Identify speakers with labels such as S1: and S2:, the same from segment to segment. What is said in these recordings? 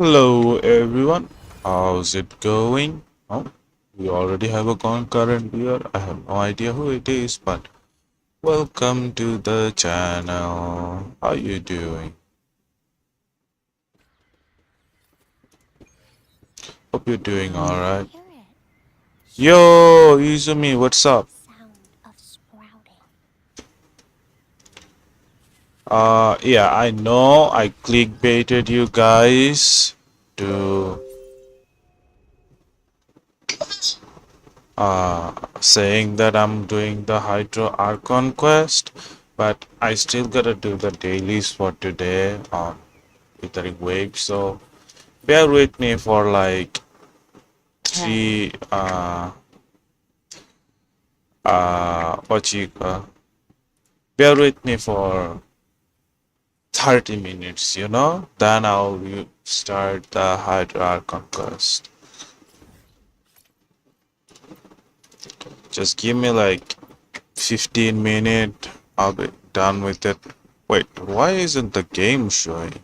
S1: Hello everyone, how's it going? Oh, we already have a concurrent viewer. I have no idea who it is, but welcome to the channel. How you doing? Hope you're doing alright. Yo, Izumi, what's up? Yeah, I know I clickbaited you guys to saying that I'm doing the Hydro Archon quest, but I still gotta do the dailies for today on Withering Wave, so bear with me for like three what you bear with me for 30 minutes, then I'll start the Hydro Archon quest. Just give me like 15 minutes, I'll be done with it. Wait, why isn't the game showing?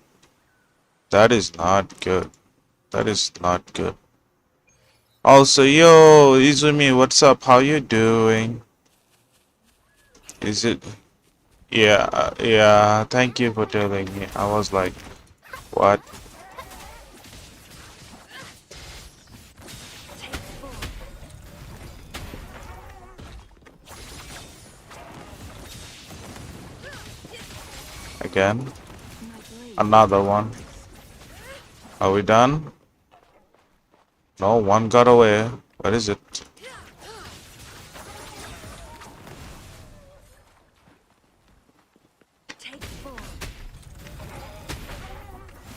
S1: That is not good. That is not good. Also, yo, Izumi, what's up? How you doing? Is it? Yeah, yeah, thank you for telling me. I was like, what? Again? Another one. Are we done? No, one got away. Where is it?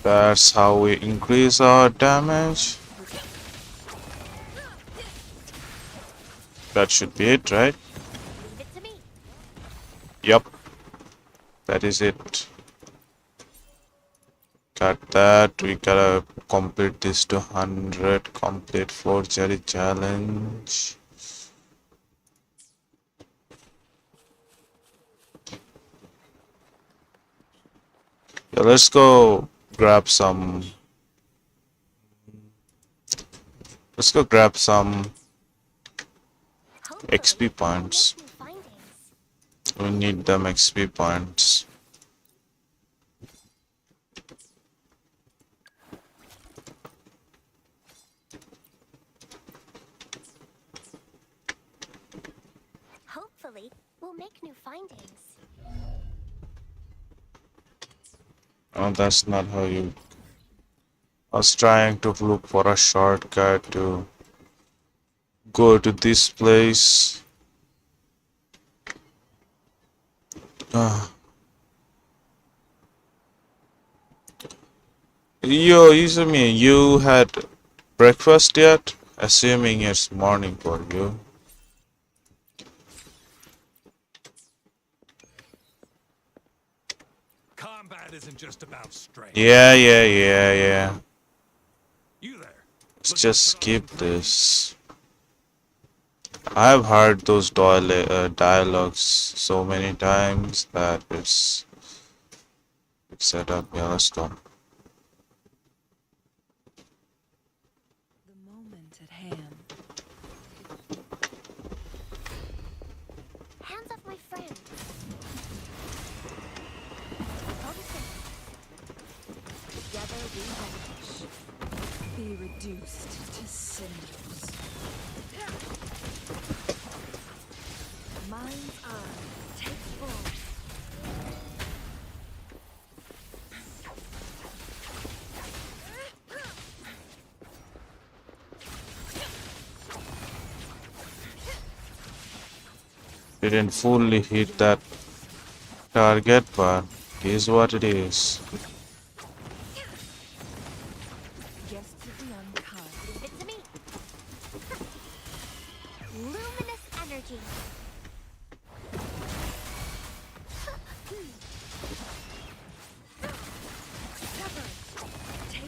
S1: That's how we increase our damage. That should be it, right? Yup. That is it. Got that. We gotta complete this to 100. Complete forgery challenge. Yeah, let's go grab some. Let's go grab some XP points. We need them XP points.
S2: Hopefully, we'll make new findings.
S1: Oh, that's not how you. I was trying to look for a shortcut to go to this place. Yo, Izumi, you had breakfast yet? Assuming it's morning for you.
S3: Combat isn't just about strength.
S1: Yeah.
S3: You there?
S1: Let's just skip this. I've heard those dialogues so many times that it's set up. Yeah, let's go.
S4: The moment at hand.
S2: Hands off my friend. Together we vanish.
S4: Be reduced to cinders.
S2: Mind's eye. Take full.
S1: Didn't fully hit that target, but it is what it is.
S4: Guests of the unkind.
S2: Leave it to me. Luminous energy.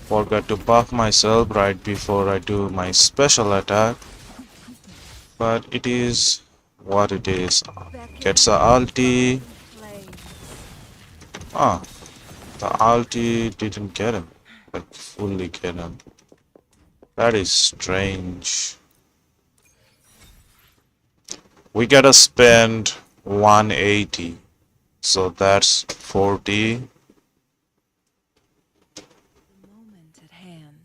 S1: Forgot to buff myself right before I do my special attack, but it is what it is. Gets a ulti. Ah, the ulti didn't get him. Like fully get him. That is strange. We gotta spend 180. So that's 40.
S4: The moment at hand.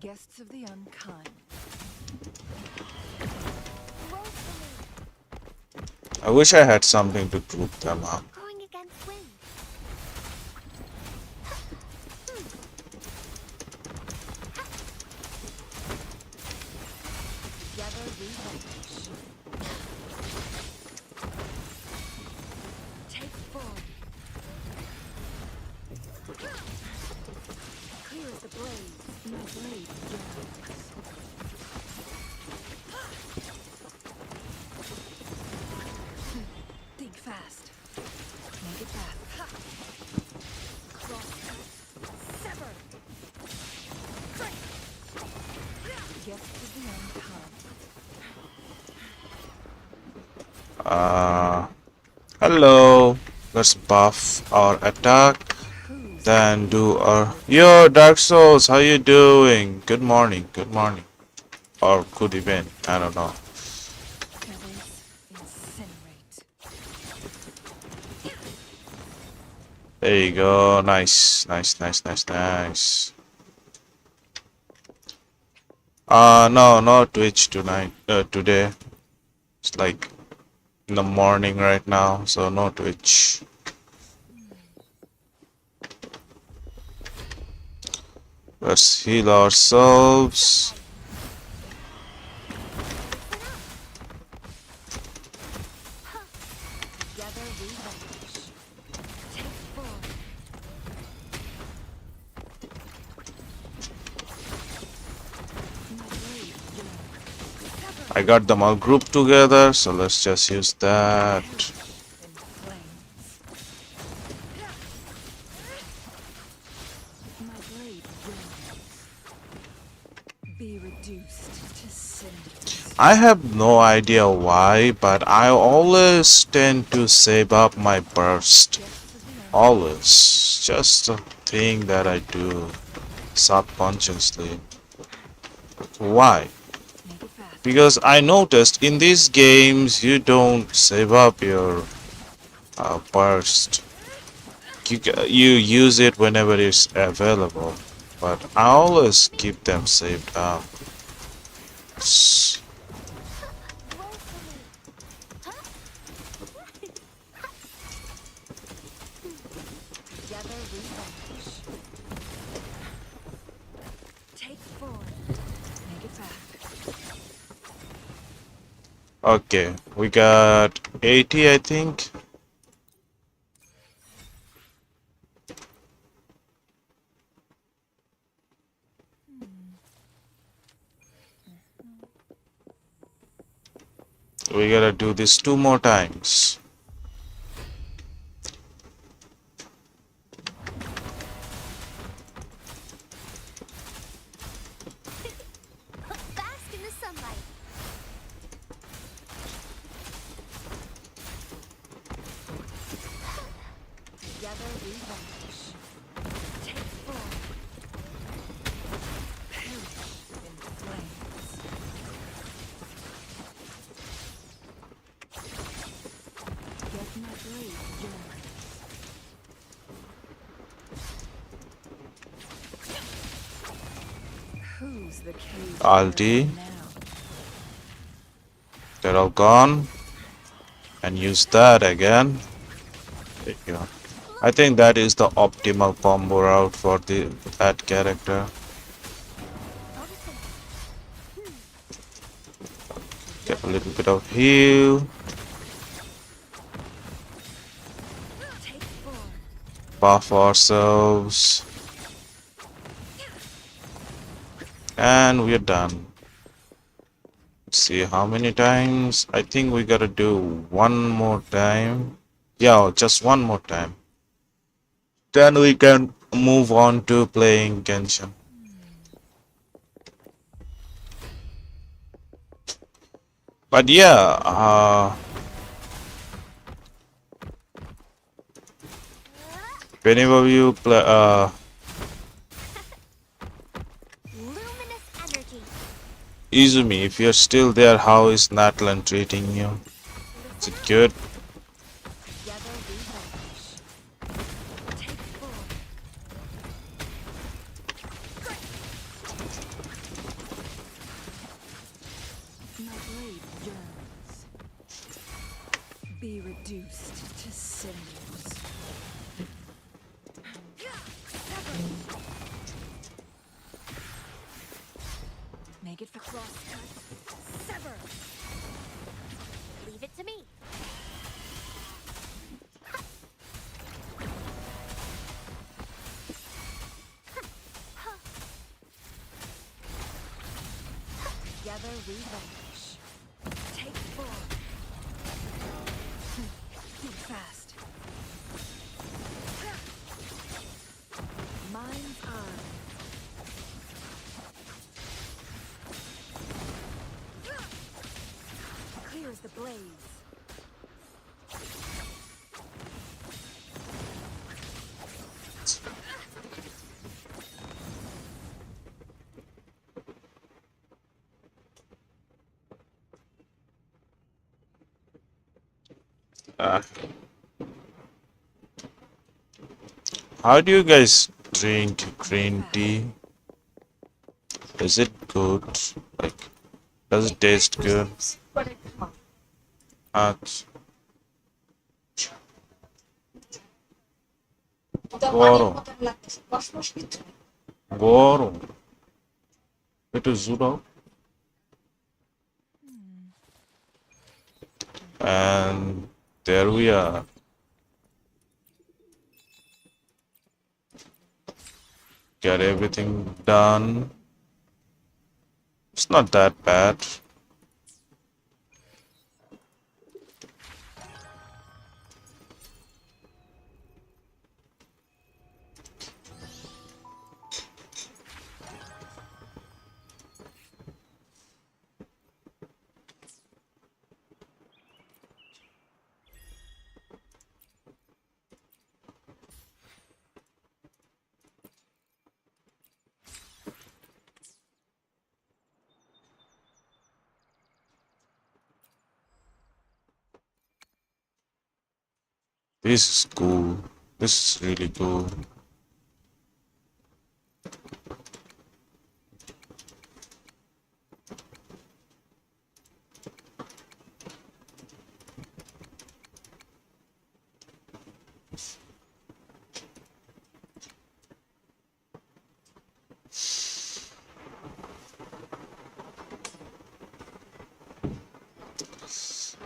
S4: Guests of the unkind.
S2: Roll for me.
S1: I wish I had something to group them up.
S2: Going against wind. Together we vanish. Take form. Clear as the blaze.
S4: My blade yearns. Think fast. Make it fast.
S2: Crosscut. Sever.
S4: Guests of the unkind.
S1: Hello. Let's buff our attack.
S4: Who's
S1: Then do our... Yo, Dark Souls, how you doing? Good morning, good morning. Or good evening, I don't know.
S4: feathers incinerate?
S1: There you go. Nice, nice, nice, nice, nice. No, not Twitch tonight. Today. It's like in the morning right now, so no Twitch. Let's heal ourselves.
S2: Together we vanish. Take form.
S4: My blade yearns.
S1: I got them all grouped together, so let's just use that.
S4: In flames. My blade yearns. Be reduced to cinders.
S1: I have no idea why, but I always tend to save up my burst.
S4: Guests of the unkind.
S1: Always. Just a thing that I do subconsciously. Why?
S4: Make it fast.
S1: Because I noticed in these games you don't save up your burst. You use it whenever it's available. But I always keep them saved up.
S2: Roll for me. Together we vanish. Take form.
S4: Make it fast.
S1: Okay, we got 80, I think. We gotta do this 2 more times.
S2: Bask in the sunlight. Together we vanish. Take form.
S4: Perish in flames. Yet my blade yearns. Who's the cage
S1: Aldi.
S4: now?
S1: They're all gone. And use that again. There you go. I think that is the optimal combo route for that character. Get a little bit of heal.
S2: Take form.
S1: Buff ourselves. And we're done. Let's see how many times. I think we gotta do one more time. Yeah, just one more time. Then we can move on to playing Genshin. But yeah, any of you play,
S2: Luminous energy.
S1: Izumi, if you're still there, how is Natlan treating you? Is it good?
S4: Together we vanish. Take form. My blade yearns. Be reduced to cinders. Make it for crosscut.
S2: Sever. Leave it to me.
S4: Together we vanish. Take form. Think fast. Mind's eye. Clear as the blaze.
S1: Uh, how do you guys drink green tea? Is it good? Like, does it taste good? At গরম গরম একটু zoom out. And there we are. Get everything done. It's not that bad. This is cool. This is really cool.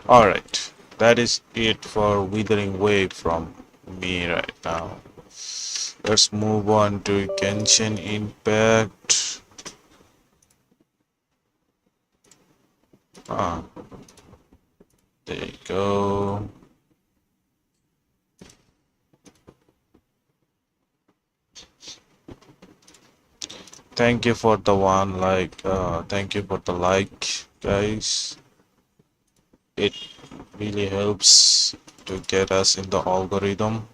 S1: Alright, that is it for Withering Wave from me right now. Let's move on to Genshin Impact. Ah, there you go. Thank you for the one like, thank you for the like, guys. It really helps to get us in the algorithm.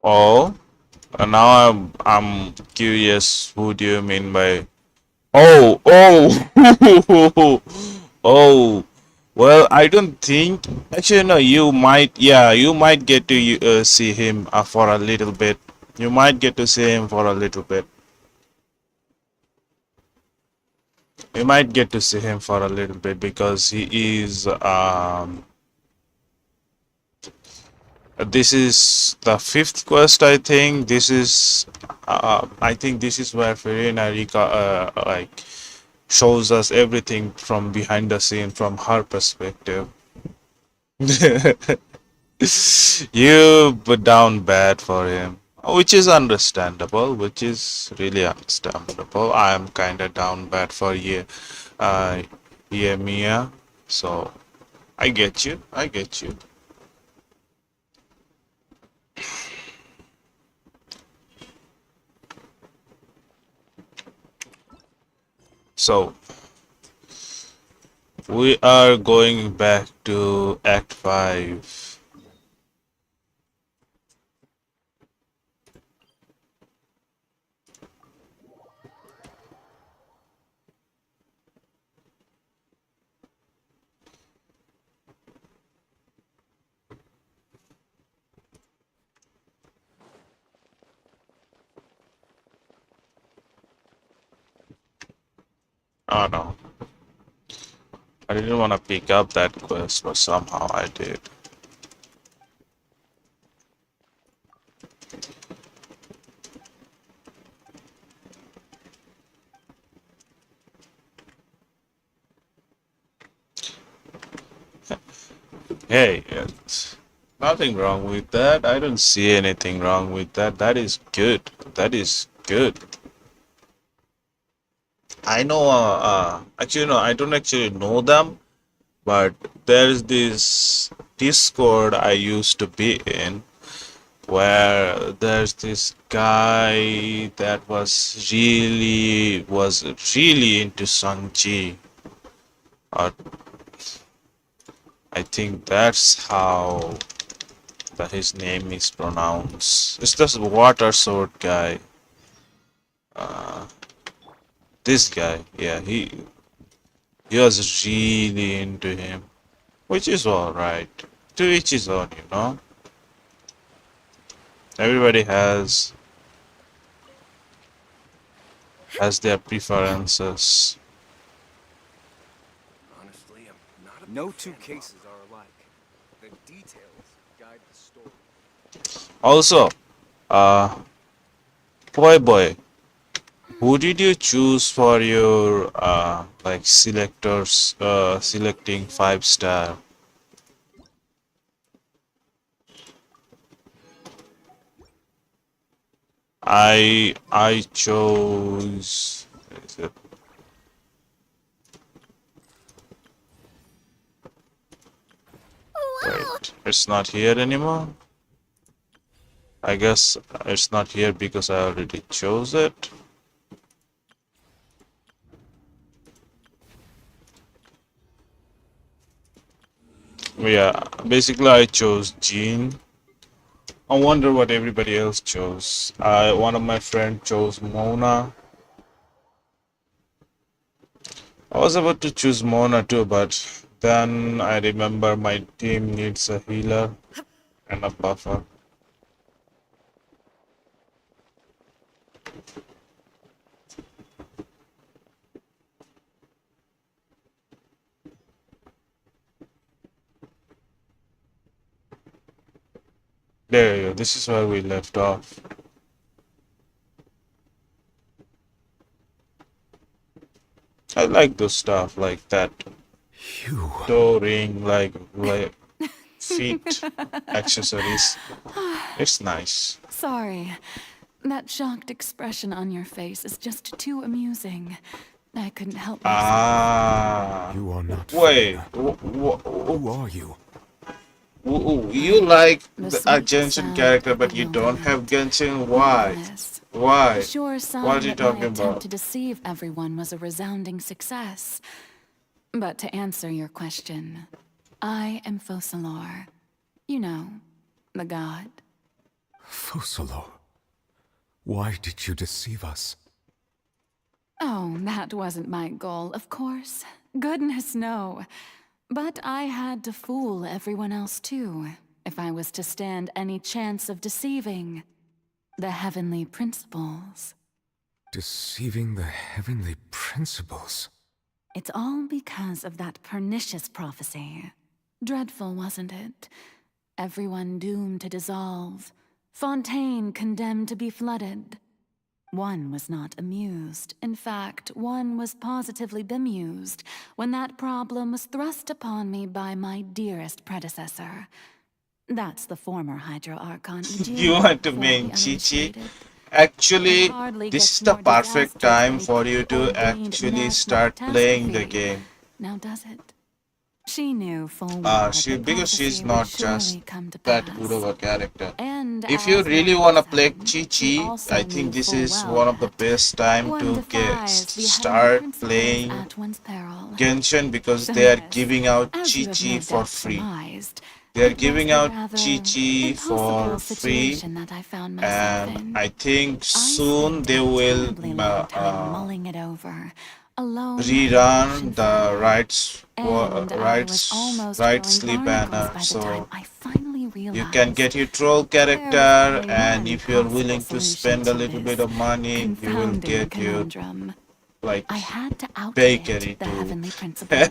S1: Oh, now I'm curious. Who do you mean by? Oh, oh, oh. Well, I don't think. Actually, no. You might. Yeah, you might get to see him for a little bit. You might get to see him for a little bit. You might get to see him for a little bit because he is this is the fifth quest, I think. This is I think this is where Furina like shows us everything from behind the scene from her perspective. You put down bad for him, which is understandable, which is really understandable. I am kind of down bad for you, yeah, Mia. So I get you. I get you. So we are going back to Act 5. Oh no, I didn't want to pick up that quest, but somehow I did. Hey, it's nothing wrong with that. I don't see anything wrong with that. That is good. That is good. I know, actually, no, I don't actually know them, but there's this Discord I used to be in where there's this guy that was really into Sangji. Or I think that's how his name is pronounced. It's this water sword guy. This guy, yeah, he was really into him, which is all right. To each his own, you know. Everybody has their preferences.
S5: Honestly, I'm not a No two cases are alike. The details guide the story.
S1: Also, uh, boy, who did you choose for your like selectors selecting 5 star? I chose. Is it? Wait, it's not here anymore. I guess it's not here because I already chose it. Yeah, basically I chose Jean. I wonder what everybody else chose. One of my friends chose Mona. I was about to choose Mona too, but then I remember my team needs a healer and a buffer. There you go. This is where we left off. I like those stuff like that.
S5: Phew.
S1: Toe ring, like feet accessories. It's nice.
S2: Sorry. That shocked expression on your face is just too amusing. I couldn't help myself.
S1: Ah.
S5: You are not
S1: Wait.
S5: Furina. Who are you?
S1: You like
S2: The
S1: a
S2: sweet
S1: Genshin
S2: sound
S1: character,
S2: of
S1: but you don't have
S2: bewilderment.
S1: Genshin? Why?
S2: Yes.
S1: Why?
S2: A sure
S1: What
S2: sign
S1: are you
S2: that my
S1: talking
S2: attempt
S1: about?
S2: to deceive everyone was a resounding success. But to answer your question, I am Focalor. You know, the god.
S6: Fusalo, why did you deceive us?
S2: Oh, that wasn't my goal, of course. Goodness, no. But I had to fool everyone else too, if I was to stand any chance of deceiving the heavenly principles.
S6: Deceiving the heavenly principles?
S2: It's all because of that pernicious prophecy. Dreadful, wasn't it? Everyone doomed to dissolve. Fontaine condemned to be flooded. One was not amused. In fact, one was positively bemused when that problem was thrust upon me by my dearest predecessor. That's the former Hydro Archon.
S1: You want to mean Chi-Chi? Actually, this is the perfect time for you to actually start playing the game.
S2: Now does it? She knew full well that
S1: Because she's
S2: prophecy
S1: not
S2: would
S1: just
S2: surely come to
S1: that
S2: pass.
S1: good of a character.
S2: And
S1: If you
S2: as
S1: really
S2: one
S1: want to
S2: would
S1: play
S2: say, she
S1: Chi-Chi,
S2: also
S1: I
S2: knew
S1: think this
S2: full
S1: is
S2: well
S1: one of the
S2: that
S1: best time
S2: one
S1: to
S2: defies the heavenly
S1: start
S2: principles
S1: playing
S2: at one's peril.
S1: Genshin, because
S2: So
S1: they are
S2: yes,
S1: giving out
S2: as you have
S1: Chi-Chi
S2: no
S1: for
S2: doubt
S1: free.
S2: surmised,
S1: They are
S2: it was
S1: giving
S2: a
S1: out
S2: rather
S1: Chi-Chi
S2: impossible
S1: for free,
S2: situation that I found myself
S1: and
S2: in.
S1: I think
S2: I
S1: soon
S2: spent
S1: they
S2: a
S1: will
S2: terribly long time mulling it over, alone in
S1: rerun
S2: Genshin
S1: the
S2: Forever. And I was almost
S1: right
S2: growing
S1: sleep
S2: barnacles
S1: banner,
S2: by the time
S1: so
S2: I finally
S1: you can
S2: realized
S1: get your troll
S2: there was
S1: character,
S2: only
S1: and
S2: one
S1: if you're
S2: possible
S1: willing to
S2: solution
S1: spend a
S2: to
S1: little bit
S2: this
S1: of money, you will
S2: confounding
S1: get your
S2: conundrum.
S1: like
S2: I had to
S1: bakery
S2: outwit the
S1: too.
S2: heavenly principles,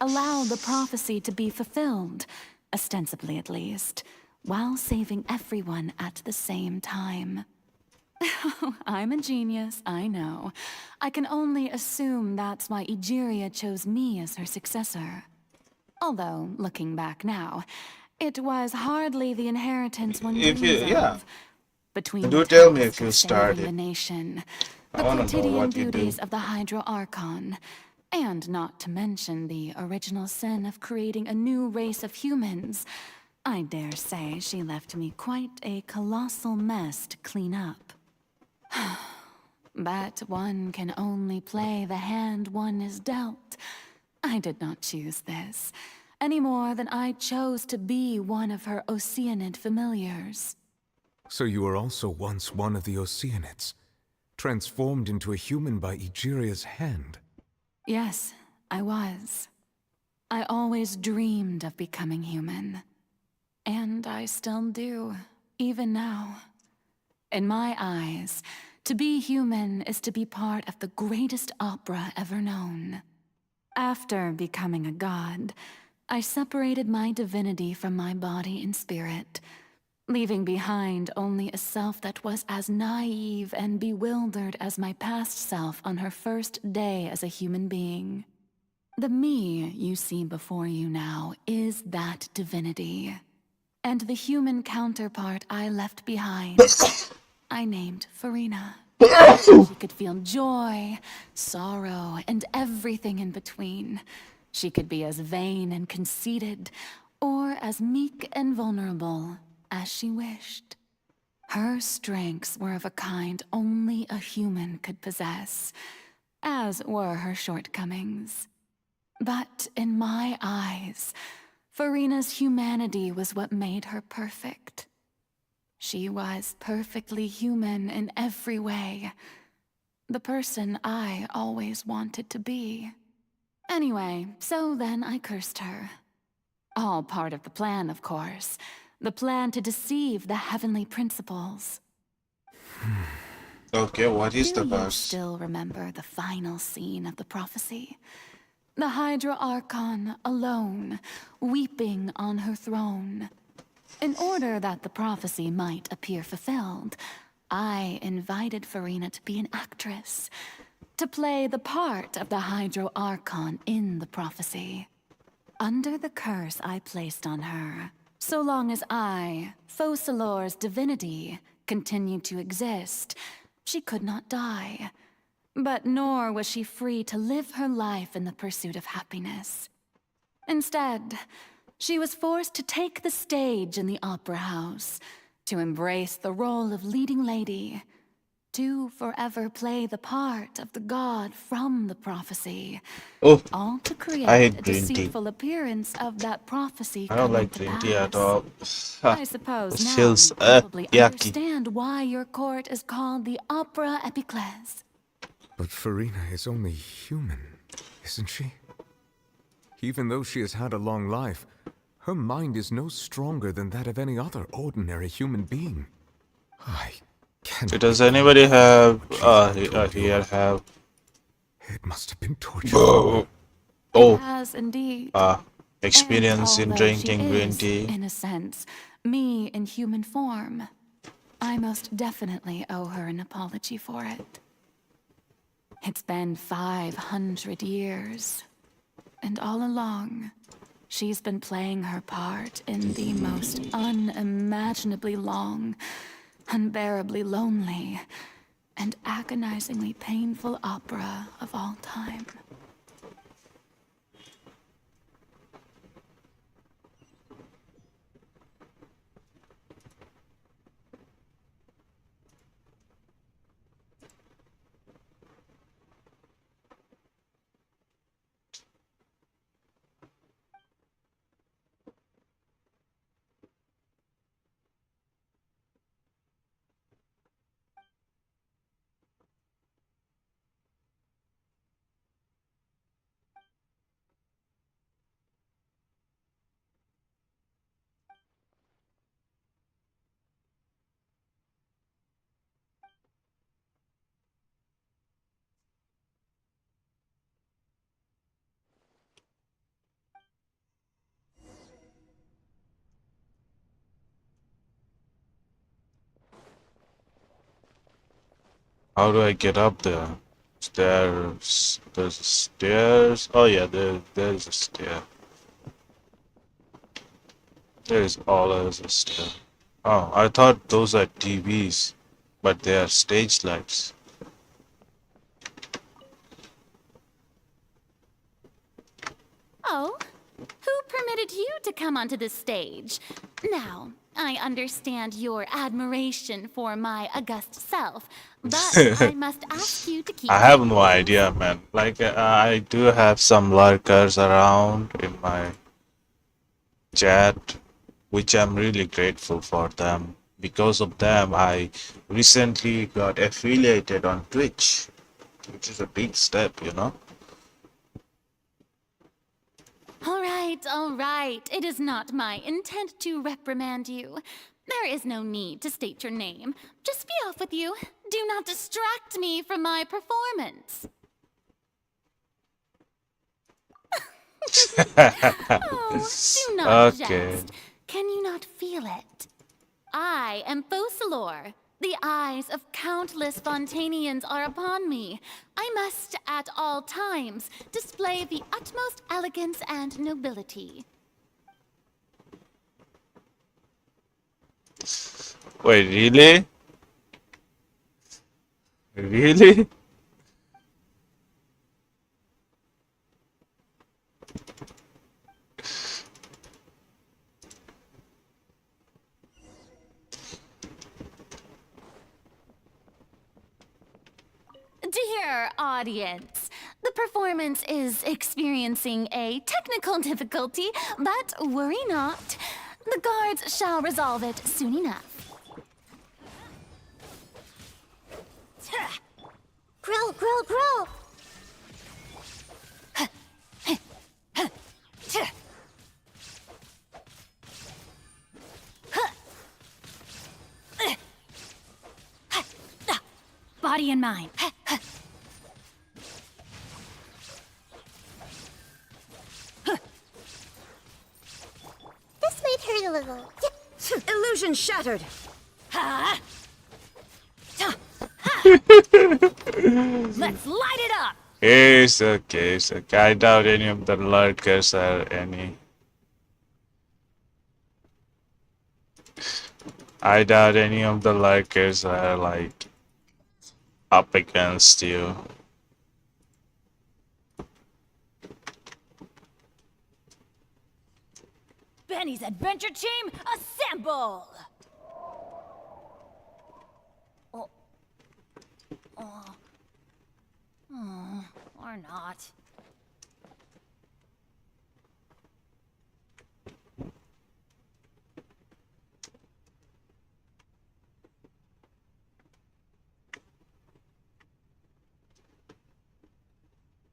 S2: allow the prophecy to be fulfilled, ostensibly at least, while saving everyone at the same time. I'm a genius, I know. I can only assume that's why Egeria chose me as her successor. Although, looking back now, it was hardly the inheritance one
S1: If you,
S2: dreams
S1: yeah,
S2: of. Between
S1: do
S2: the
S1: tell me
S2: task
S1: if you
S2: of saving
S1: started.
S2: the nation,
S1: I
S2: the
S1: want to know
S2: quotidian
S1: what you do.
S2: duties of the Hydro Archon, and not to mention the original sin of creating a new race of humans, I dare say she left me quite a colossal mess to clean up. But one can only play the hand one is dealt. I did not choose this, any more than I chose to be one of her Oceanid familiars.
S6: So you were also once one of the Oceanids, transformed into a human by Egeria's hand.
S2: Yes, I was. I always dreamed of becoming human. And I still do, even now. In my eyes, to be human is to be part of the greatest opera ever known. After becoming a god, I separated my divinity from my body and spirit, leaving behind only a self that was as naive and bewildered as my past self on her first day as a human being. The me you see before you now is that divinity. And the human counterpart I left behind, I named Furina. She could feel joy, sorrow, and everything in between. She could be as vain and conceited, or as meek and vulnerable as she wished. Her strengths were of a kind only a human could possess, as were her shortcomings. But in my eyes, Furina's humanity was what made her perfect. She was perfectly human in every way. The person I always wanted to be. Anyway, so then I cursed her. All part of the plan, of course. The plan to deceive the heavenly principles.
S1: Okay, what is
S2: Do
S1: the
S2: you
S1: curse?
S2: still remember the final scene of the prophecy? The Hydra Archon alone, weeping on her throne. In order that the prophecy might appear fulfilled, I invited Furina to be an actress, to play the part of the Hydro Archon in the prophecy. Under the curse I placed on her, so long as I, Focalor's divinity, continued to exist, she could not die. But nor was she free to live her life in the pursuit of happiness. Instead, she was forced to take the stage in the opera house, to embrace the role of leading lady, to forever play the part of the god from the prophecy,
S1: Oh,
S2: all to
S1: I
S2: create
S1: hate
S2: a
S1: green tea.
S2: deceitful appearance of that prophecy
S1: I don't
S2: coming
S1: like
S2: to
S1: green tea at
S2: pass.
S1: all.
S2: I suppose
S1: It
S2: now
S1: feels
S2: you probably
S1: yucky.
S2: understand why your court is called the Opera Epiclese.
S6: But Furina is only human, isn't she? Even though she has had a long life, her mind is no stronger than that of any other ordinary human being. I cannot
S1: Does
S6: believe
S1: anybody have
S6: what she has told you.
S1: here have
S6: It must have been torture.
S1: oh,
S2: It
S1: oh
S2: has indeed.
S1: experience
S2: And
S1: in
S2: although she
S1: drinking green
S2: is,
S1: tea?
S2: in a sense, me in human form, I most definitely owe her an apology for it. It's been 500 years, and all along, she's been playing her part in the most unimaginably long, unbearably lonely, and agonizingly painful opera of all time.
S1: How do I get up there? Stairs. There's stairs. Oh yeah, there's a stair. There's always a stair. Oh, I thought those are TVs, but they are stage lights.
S7: Oh, who permitted you to come onto the stage? Now, I understand your admiration for my august self, but I must ask you to keep
S1: I
S7: your
S1: have no
S7: distance.
S1: idea, man. Like, I do have some lurkers around in my chat, which I'm really grateful for them. Because of them, I recently got affiliated on Twitch, which is a big step, you know?
S7: All right. It is not my intent to reprimand you. There is no need to state your name. Just be off with you. Do not distract me from my performance. Oh, do not
S1: Okay.
S7: jest. Can you not feel it? I am Focalor. The eyes of countless Fontanians are upon me. I must, at all times, display the utmost elegance and nobility.
S1: Wait, really? Really?
S7: Dear audience, the performance is experiencing a technical difficulty, but worry not. The guards shall resolve it soon enough.
S4: Grow, grow, grow!
S7: Body and mind.
S4: This might hurt a little.
S8: Illusion shattered.
S7: Let's light it up!
S1: It's okay, it's okay. I doubt any of the lurkers are any. I doubt any of the lurkers are like up against you.
S8: Benny's adventure team, assemble! not.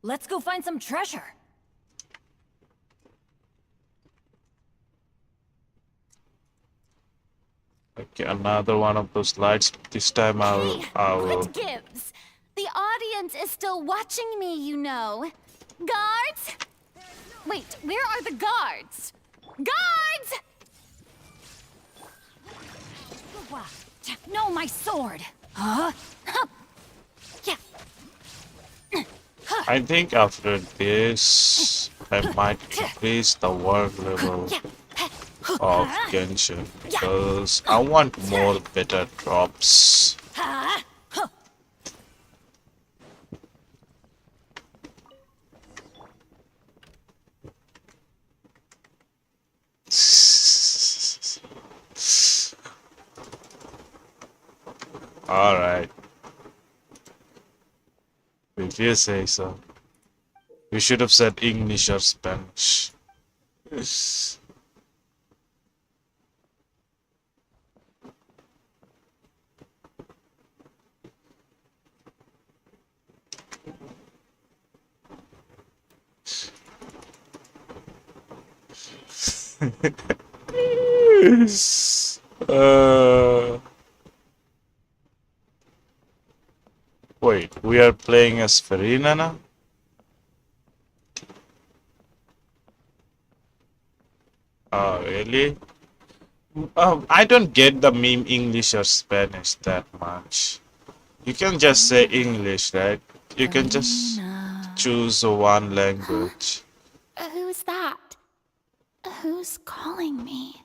S8: Let's go find some treasure.
S1: Okay, another one of those lights. This time
S7: Hey,
S1: I will.
S7: what gives? The audience is still watching me, you know. Guards? Wait, where are the guards? Guards!
S8: No, my sword.
S7: Huh? Yeah.
S1: I think after this, I might increase the work level of Genshin because I want more better drops. Alright, if you say so. We should have said English or Spanish. uh, Wait, we are playing as Furina now? Oh, really? I don't get the meme English or Spanish that much. You can just say English, right? You can just
S2: Furina.
S1: choose one language.
S7: Who's that? Who's calling me?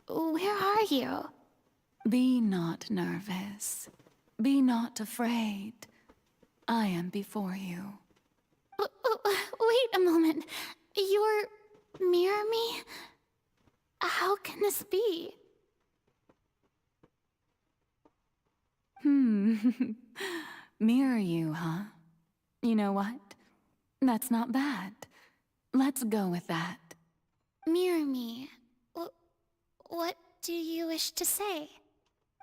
S7: Where are you?
S2: Be not nervous. Be not afraid. I am before you.
S7: Wait a moment. You're mirror me? How can this be?
S2: Mirror you, huh? You know what? That's not bad. Let's go with that.
S7: Mirror me. What do you wish to say?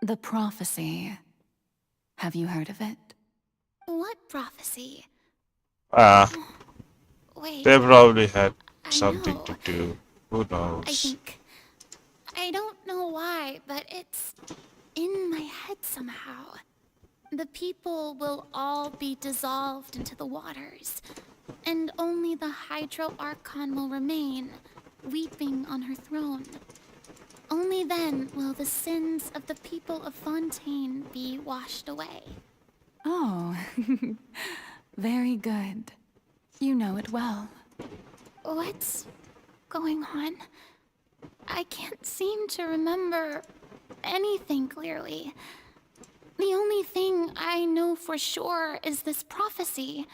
S2: The prophecy. Have you heard of it?
S7: What prophecy?
S1: Ah,
S7: Wait,
S1: they probably had
S7: I
S1: something
S7: know.
S1: to do. Who
S7: I
S1: knows?
S7: think. I don't know why, but it's in my head somehow. The people will all be dissolved into the waters, and only the Hydro Archon will remain, weeping on her throne. Only then will the sins of the people of Fontaine be washed away.
S2: Oh, very good. You know it well.
S7: What's going on? I can't seem to remember anything clearly. The only thing I know for sure is this prophecy.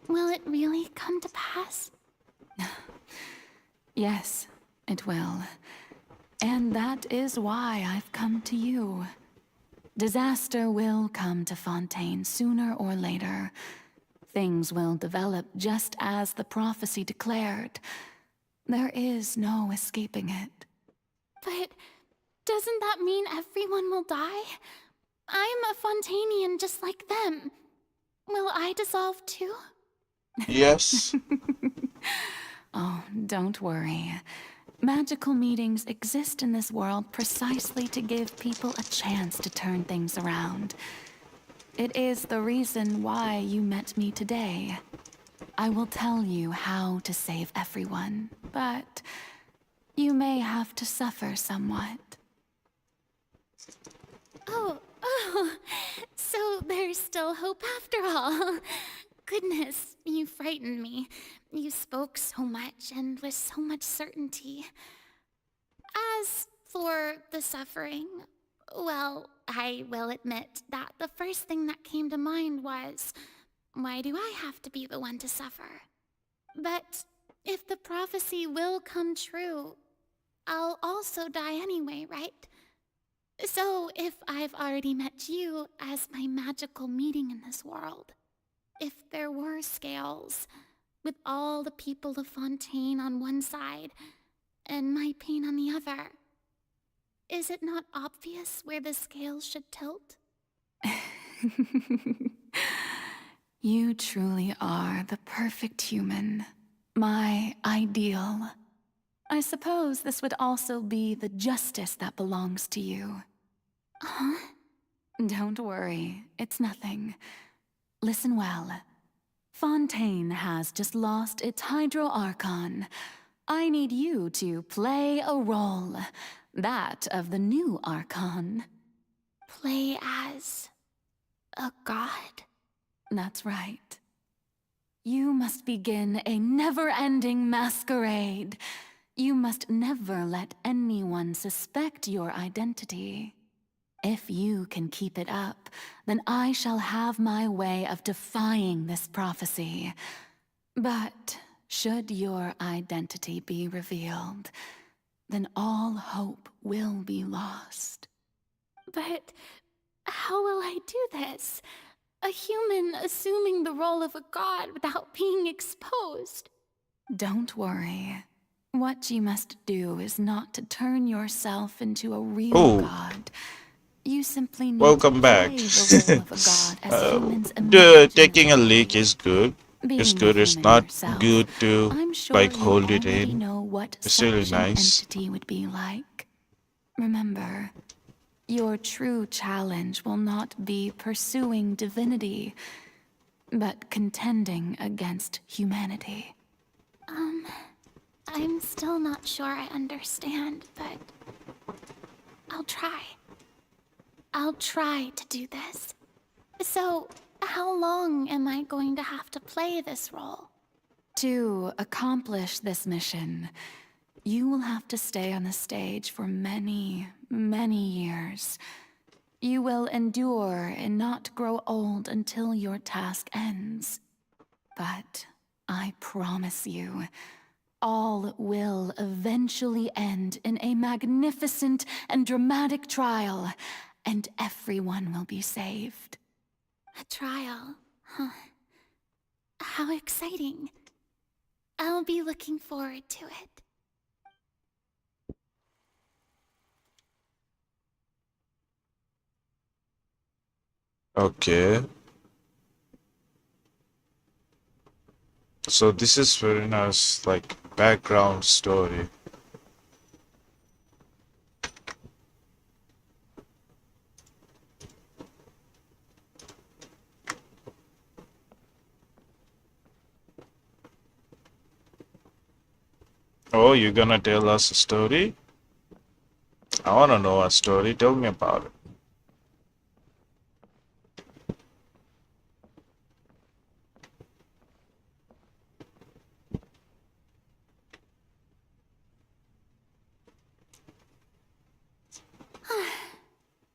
S7: Will it really come to pass?
S2: Yes, it will. And that is why I've come to you. Disaster will come to Fontaine sooner or later. Things will develop just as the prophecy declared. There is no escaping it.
S7: But doesn't that mean everyone will die? I'm a Fontainian just like them. Will I dissolve too?
S1: Yes.
S2: Oh, don't worry. Magical meetings exist in this world precisely to give people a chance to turn things around. It is the reason why you met me today. I will tell you how to save everyone, but you may have to suffer somewhat.
S7: Oh, so there's still hope after all. Goodness, you frightened me. You spoke so much and with so much certainty. As for the suffering, well, I will admit that the first thing that came to mind was, why do I have to be the one to suffer? But if the prophecy will come true, I'll also die anyway, right? So if I've already met you as my magical meeting in this world, if there were scales, with all the people of Fontaine on one side and my pain on the other. Is it not obvious where the scales should tilt?
S2: You truly are the perfect human, my ideal. I suppose this would also be the justice that belongs to you.
S7: Huh?
S2: Don't worry, it's nothing. Listen well. Fontaine has just lost its Hydro Archon. I need you to play a role, that of the new Archon.
S7: Play as a god?
S2: That's right. You must begin a never-ending masquerade. You must never let anyone suspect your identity. If you can keep it up, then I shall have my way of defying this prophecy. But should your identity be revealed, then all hope will be lost.
S7: But how will I do this? A human assuming the role of a god without being exposed.
S2: Don't worry. What you must do is not to turn yourself into a real
S1: Oh.
S2: god. You simply need
S1: Welcome
S2: to
S1: back.
S2: play the role of a god as humans imagine
S1: Taking a
S2: it to
S1: leak
S2: be.
S1: is good.
S2: Being
S1: It's
S2: a
S1: good. It's
S2: human
S1: not
S2: yourself,
S1: good to
S2: I'm sure
S1: like
S2: you
S1: hold it
S2: already
S1: in.
S2: know what
S1: It's really
S2: such an
S1: nice.
S2: entity would be like. Remember, your true challenge will not be pursuing divinity, but contending against humanity.
S7: I'm still not sure I understand, but I'll try. I'll try to do this. So, how long am I going to have to play this role?
S2: To accomplish this mission, you will have to stay on the stage for many, many years. You will endure and not grow old until your task ends. But I promise you, all will eventually end in a magnificent and dramatic trial, and everyone will be saved.
S7: A trial, huh? How exciting. I'll be looking forward to it.
S1: Okay. So this is Furina's like background story. Oh, you're gonna tell us a story? I wanna know a story. Tell me about it.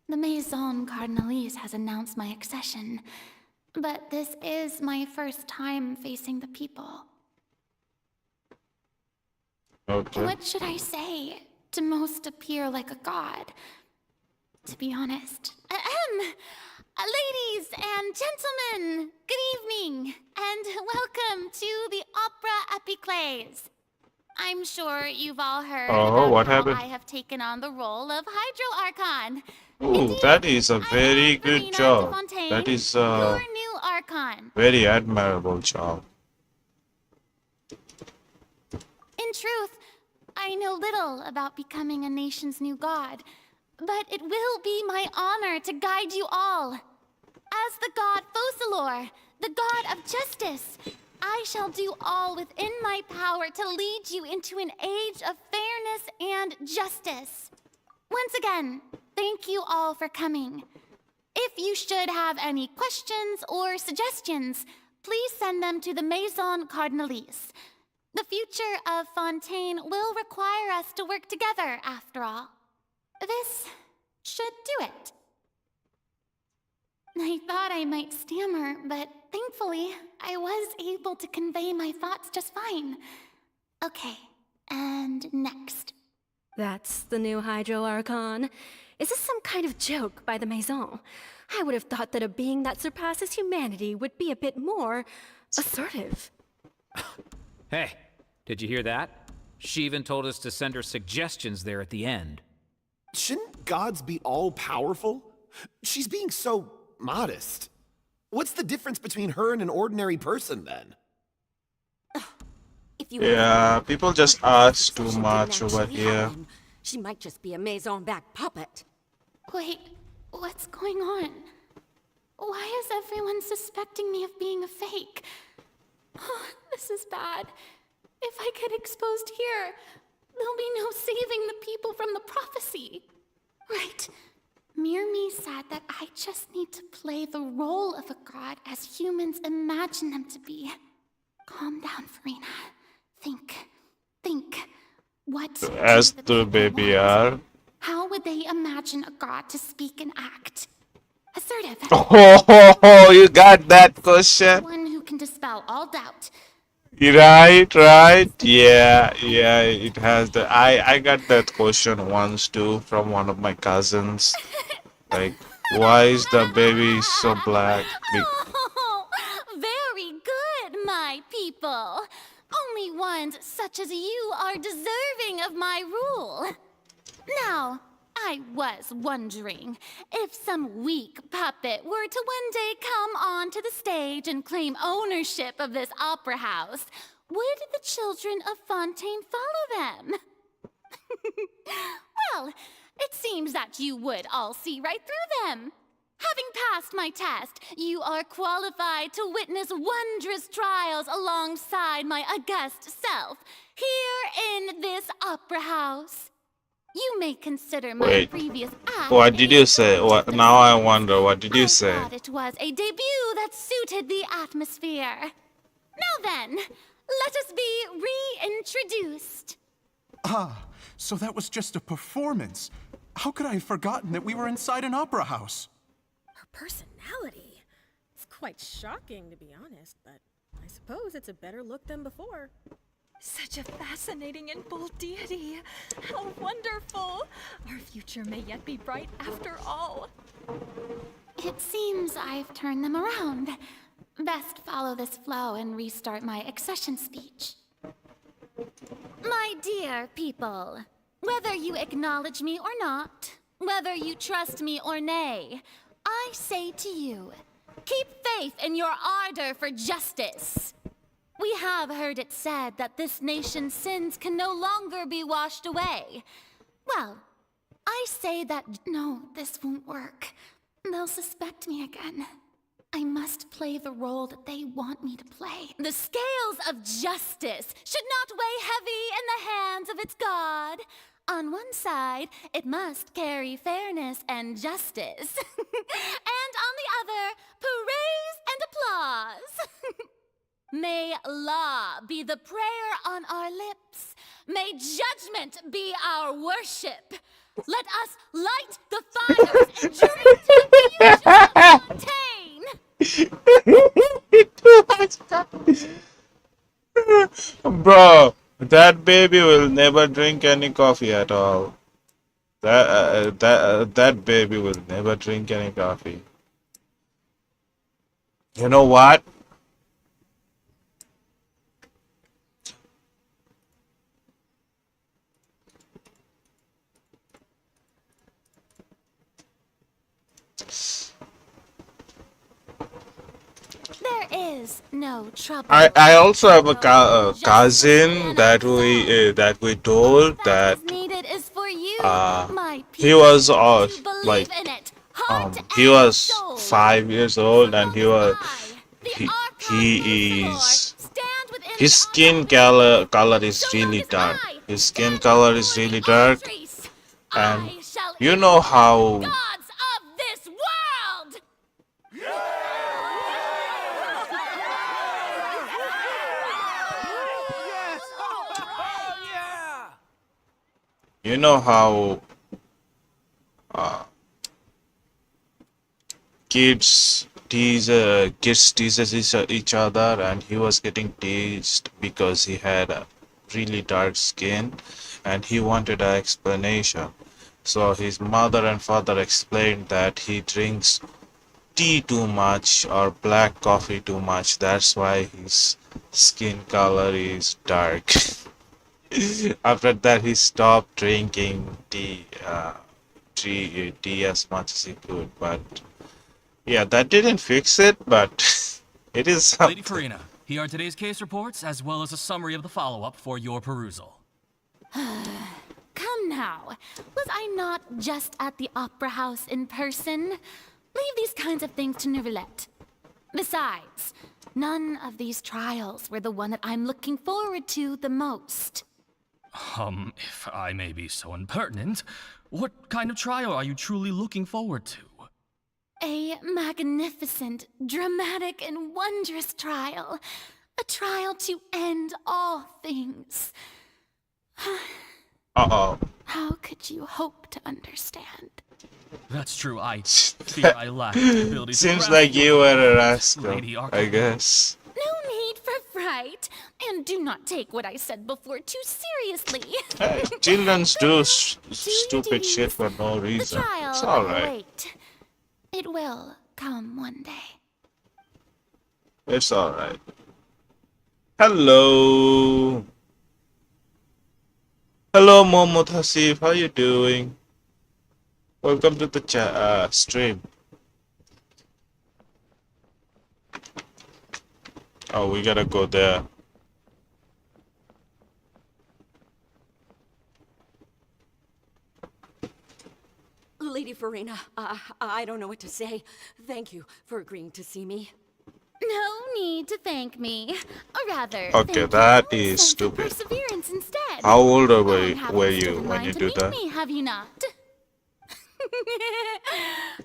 S7: The Maison Cardinalise has announced my accession, but this is my first time facing the people.
S1: Okay.
S7: What should I say to most appear like a god? To be honest. Ladies and gentlemen, good evening, and welcome to the Opera Epiclese. I'm sure you've all heard
S1: Oh,
S7: about
S1: what
S7: how
S1: happened?
S7: I have taken on the role of Hydro Archon.
S1: Ooh,
S7: Indeed,
S1: that is a
S7: I
S1: very
S7: am
S1: good
S7: Furina
S1: job.
S7: Fontaine,
S1: That is
S7: your
S1: a
S7: new Archon.
S1: very admirable job.
S7: In truth, I know little about becoming a nation's new god, but it will be my honor to guide you all. As the god Focalor, the god of justice, I shall do all within my power to lead you into an age of fairness and justice. Once again, thank you all for coming. If you should have any questions or suggestions, please send them to the Maison Cardinalise. The future of Fontaine will require us to work together, after all. This should do it. I thought I might stammer, but thankfully, I was able to convey my thoughts just fine. Okay, and next.
S9: That's the new Hydro Archon. Is this some kind of joke by the Maison? I would have thought that a being that surpasses humanity would be a bit more assertive.
S10: Hey, did you hear that? She even told us to send her suggestions there at the end.
S11: Shouldn't gods be all-powerful? She's being so modest. What's the difference between her and an ordinary person, then?
S9: If you
S1: Yeah, people just ask too
S9: Didn't
S1: much over
S9: actually
S1: here.
S9: happen. She might just be a Maison-backed puppet.
S7: Wait, what's going on? Why is everyone suspecting me of being a fake? Oh, this is bad. If I get exposed here, there'll be no saving the people from the prophecy. Right. Mirmi said that I just need to play the role of a god as humans imagine them to be. Calm down, Furina. Think. What
S1: As
S7: do
S1: the
S7: people
S1: baby
S7: want?
S1: are.
S7: How would they imagine a god to speak and act? Assertive.
S1: Oh, you got that question?
S7: One who can dispel all doubt.
S1: Right. Yeah, it has the I got that question once too from one of my cousins. Like, why is the baby so black?
S7: Oh, very good, my people. Only ones such as you are deserving of my rule. Now, I was wondering if some weak puppet were to one day come onto the stage and claim ownership of this opera house, would the children of Fontaine follow them? Well, it seems that you would all see right through them. Having passed my test, you are qualified to witness wondrous trials alongside my august self, here in this opera house. You may consider my
S1: Wait,
S7: previous act
S1: what did
S7: a
S1: you say? What? Now I wonder, what did you
S7: I
S1: say?
S7: thought it was a debut that suited the atmosphere. Now then, let us be reintroduced.
S12: Ah, so that was just a performance. How could I have forgotten that we were inside an opera house?
S13: Her personality. It's quite shocking, to be honest, but I suppose it's a better look than before.
S8: Such a fascinating and bold deity. How wonderful. Our future may yet be bright after all.
S7: It seems I've turned them around. Best follow this flow and restart my accession speech. My dear people, whether you acknowledge me or not, whether you trust me or nay, I say to you, keep faith in your ardor for justice. We have heard it said that this nation's sins can no longer be washed away. Well, I say that no, this won't work. They'll suspect me again. I must play the role that they want me to play. The scales of justice should not weigh heavy in the hands of its God. On one side, it must carry fairness and justice. And on the other, praise and applause. May law be the prayer on our lips. May judgment be our worship. Let us light the fires and drink to the fusion of Fontaine.
S1: Bro, that baby will never drink any coffee at all. That baby will never drink any coffee. You know what?
S7: There is no trouble.
S1: I also have a cousin that we told that
S7: Needed is for you, my
S1: he was
S7: people, to
S1: like
S7: believe in it. Heart
S1: he
S7: and
S1: was
S7: soul.
S1: 5 years old and
S7: The
S1: he
S7: archon
S1: is
S7: stand within
S1: his
S7: the
S1: skin color is really dark. His skin color is really dark, and you know how
S7: gods of this world.
S1: you know how kids teases each other, and he was getting teased because he had a really dark skin and he wanted an explanation. So his mother and father explained that he drinks tea too much or black coffee too much. That's why his skin color is dark. After that, he stopped drinking tea as much as he could. But yeah, that didn't fix it. But it is something.
S14: Lady Furina, here are today's case reports, as well as a summary of the follow-up for your perusal.
S7: Come now. Was I not just at the Opera House in person? Leave these kinds of things to Neuvillette. Besides, none of these trials were the one that I'm looking forward to the most.
S14: If I may be so impertinent, what kind of trial are you truly looking forward to?
S7: A magnificent, dramatic, and wondrous trial. A trial to end all things.
S1: Uh-oh.
S7: How could you hope to understand?
S14: That's true, I fear I lack the ability to
S1: Seems
S14: grasp
S1: like you
S14: what
S1: were a
S14: Lady
S1: rascal,
S14: Archon.
S1: I guess.
S7: No need for fright, and do not take what I said before too seriously.
S1: Hey, children do stupid shit for no reason.
S7: The trial
S1: It's alright.
S7: wait. It will come one day.
S1: It's alright. Hello. Hello, Momo Hasif. How you doing? Welcome to the stream. Oh, we gotta go there.
S15: Lady Furina, I don't know what to say. Thank you for agreeing to see me.
S7: No need to thank me. Or rather,
S1: Okay,
S7: thank
S1: that
S7: your
S1: is
S7: sense of
S1: stupid.
S7: Perseverance instead.
S1: How old were
S7: Having
S1: you
S7: stood in
S1: when
S7: line
S1: you
S7: to
S1: do
S7: meet
S1: that?
S7: Me, have you not?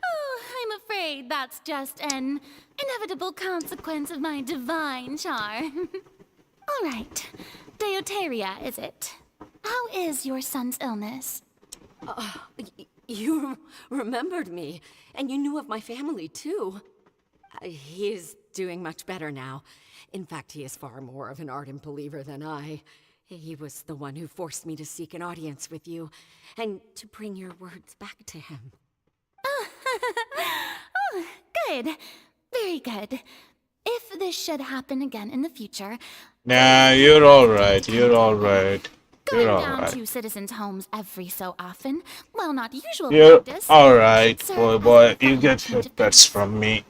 S7: Oh, I'm afraid that's just an inevitable consequence of my divine charm. All right, Deoteria, is it? How is your son's illness?
S15: You remembered me, and you knew of my family, too. He is doing much better now. In fact, he is far more of an ardent believer than I. He was the one who forced me to seek an audience with you, and to bring your words back to him.
S7: Oh, good. Very good. If this should happen again in the future...
S1: Nah, you're alright. You're alright. You're
S7: Going down
S1: alright.
S7: to citizens' homes every so often, while not usual
S1: You're
S7: practice...
S1: alright,
S7: should
S1: boy,
S7: serve as
S1: boy.
S7: a
S1: You
S7: fun
S1: get
S7: change of
S1: pets from me.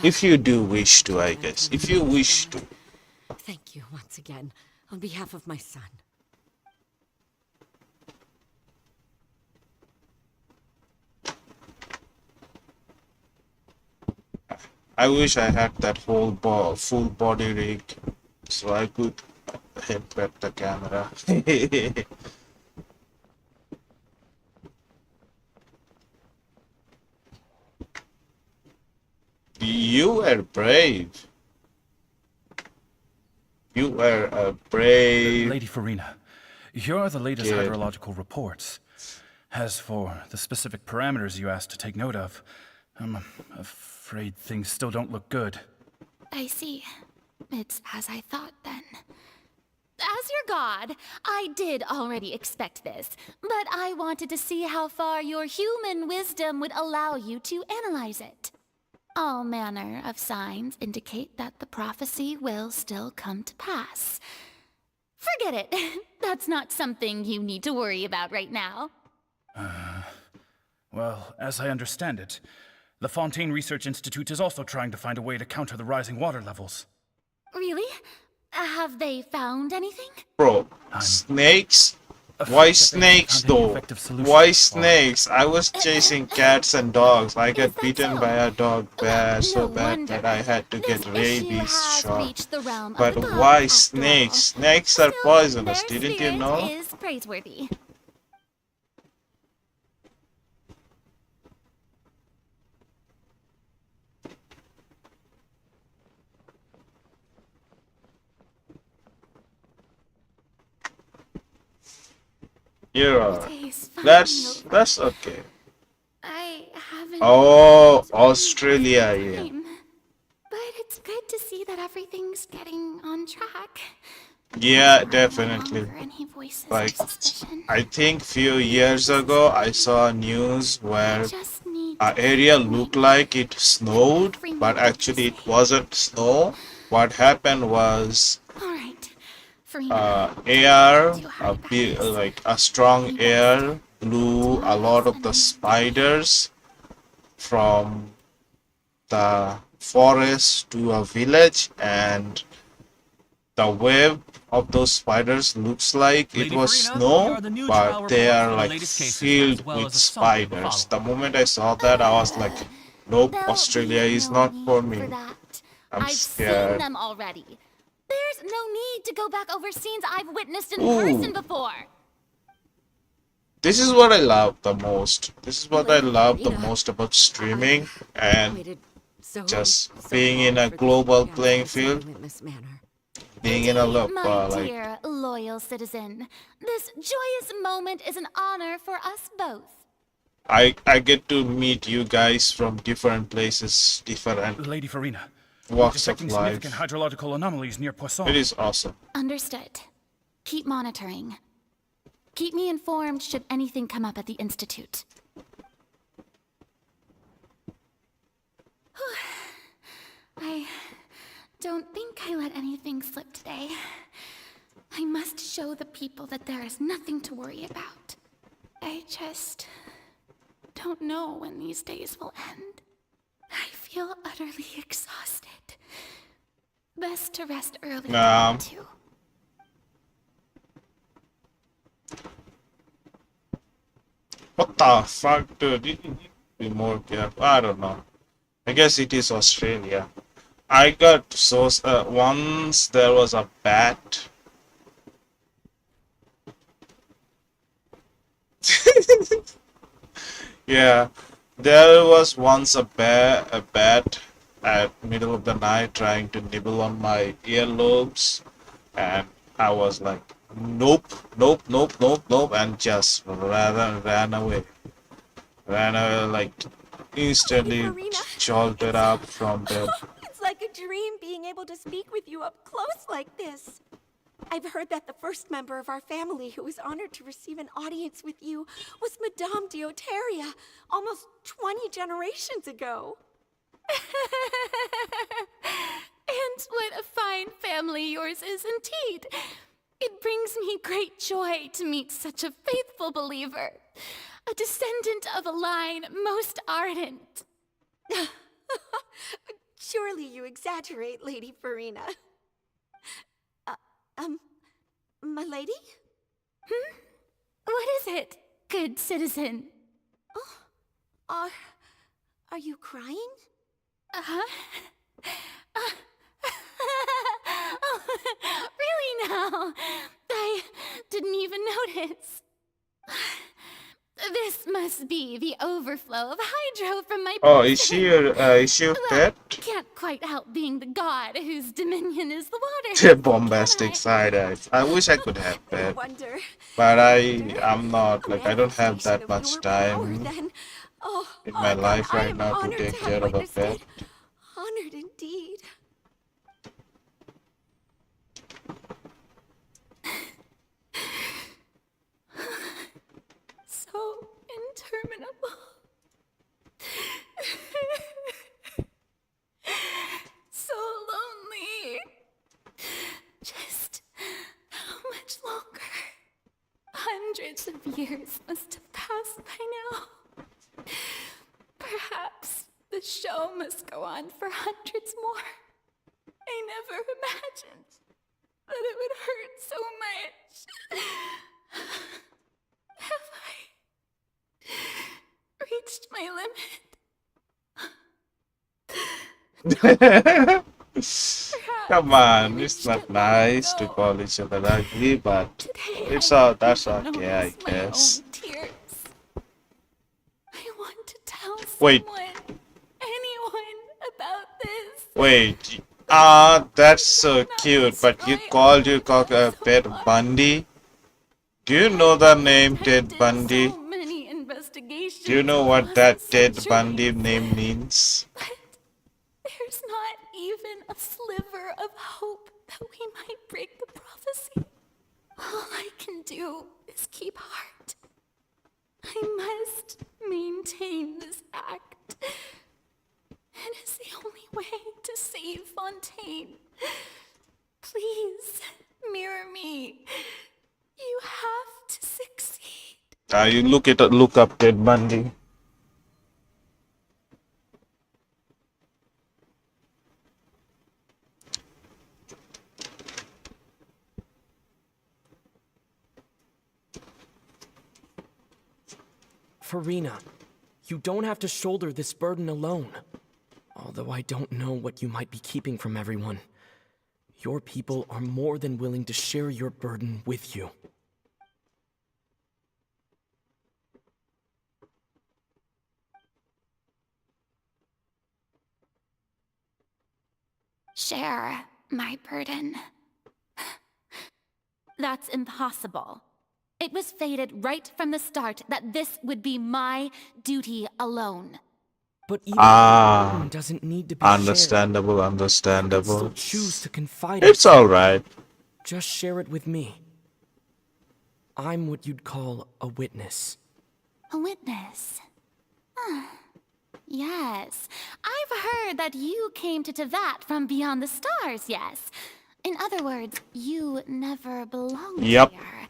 S1: If you do wish to, I guess. If you wish to.
S15: Thank you once again, on behalf of my son.
S1: I wish I had that whole full body rig so I could headbutt the camera. You were brave. You were a brave...
S14: Lady Furina, here are the latest
S1: kid.
S14: hydrological reports. As for the specific parameters you asked to take note of, I'm afraid things still don't look good.
S7: I see. It's as I thought, then. As your god, I did already expect this, but I wanted to see how far your human wisdom would allow you to analyze it. All manner of signs indicate that the prophecy will still come to pass. Forget it. That's not something you need to worry about right now.
S14: Well, as I understand it, the Fontaine Research Institute is also trying to find a way to counter the rising water levels.
S7: Really? Have they found anything?
S1: Bro, snakes? Why snakes though? Why snakes? I was chasing cats and dogs. I got bitten by a dog so bad that I had to get rabies shot. But why snakes? Snakes are poisonous, didn't you know?
S7: Is praiseworthy.
S1: You're alright. That's okay.
S7: I haven't.
S1: Oh, Australia, yeah.
S7: But it's good to see that everything's getting on track.
S1: Yeah,
S7: There are no
S1: definitely.
S7: longer any voices
S1: Like,
S7: of suspicion.
S1: I think few years ago I saw news
S7: I
S1: where
S7: just need
S1: a
S7: to
S1: area
S7: keep my
S1: looked like it snowed, but
S7: everyone
S1: actually it wasn't snow. What happened was
S7: All right, Furina.
S1: air,
S7: Too hard about this.
S1: like a strong
S7: Be best.
S1: air blew a
S7: Tomorrow
S1: lot
S7: is
S1: of the
S7: an end day.
S1: spiders from the forest to a village, and the web of those spiders looks like it
S16: Lady
S1: was
S16: Furina, we
S1: snow,
S16: are the new
S1: but
S16: trial
S1: they
S16: report
S1: are
S16: for the
S1: like
S16: latest cases, as
S1: filled
S16: well
S1: with
S16: as a summary to
S1: spiders.
S16: follow.
S1: The moment I saw that, I was like, nope,
S7: There'll
S1: Australia
S7: be
S1: is
S7: no
S1: not for
S7: need for
S1: me.
S7: that.
S1: I'm
S7: I've seen
S1: scared.
S7: them already. There's no need to go back over scenes I've witnessed in
S1: Ooh,
S7: person before.
S1: this is what I love the most. This is what I
S15: Lady
S1: love the
S15: Furina,
S1: most about
S15: I
S1: streaming and
S15: waited
S1: just
S15: so
S1: being in
S15: long
S1: a
S15: for this
S1: global
S15: chance
S1: playing
S15: to see
S1: field,
S15: you in this manner.
S1: being in a
S7: Indeed, my
S1: like
S7: dear, loyal citizen. This joyous moment is an honor for us both.
S1: I get to meet you guys from different places, different
S14: Lady Furina, we're
S1: walks of
S14: detecting significant
S1: life.
S14: hydrological anomalies near Poisson.
S1: It is awesome.
S7: Understood. Keep monitoring. Keep me informed should anything come up at the Institute. I don't think I let anything slip today. I must show the people that there is nothing to worry about. I just don't know when these days will end. I feel utterly exhausted. Best to rest early tonight, too.
S1: What the fuck, dude? You need to be more careful. I don't know. I guess it is Australia. I got so once there was a bat. Yeah, there was once a bat at middle of the night trying to nibble on my earlobes, and I was like, nope, nope, nope, nope, nope, and just ran away. Ran away like instantly
S9: Furina.
S1: jolted up from bed.
S9: It's like a dream being able to speak with you up close like this. I've heard that the first member of our family who was honored to receive an audience with you was Madame Deoteria, almost 20 generations ago.
S7: And what a fine family yours is indeed. It brings me great joy to meet such a faithful believer, a descendant of a line most ardent.
S9: Surely you exaggerate, Lady Furina. My lady?
S7: What is it, good citizen?
S9: Oh, are you crying?
S7: Uh-huh. Oh, really now? I didn't even notice. This must be the overflow of hydro from my
S1: Oh,
S7: person.
S1: is she your pet?
S7: Can't quite help being the god whose dominion is the water.
S1: Bombastic side eyes. I wish I could have
S9: No
S1: pet,
S9: wonder.
S1: but I'm not like I don't have that much
S9: Power,
S1: time
S9: then. Oh,
S1: in my
S9: God,
S1: life
S9: I
S1: right
S9: am
S1: now to
S9: honored
S1: take
S9: have
S1: care of a
S9: witnessed
S1: pet.
S9: it. Honored indeed.
S7: So interminable. So lonely. Just how much longer? Hundreds of years must have passed by now. Perhaps the show must go on for hundreds more. I never imagined that it would hurt so much. Have I reached my limit?
S1: Come on, it's not nice to call each other ugly, but it's all that's okay, I guess.
S7: Tears. I want to tell
S1: Wait,
S7: anyone about this.
S1: wait. That's so cute, but you called your cock a pet Bundy? Do you know the name Ted Bundy?
S7: Many investigations.
S1: Do you know what that Ted Bundy name means?
S7: There's not even a sliver of hope that we might break the prophecy. ecstasy. All I can do is keep heart. I must maintain this act. It is the only way to save Fontaine. Please, mirror me. You have to succeed.
S1: You look up Ted Bundy.
S16: Furina, you don't have to shoulder this burden alone. Although I don't know what you might be keeping from everyone, your people are more than willing to share your burden with you.
S7: Share my burden. That's impossible. It was fated right from the start that this would be my duty alone.
S16: But even the burden doesn't need to be
S1: Understandable,
S16: shared.
S1: understandable.
S16: You can still choose to confide
S1: It's
S16: in
S1: alright.
S16: Just share it with me. I'm what you'd call a witness.
S7: A witness? Yes. I've heard that you came to Tevat from beyond the stars, yes. In other words, you never belonged
S1: Yep.
S7: here.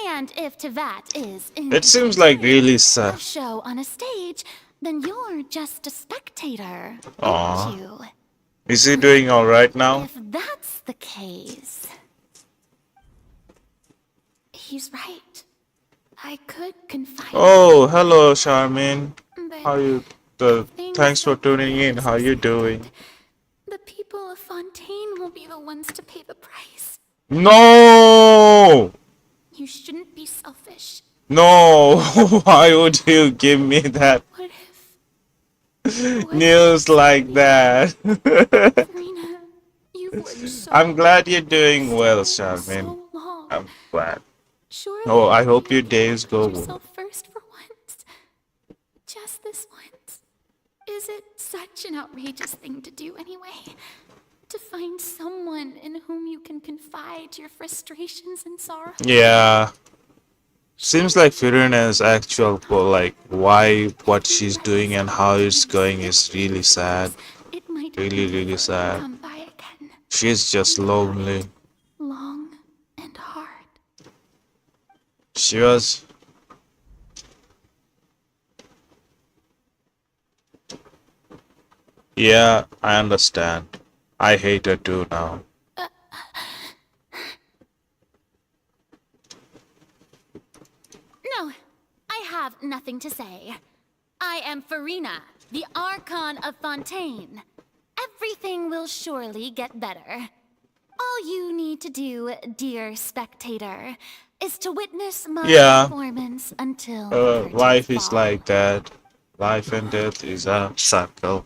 S7: And if Tevat is in
S1: It seems like really sad.
S7: a show on a stage, then you're just a spectator,
S1: Aw.
S7: aren't you?
S1: Is he doing alright now?
S7: If that's the case, he's right. I could confide.
S1: Oh, hello, Charmaine.
S7: But
S1: How you? Thanks for tuning in. How you doing?
S7: the people of Fontaine will be the ones to pay the price.
S1: No!
S7: You shouldn't be selfish.
S1: No! Why would you give me that news like that?
S7: Furina, you've worked so
S1: I'm glad you're doing well, Charmaine.
S7: so long.
S1: I'm glad.
S7: Surely
S1: Oh, I hope
S7: you
S1: your days go
S7: put
S1: well.
S7: yourself first for once. Just this once. Is it such an outrageous thing to do anyway? To find someone in whom you can confide your frustrations and sorrows?
S1: Yeah. Seems like Furina's actual, like, why what she's doing and how it's going is really sad. Really, really sad.
S7: Come by again.
S1: She's just lonely.
S7: Long and hard.
S1: She was. Yeah, I understand. I hate her too now.
S7: No, I have nothing to say. I am Furina, the Archon of Fontaine. Everything will surely get better. All you need to do, dear spectator, is to witness my performance until
S1: Life is like that. Life and death is a cycle.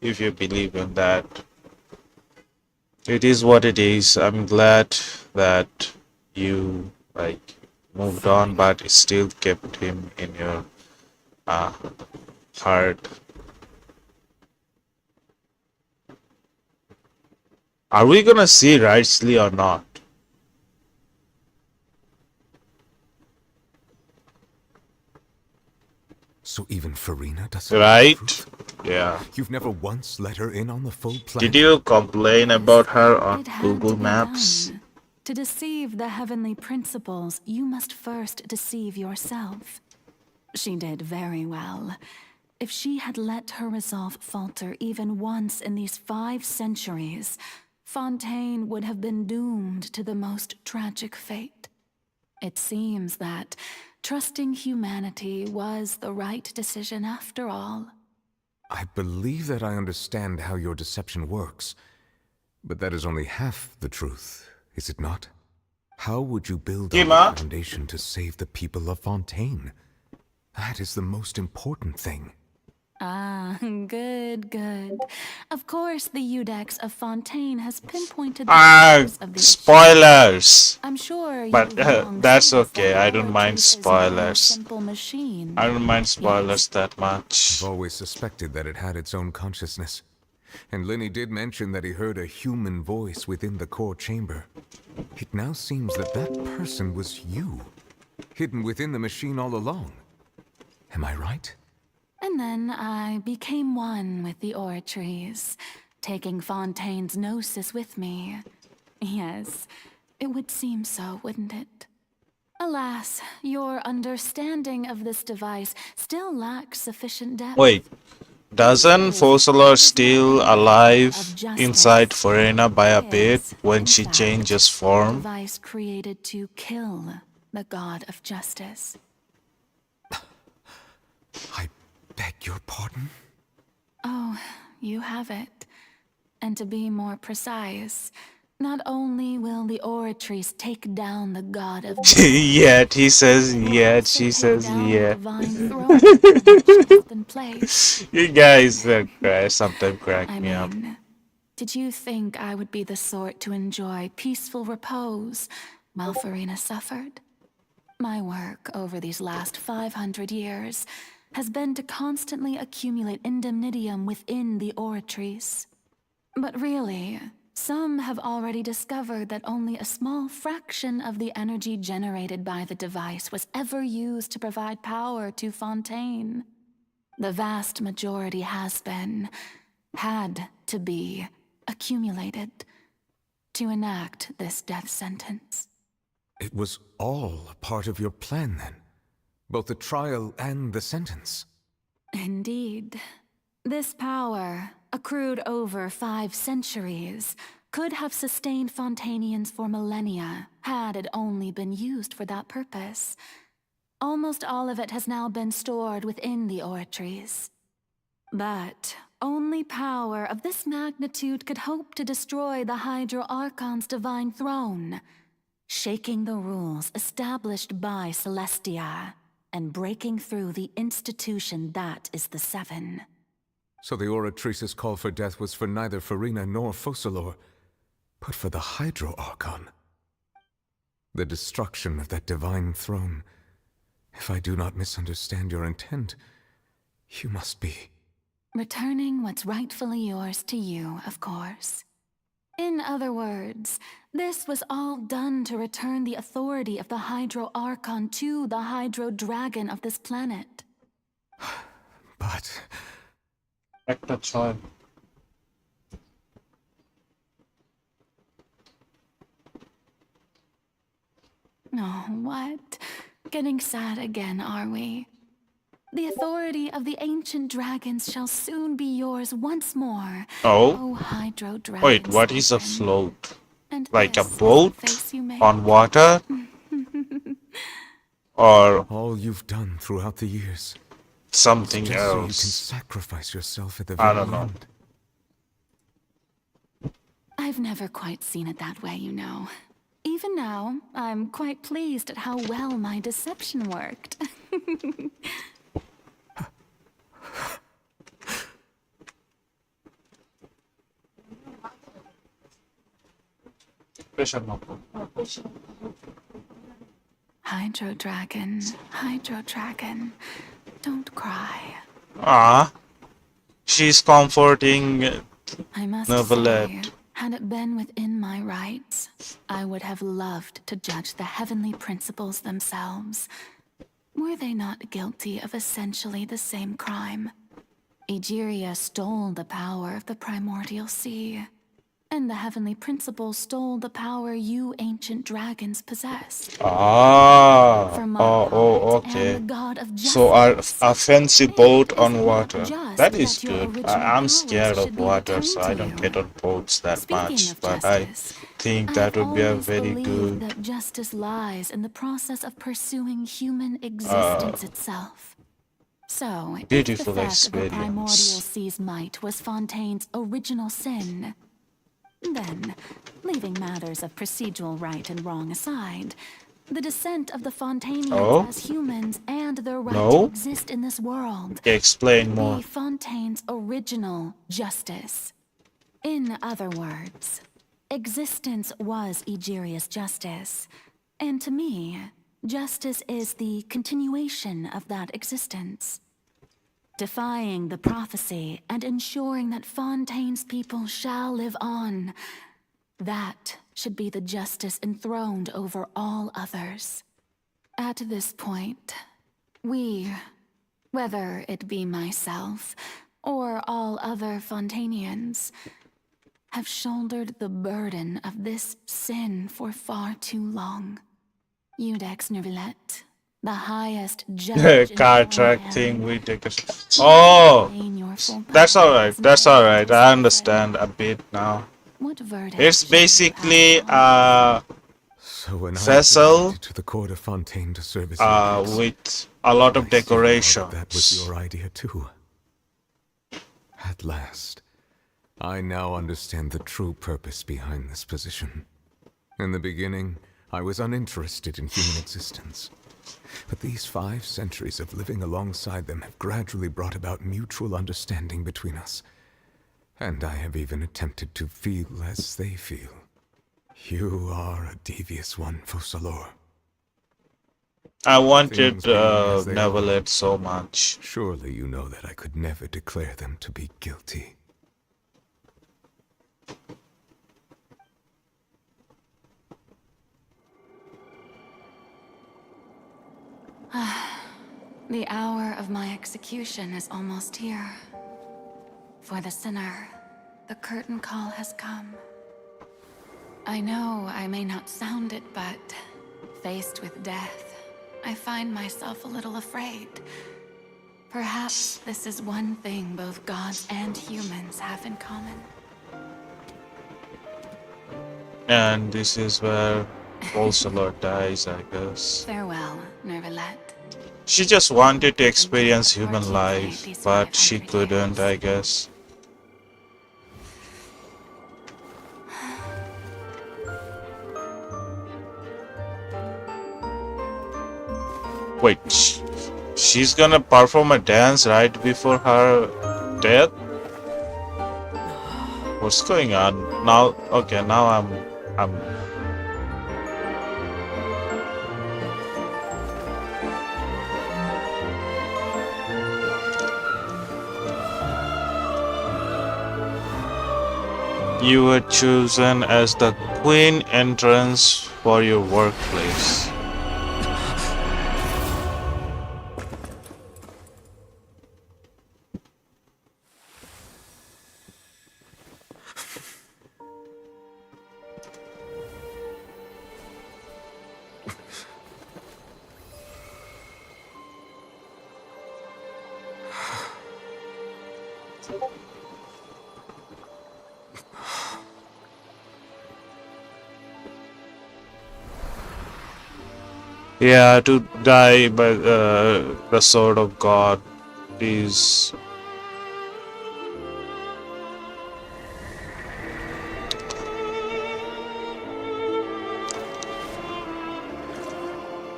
S1: If you believe in that. It is what it is. I'm glad that you moved on, but still kept him in your heart. Are we gonna see Wrightsley or not?
S6: So even Furina doesn't.
S1: Right? Yeah.
S6: You've never once let her in on the full plan.
S1: Did you complain about her on
S2: It had
S1: Google
S2: to be
S1: Maps?
S2: done. To deceive the heavenly principles, you must first deceive yourself. She did very well. If she had let her resolve falter even once in these 5 centuries, Fontaine would have been doomed to the most tragic fate. It seems that trusting humanity was the right decision after all.
S6: I believe that I understand how your deception works, but that is only half the truth, is it not? How would you build a foundation to save the people of Fontaine? That is the most important thing.
S2: Ah, good, good. Of course, the Udex of Fontaine has pinpointed the cause of the
S1: spoilers!
S2: I'm sure
S1: But that's okay, I don't mind spoilers.
S2: simple machine.
S1: I don't mind spoilers that much.
S6: I've always suspected that it had its own consciousness. And Lenny did mention that he heard a human voice within the core chamber. It now seems that that person was you, hidden within the machine all along. Am I right?
S2: And then I became one with the oratories, taking Fontaine's gnosis with me. Yes, it would seem so, wouldn't it? Alas, your understanding of this device still lacks sufficient depth.
S1: Wait, doesn't Fossilor still alive inside Furina by a bit when she changes
S2: A
S1: form?
S2: device created to kill the god of justice.
S6: I beg your pardon?
S2: Oh, you have it. And to be more precise, not only will the oratories take down the god of justice,
S1: Yet he says yet, she says yet. You guys sometimes crack me up.
S2: did you think I would be the sort to enjoy peaceful repose while Furina suffered? My work over these last 500 years has been to constantly accumulate indemnitium within the oratories. But really, some have already discovered that only a small fraction of the energy generated by the device was ever used to provide power to Fontaine. The vast majority had to be, accumulated to enact this death sentence.
S6: It was all a part of your plan then? Both the trial and the sentence?
S2: Indeed. This power, accrued over 5 centuries, could have sustained Fontainians for millennia had it only been used for that purpose. Almost all of it has now been stored within the oratories. But only power of this magnitude could hope to destroy the Hydro Archon's divine throne, shaking the rules established by Celestia and breaking through the institution that is the Seven.
S6: So the Oratrice's call for death was for neither Furina nor Focalor, but for the Hydro Archon. The destruction of that divine throne. If I do not misunderstand your intent, you must be...
S2: returning what's rightfully yours to you, of course. In other words, this was all done to return the authority of the Hydro Archon to the Hydro Dragon of this planet.
S6: But...
S1: Actor child.
S2: Oh, what? Getting sad again, are we? The authority of the ancient dragons shall soon be yours once more.
S1: Oh?
S2: Hydro Dragon.
S1: Wait, what is a float?
S2: And
S1: like a boat on water? Or
S6: all you've done throughout the years.
S1: Something
S6: just
S1: else.
S6: So you can sacrifice yourself at the very
S1: I don't know.
S6: end.
S2: I've never quite seen it that way, you know. Even now, I'm quite pleased at how well my deception worked. Hydro Dragon, don't cry.
S1: Ah, she's comforting
S2: I must
S1: Neverlet.
S2: say, had it been within my rights, I would have loved to judge the heavenly principles themselves. Were they not guilty of essentially the same crime? Egeria stole the power of the primordial sea, and the heavenly principles stole the power you ancient dragons possess.
S1: Ah,
S2: And
S1: okay.
S2: the god of
S1: So a fancy boat on water. That is good. I'm scared of water, so I don't get on boats that much. But I think that would be a very good.
S2: That justice lies in the process of pursuing human existence itself. So,
S1: Beautiful
S2: if the theft of the
S1: experience.
S2: primordial sea's might was Fontaine's original sin, then, leaving matters of procedural right and wrong aside, the descent of the Fontainians as humans and their right to exist in this world
S1: Explain more.
S2: be Fontaine's original justice. In other words, existence was Egeria's justice, and to me, justice is the continuation of that existence. defying the prophecy and ensuring that Fontaine's people shall live on. That should be the justice enthroned over all others. At this point, we, whether it be myself or all other Fontainians, have shouldered the burden of this sin for far too long. Iudex Nervillet, the highest judge in
S1: Car
S2: your
S1: track
S2: land,
S1: thing we take us. Oh,
S2: claim your full
S1: that's
S2: power
S1: alright.
S2: as
S1: That's
S2: my
S1: alright. I
S2: sovereign.
S1: understand a bit now.
S2: What verdict
S1: It's
S2: shall you
S1: basically
S6: So when I was
S1: vessel
S6: invited to the court of Fontaine to serve as your priest,
S1: with a lot of
S6: I still thought
S1: decorations.
S6: that was your idea too. At last, I now understand the true purpose behind this position. In the beginning, I was uninterested in human existence. But these 5 centuries of living alongside them have gradually brought about mutual understanding between us. And I have even attempted to feel as they feel. You are a devious one, Focalors.
S1: I wanted
S6: Things being as they
S1: Neverlet
S6: are,
S1: so much.
S6: Surely you know that I could never declare them to be guilty.
S2: The hour of my execution is almost here. For the sinner, the curtain call has come. I know I may not sound it, but faced with death, I find myself a little afraid. Perhaps this is one thing both gods and humans have in common.
S1: And this is where Focalors dies, I guess.
S2: Farewell, Nervillet.
S1: She just wanted to experience human life, but she couldn't, I guess. Wait, she's gonna perform a dance right before her death? What's going on? Now, okay, now I'm You were chosen as the queen entrance for your workplace. Yeah, to die by the sword of God is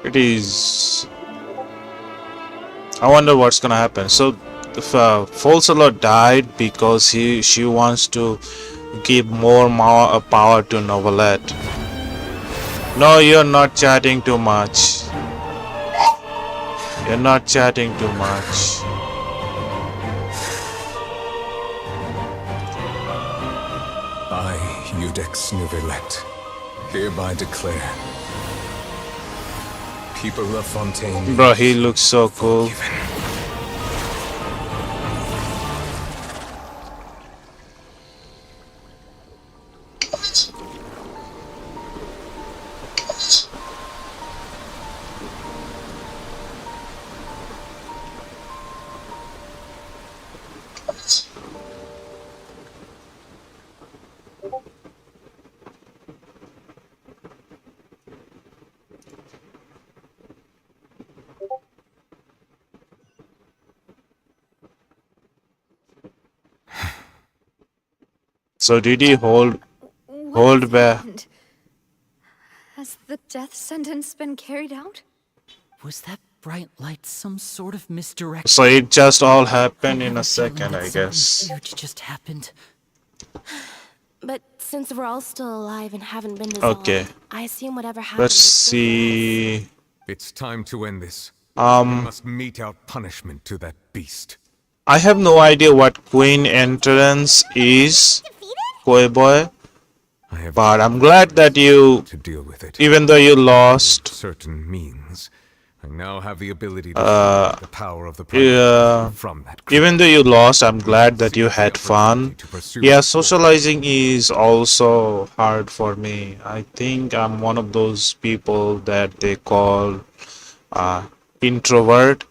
S1: it is. I wonder what's gonna happen. So, if Focalors died because she wants to give more power to Neverlet. No, you're not chatting too much. You're not chatting too much.
S6: I, Iudex Nervillet, hereby declare, people of Fontaine.
S1: Bro, he looks so cool. So did he hold back?
S8: Has the death sentence been carried out?
S17: Was that bright light some sort of misdirection?
S1: So it just all happened in a second, I guess.
S17: Huge just happened.
S18: But since we're all still alive and haven't been dissolved,
S1: Okay.
S18: I assume whatever happened.
S1: Let's see.
S6: It's time to end this.
S1: Um,
S6: We must mete out punishment to that beast.
S1: I have no idea what Queen entrance is, Koi boy. But I'm glad that you,
S6: to deal with it.
S1: even though you lost,
S6: Certain means. I now have the ability to separate the power of the
S1: yeah,
S6: from that.
S1: even though you lost, I'm glad that you had fun. Yeah, socializing is also hard for me. I think I'm one of those people that they call introvert.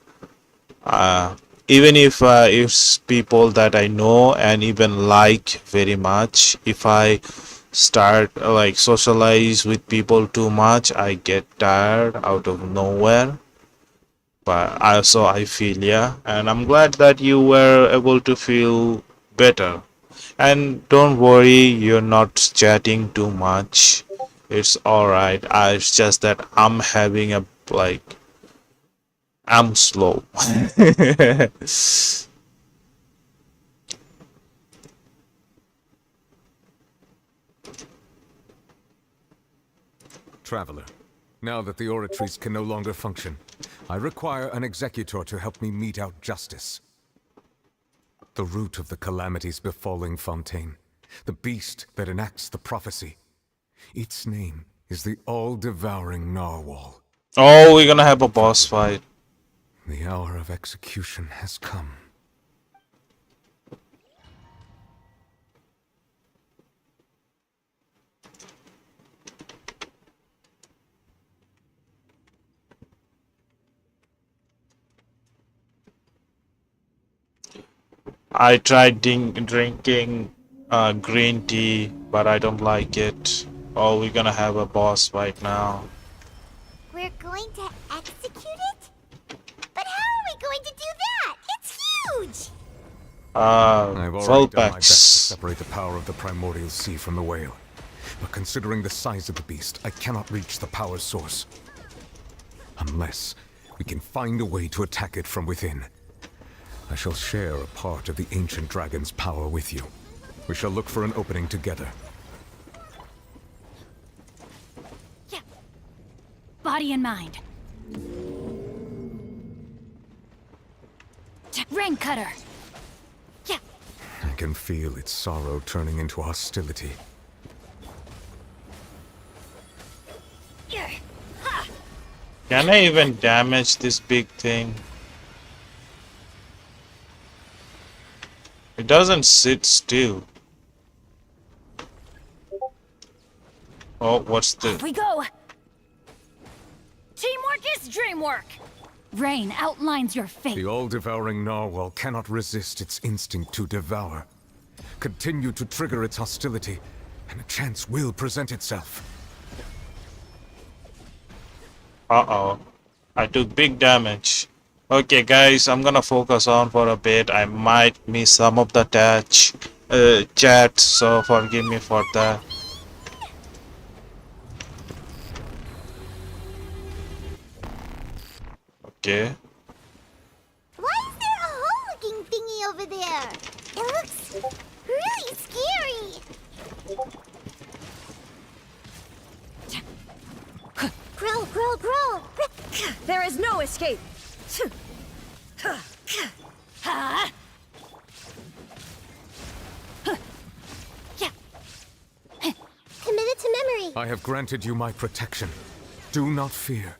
S1: Even if it's people that I know and even like very much, if I start like socialize with people too much, I get tired out of nowhere. But also I feel, yeah, and I'm glad that you were able to feel better. And don't worry, you're not chatting too much. It's alright. It's just that I'm having a like I'm slow.
S6: Traveler, now that the oratories can no longer function, I require an executor to help me mete out justice. The root of the calamities befalling Fontaine, the beast that enacts the prophecy. Its name is the all-devouring narwhal.
S1: Oh, we're gonna have a boss fight.
S6: The hour of execution has come.
S1: I tried drinking green tea, but I don't like it. Oh, we're gonna have a boss fight now.
S4: We're going to execute it? But how are we going to do that? It's huge!
S6: I've already done my best to
S1: Vulpex.
S6: separate the power of the primordial sea from the whale. But considering the size of the beast, I cannot reach the power source. Unless we can find a way to attack it from within. I shall share a part of the ancient dragon's power with you. We shall look for an opening together.
S7: Yeah. Body and mind. Ring cutter. Yeah.
S6: I can feel its sorrow turning into hostility.
S7: Yeah. Ha.
S1: Can I even damage this big thing? It doesn't sit still. Oh, what's the...
S7: Off we go. Teamwork is dreamwork. Rain outlines your fate.
S6: The all-devouring narwhal cannot resist its instinct to devour. Continue to trigger its hostility, and a chance will present itself.
S1: Uh-oh. I took big damage. Okay, guys, I'm gonna focus on for a bit. I might miss some of the chat, so forgive me for that. Okay.
S4: Why is there a hole-looking thingy over there? It looks really scary. Grow, grow, grow.
S13: There is no escape.
S4: Committed to memory.
S6: I have granted you my protection. Do not fear.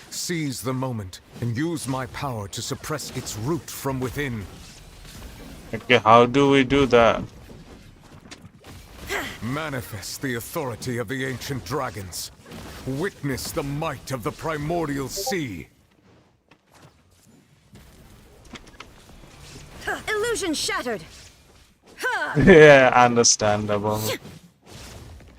S6: Seize the moment and use my power to suppress its root from within.
S1: Okay, how do we do that?
S6: Manifest the authority of the ancient dragons. Witness the might of the primordial sea.
S13: Illusion shattered.
S1: Yeah, understandable.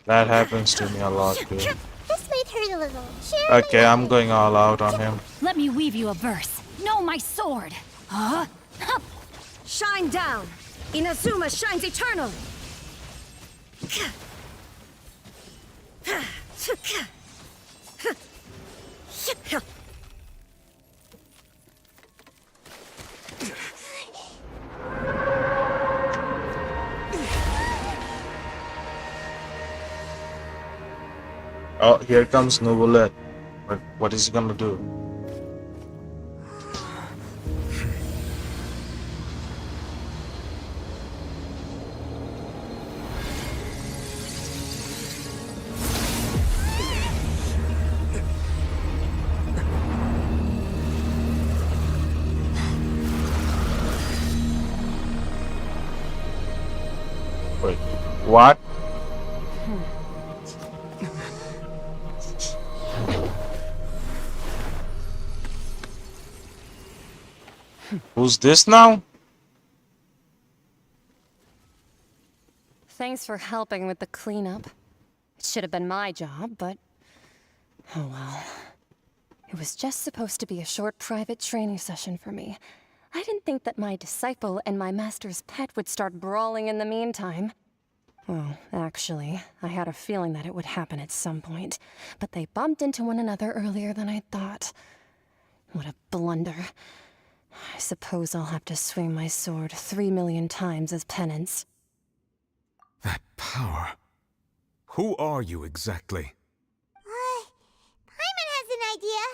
S1: That happens to me a lot too.
S4: This might hurt a little. Share
S1: Okay, I'm going all out on him.
S7: Let me weave you a verse. Know my sword. Huh?
S13: Shine down. Inazuma shines eternal.
S1: Oh, here comes Nubulet. What is he gonna do? Wait, what? Who's this now?
S19: Thanks for helping with the cleanup. It should have been my job, but oh well. It was just supposed to be a short private training session for me. I didn't think that my disciple and my master's pet would start brawling in the meantime. Well, actually, I had a feeling that it would happen at some point, but they bumped into one another earlier than I thought. What a blunder. I suppose I'll have to swing my sword 3 million times as penance.
S6: That power. Who are you exactly?
S4: Paimon has an idea.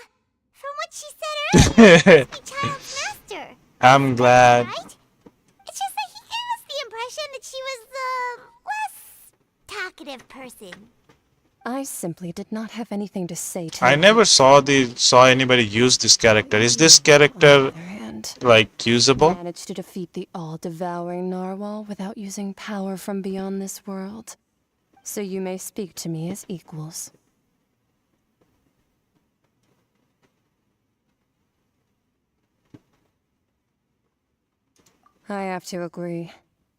S4: From what she said earlier, it must be Child's master.
S1: I'm glad.
S4: Right? It's just that he gave us the impression that she was the less talkative person.
S19: I simply did not have anything to say to
S1: I never saw anybody use this character. Is this character like usable?
S19: Managed to defeat the all-devouring narwhal without using power from beyond this world. So you may speak to me as equals. I have to agree.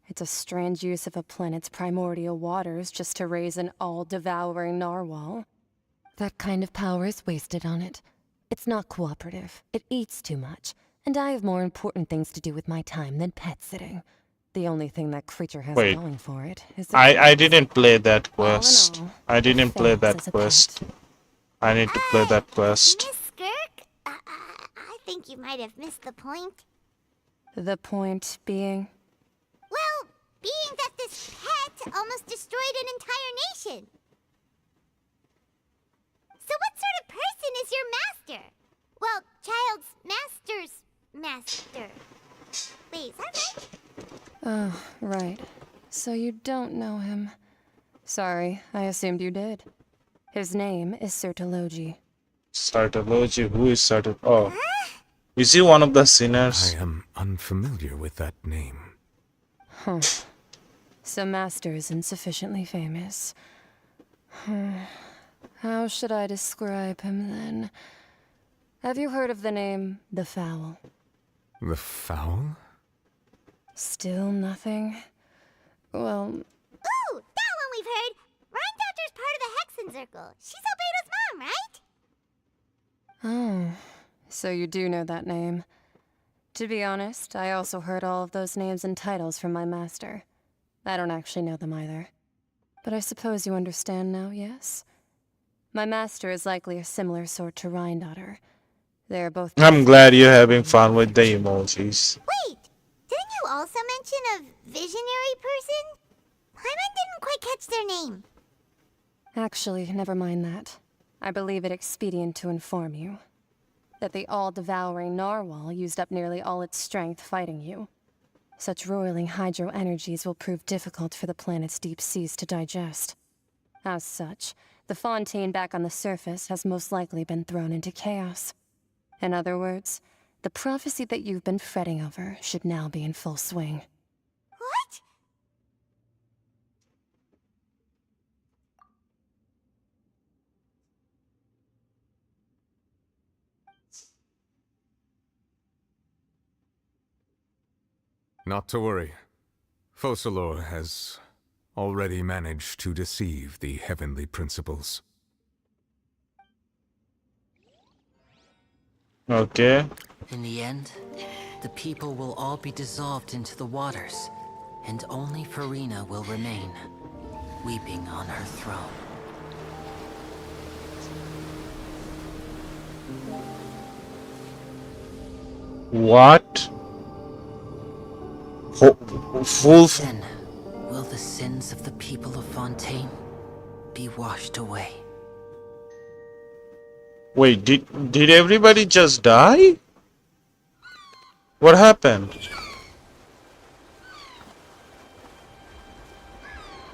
S19: It's a strange use of a planet's primordial waters just to raise an all-devouring narwhal. That kind of power is wasted on it. It's not cooperative. It eats too much. And I have more important things to do with my time than pet sitting. The only thing that creature has
S1: Wait.
S19: going for it is
S1: I didn't play that quest. I didn't play that quest. I need to play that quest.
S4: Miss Skirk, I think you might have missed the point.
S19: The point being?
S4: Well, being that this pet almost destroyed an entire nation. So what sort of person is your master? Well, Child's master's master. Wait, is that right?
S19: Oh, right. So you don't know him. Sorry, I assumed you did. His name is Sertologi.
S1: Sartology? Who is Sartology? Oh. Is he one of the sinners?
S6: I am unfamiliar with that name.
S19: Huh. So Master isn't sufficiently famous. How should I describe him then? Have you heard of the name The Fowl?
S6: The Fowl?
S19: Still nothing? Well...
S4: Ooh, that one we've heard! Rhine part of the Hexen Circle. She's Albedo's mom, right?
S19: Oh, so you do know that name. To be honest, I also heard all of those names and titles from my master. I don't actually know them either. But I suppose you understand now, yes? My master is likely a similar sort to Rhine. They're both...
S1: I'm glad you're having fun with the emojis.
S4: Wait, didn't you also mention a visionary person? Paimon didn't quite catch their name.
S19: Actually, never mind that. I believe it expedient to inform you that the all-devouring narwhal used up nearly all its strength fighting you. Such roiling hydro energies will prove difficult for the planet's deep seas to digest. As such, the fontaine back on the surface has most likely been thrown into chaos. In other words, the prophecy that you've been fretting over should now be in full swing.
S4: What?
S6: Not to worry. Focalor has already managed to deceive the heavenly principles.
S1: Okay.
S17: In the end, the people will all be dissolved into the waters, and only Furina will remain, weeping on her throne.
S1: What? Full...
S17: Then, will the sins of the people of Fontaine be washed away?
S1: Wait, did everybody just die? What happened?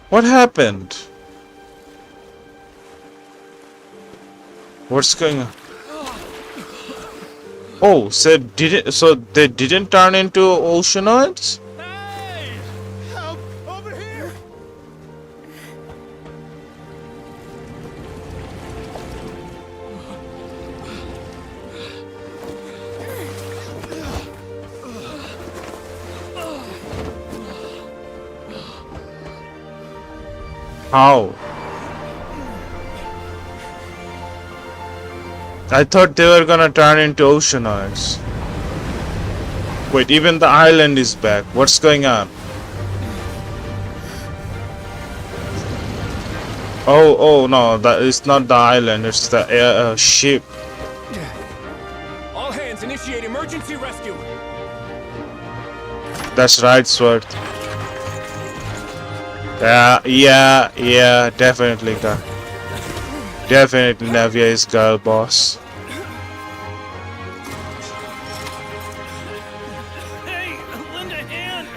S1: What happened? What's going on? Oh, so they didn't turn into oceanoids?
S12: Help! Over here!
S1: How? I thought they were gonna turn into oceanoids. Wait, even the island is back. What's going on? Oh no, that is not the island. It's the ship.
S5: All hands, initiate emergency rescue.
S1: That's right, Sword. Yeah, definitely, girl. Definitely, Navia is girl boss.
S5: Hey, lend a hand.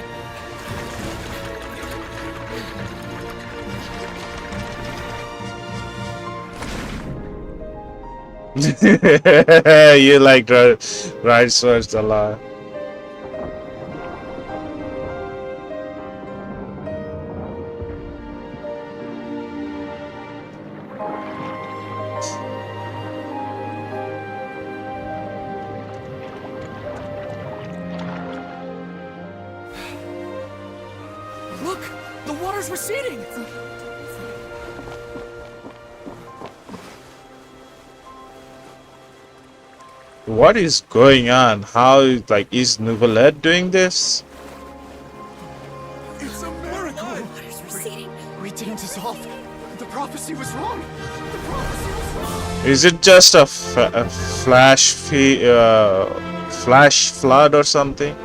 S1: You like right Swords a lot.
S5: Look, the water's receding.
S1: What is going on? How, like, is Nouvellette doing this?
S12: It's a miracle!
S9: Water's receding.
S12: We didn't dissolve. The prophecy was wrong. The prophecy was wrong.
S1: Is it just a flash flood or something?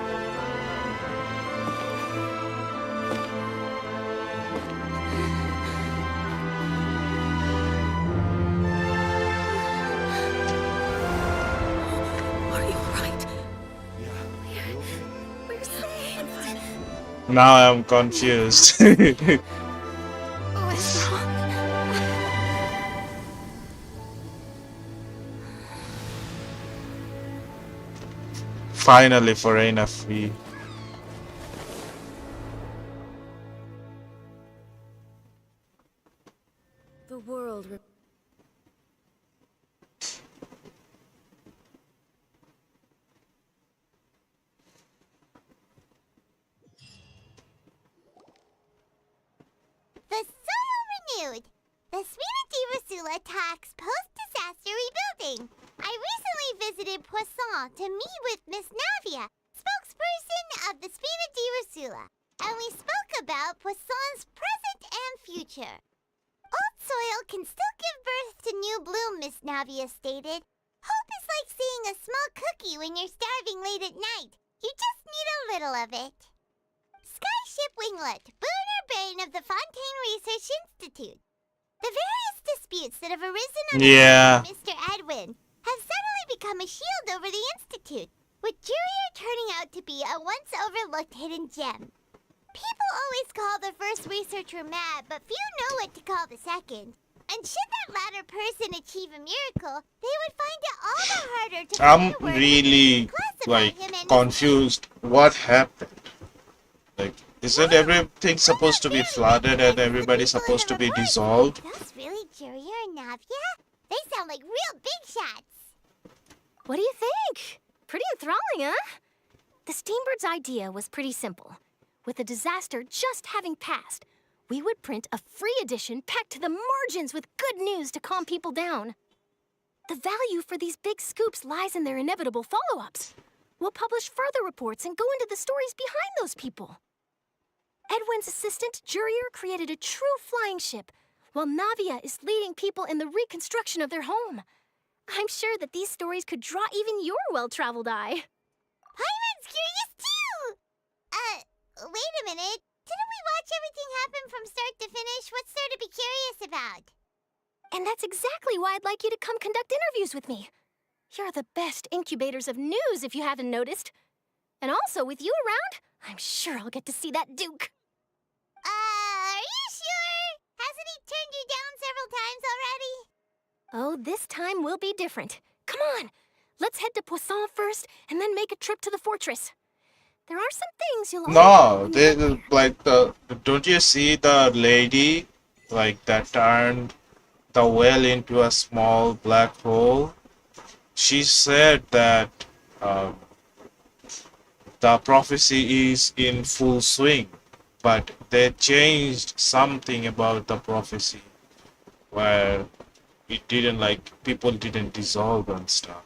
S9: Are you alright?
S12: We're
S9: safe.
S1: Now I'm confused.
S9: What's wrong?
S1: Finally, Furina free.
S13: The world.
S4: The soil renewed. The Furina di Rasula talks post-disaster rebuilding. I recently visited Poisson to meet with Miss Navia, spokesperson of the Furina di Rasula, and we spoke about Poisson's present and future. Old soil can still give birth to new bloom, Miss Navia stated. Hope is like seeing a small cookie when you're starving late at night. You just need a little of it. Skyship Winglet, Booner Brain of the Fontaine Research Institute. The various disputes that have arisen on
S1: Yeah.
S4: Mr. Edwin have suddenly become a shield over the Institute, with Jurier turning out to be a once overlooked hidden gem. People always call the first researcher mad, but few know what to call the second. And should that latter person achieve a miracle, they would find it all the harder to
S1: I'm
S4: find a word
S1: really, like, confused. What happened? Like, isn't everything supposed to be flooded and everybody supposed to be dissolved?
S4: Those really Jurier and Navia? They sound like real big shots.
S20: What do you think? Pretty enthralling, huh? The Steambird's idea was pretty simple. With the disaster just having passed, we would print a free edition packed to the margins with good news to calm people down. The value for these big scoops lies in their inevitable follow-ups. We'll publish further reports and go into the stories behind those people. Edwin's assistant, Jurier, created a true flying ship, while Navia is leading people in the reconstruction of their home. I'm sure that these stories could draw even your well-traveled eye.
S4: Paimon's curious too! Wait a minute. Didn't we watch everything happen from start to finish? What's there to be curious about?
S20: And that's exactly why I'd like you to come conduct interviews with me. You're the best incubators of news, if you haven't noticed. And also, with you around, I'm sure I'll get to see that Duke.
S4: Are you sure? Hasn't he turned you down several times already?
S20: Oh, this time will be different. Come on, let's head to Poisson first, and then make a trip to the fortress. There are some things you'll
S1: No, they like don't you see the lady like that turned the well into a small black hole? She said that the prophecy is in full swing. but they changed something about the prophecy where it didn't like people didn't dissolve and stuff.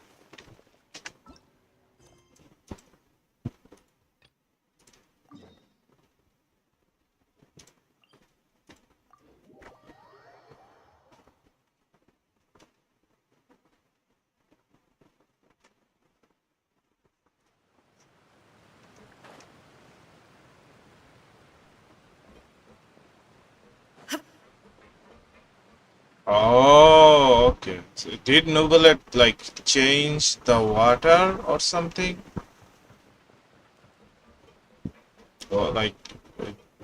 S1: Oh, okay. So did Nubulet like change the water or something? Or like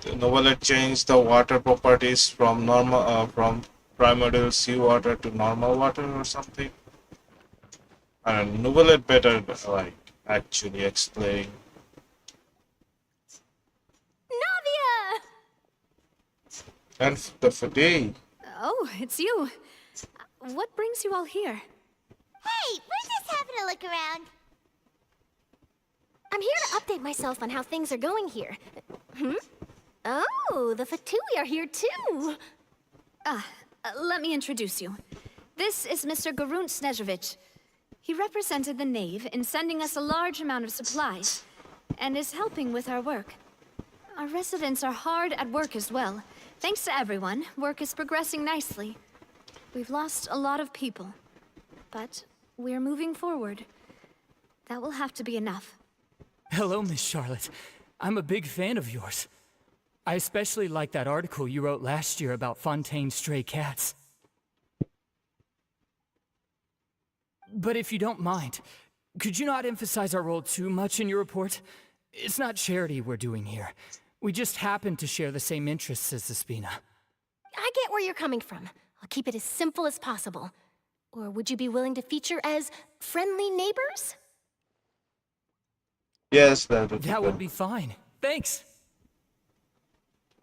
S1: Nubulet changed the water properties from normal from primordial seawater to normal water or something? And Nubulet better like actually explain.
S20: Navia!
S1: And the Fade.
S21: Oh, it's you. What brings you all here?
S4: Hey, we're just having a look around.
S20: I'm here to update myself on how things are going here. Oh, the Fatui are here too.
S21: Let me introduce you. This is Mr. Garunt Snežević. He represented the Knave in sending us a large amount of supplies, and is helping with our work. Our residents are hard at work as well. Thanks to everyone, work is progressing nicely. We've lost a lot of people, but we're moving forward. That will have to be enough.
S22: Hello, Miss Charlotte. I'm a big fan of yours. I especially like that article you wrote last year about Fontaine's stray cats. But if you don't mind, could you not emphasize our role too much in your report? It's not charity we're doing here. We just happen to share the same interests as the Spina.
S20: I get where you're coming from. I'll keep it as simple as possible. Or would you be willing to feature as friendly neighbors?
S1: Yes,
S22: that would be fine. Thanks.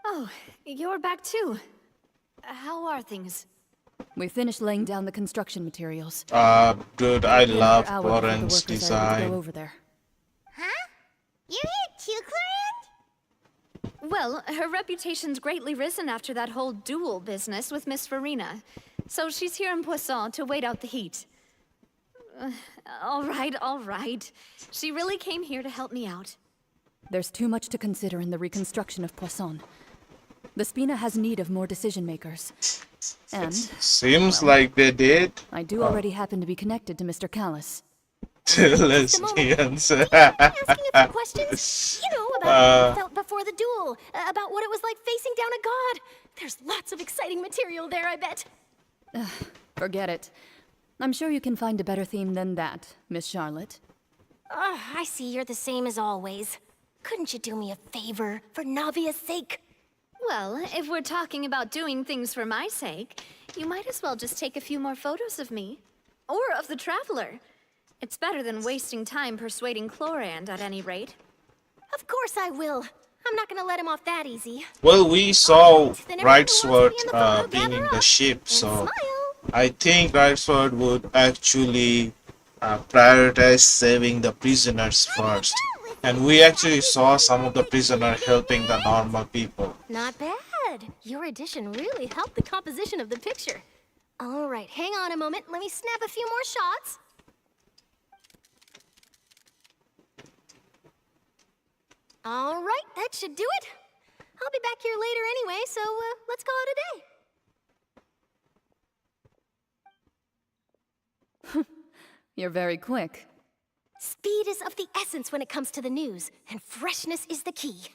S21: Oh, you're back too. How are things?
S23: We finished laying down the construction materials.
S1: Dude, I love
S23: Another hour before the
S1: Lauren's
S23: workers are able to
S1: design.
S23: go over there.
S4: Huh? You're here too, Clorinde?
S21: Well, her reputation's greatly risen after that whole duel business with Miss Furina. So she's here in Poisson to wait out the heat. All right. She really came here to help me out.
S23: There's too much to consider in the reconstruction of Poisson. The Spina has need of more decision makers. And
S1: Seems like they did.
S23: I do already happen to be connected to Mr. Callis.
S1: Lesbians.
S20: Asking a few questions, you know, about how you felt before the duel, about what it was like facing down a god. There's lots of exciting material there, I bet.
S23: Forget it. I'm sure you can find a better theme than that, Miss Charlotte.
S20: I see you're the same as always. Couldn't you do me a favor, for Navia's sake?
S21: Well, if we're talking about doing things for my sake, you might as well just take a few more photos of me. Or of the Traveler. It's better than wasting time persuading Clorinde, at any rate.
S20: Of course I will. I'm not gonna let him off that easy.
S1: Well, we saw Rightsword being in the ship, so I think Rightsword would actually prioritize saving the prisoners first. And we actually saw some of the prisoners helping the normal people.
S20: Not bad. Your addition really helped the composition of the picture. All right, hang on a moment. Let me snap a few more shots. All right, that should do it. I'll be back here later anyway, so let's call it a day.
S23: You're very quick.
S20: Speed is of the essence when it comes to the news, and freshness is the key.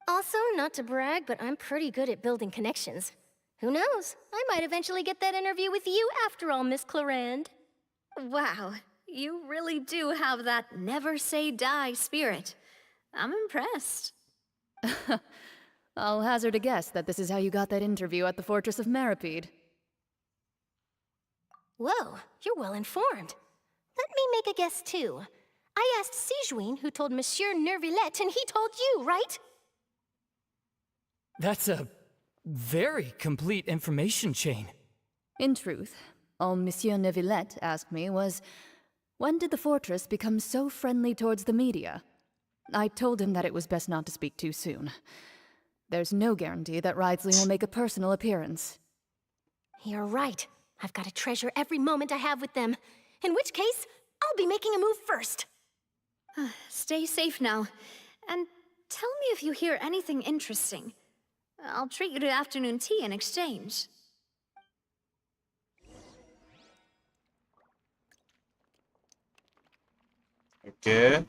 S20: Also, not to brag, but I'm pretty good at building connections. Who knows? I might eventually get that interview with you after all, Miss Clorinde.
S21: Wow, you really do have that never say die spirit. I'm impressed.
S23: I'll hazard a guess that this is how you got that interview at the Fortress of Maripede.
S20: Whoa, you're well informed. Let me make a guess too. I asked Sijuin who told Monsieur Nervillet, and he told you, right?
S22: That's a very complete information chain.
S23: In truth, all Monsieur Neuvillette asked me was, when did the Fortress become so friendly towards the media? I told him that it was best not to speak too soon. There's no guarantee that Ridsley will make a personal appearance.
S20: You're right. I've got to treasure every moment I have with them. In which case, I'll be making a move first.
S21: Stay safe now. And tell me if you hear anything interesting. I'll treat you to afternoon tea in exchange.
S1: Okay.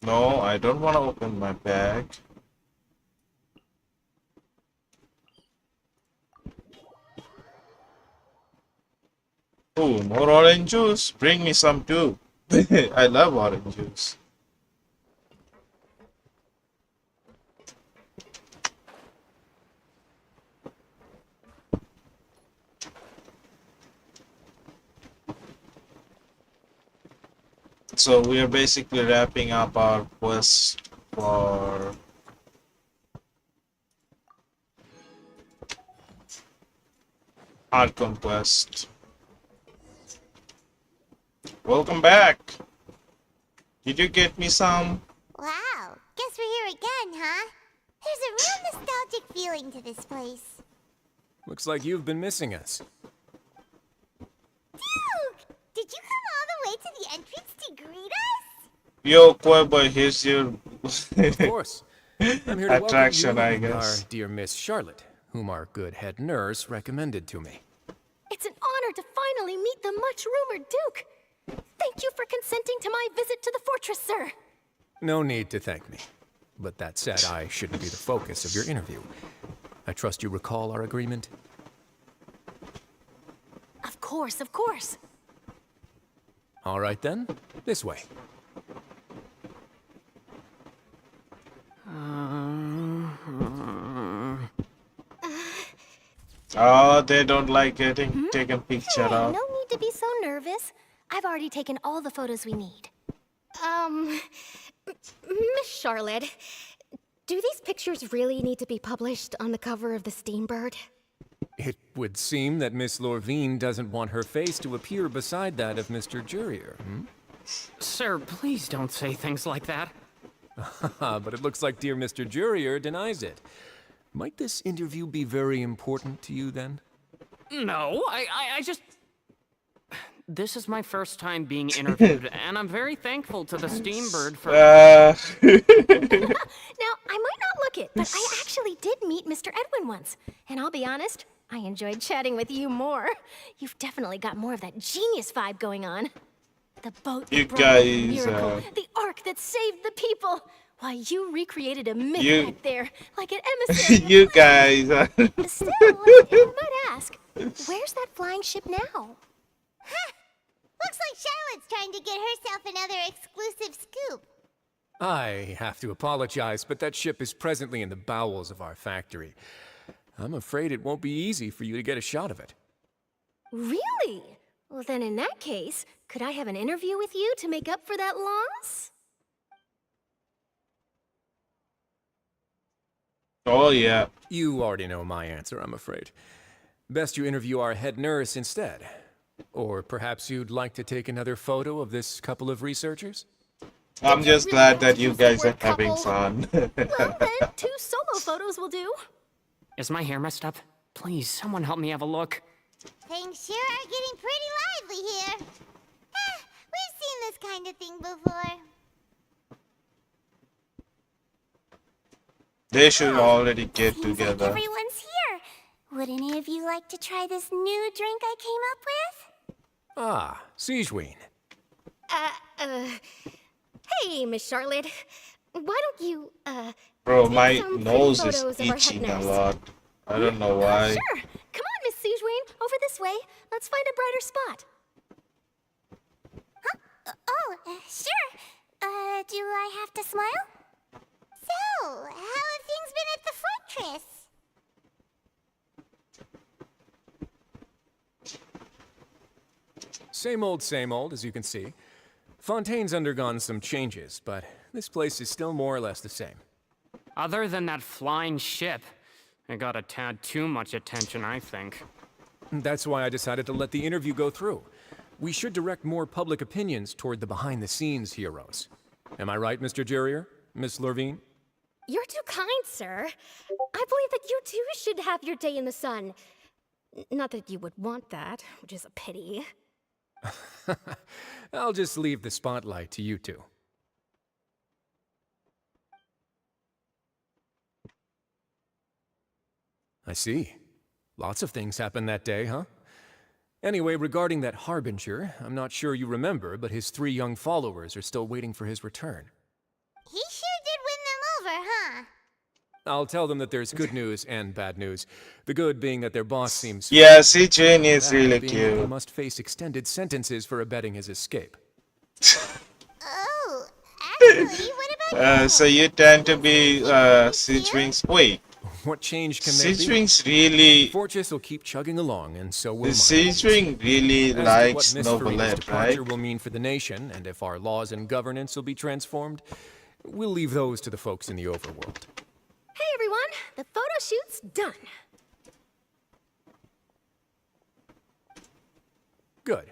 S1: No, I don't want to open my bag. Oh, more orange juice. Bring me some too. I love orange juice. So we are basically wrapping up our quest for Archon quest. Welcome back. Did you get me some?
S4: Wow, guess we're here again, huh? There's a real nostalgic feeling to this place.
S6: Looks like you've been missing us.
S4: Duke! Did you come all the way to the entrance to greet us?
S1: Yo, Koi boy, here's your
S6: Of course. I'm here to
S1: attraction,
S6: welcome
S1: I
S6: you,
S1: guess.
S6: our dear Miss Charlotte, whom our good head nurse recommended to me.
S20: It's an honor to finally meet the much-rumored Duke. Thank you for consenting to my visit to the fortress, sir.
S6: No need to thank me. But that said, I shouldn't be the focus of your interview. I trust you recall our agreement?
S20: Of course, of course.
S6: All right then, this way.
S1: Oh, they don't like getting taken picture
S20: Hey,
S1: of.
S20: no need to be so nervous. I've already taken all the photos we need. Miss Charlotte, do these pictures really need to be published on the cover of the Steambird?
S6: It would seem that Miss Lorvine doesn't want her face to appear beside that of Mr. Jurier, hmm?
S16: Sir, please don't say things like that.
S6: But it looks like dear Mr. Jurier denies it. Might this interview be very important to you, then?
S16: No, I just... This is my first time being interviewed, and I'm very thankful to the Steambird for...
S20: Now, I might not look it, but I actually did meet Mr. Edwin once. And I'll be honest, I enjoyed chatting with you more. You've definitely got more of that genius vibe going on. The boat that
S1: You
S20: brought about the
S1: guys,
S20: miracle, the ark that saved the people. Why, you recreated a myth
S1: You-
S20: back there, like an emissary.
S1: You guys.
S20: Still, I might ask, where's that flying ship now?
S4: Huh! Looks like Charlotte's trying to get herself another exclusive scoop.
S6: I have to apologize, but that ship is presently in the bowels of our factory. I'm afraid it won't be easy for you to get a shot of it.
S20: Really? Well, then in that case, could I have an interview with you to make up for that loss?
S1: Oh, yeah.
S6: You already know my answer, I'm afraid. Best you interview our head nurse instead. Or perhaps you'd like to take another photo of this couple of researchers?
S1: I'm just glad that you guys are having fun.
S20: Well, then, 2 solo photos will do.
S16: Is my hair messed up? Please, someone help me have a look.
S4: Things sure are getting pretty lively here. We've seen this kind of thing before.
S1: They should already get
S4: Seems like
S1: together.
S4: everyone's here. Would any of you like to try this new drink I came up with?
S6: Ah, Siegeween.
S20: Hey, Miss Charlotte. Why don't you,
S1: Bro,
S20: take
S1: my
S20: some pretty
S1: nose is
S20: photos of our head
S1: itching a
S20: nurse?
S1: lot. I don't know why.
S20: Sure. Come on, Miss Siegeween. Over this way. Let's find a brighter spot.
S4: Sure. Do I have to smile? So, how have things been at the fortress?
S6: Same old, as you can see. Fontaine's undergone some changes, but this place is still more or less the same.
S16: Other than that flying ship, it got a tad too much attention, I think.
S6: That's why I decided to let the interview go through. We should direct more public opinions toward the behind-the-scenes heroes.
S3: Am I right, Mr. Jurier? Miss Lurvine?
S20: You're too kind, sir. I believe that you too should have your day in the sun. Not that you would want that, which is a pity.
S3: I'll just leave the spotlight to you two. I see. Lots of things happened that day, huh? Anyway, regarding that Harbinger, I'm not sure you remember, but his 3 young followers are still waiting for his return.
S4: He sure did win them over, huh?
S3: I'll tell them that there's good news and bad news. The good being that their boss seems...
S1: Yeah, Citrin is
S3: bad
S1: really
S3: being that they
S1: cute.
S3: must face extended sentences for abetting his escape.
S4: Oh, actually, what about
S1: So you tend to be Citrin's. Wait,
S3: What change can there be?
S1: Citrin's really.
S3: Fortress will keep chugging along, and so will
S1: The
S3: mine.
S1: Citrin really
S3: As to
S1: likes
S3: what Miss Furina's
S1: Novelette,
S3: departure
S1: right?
S3: will mean for the nation, and if our laws and governance will be transformed, we'll leave those to the folks in the overworld.
S20: Hey everyone, the photo shoot's done.
S3: Good.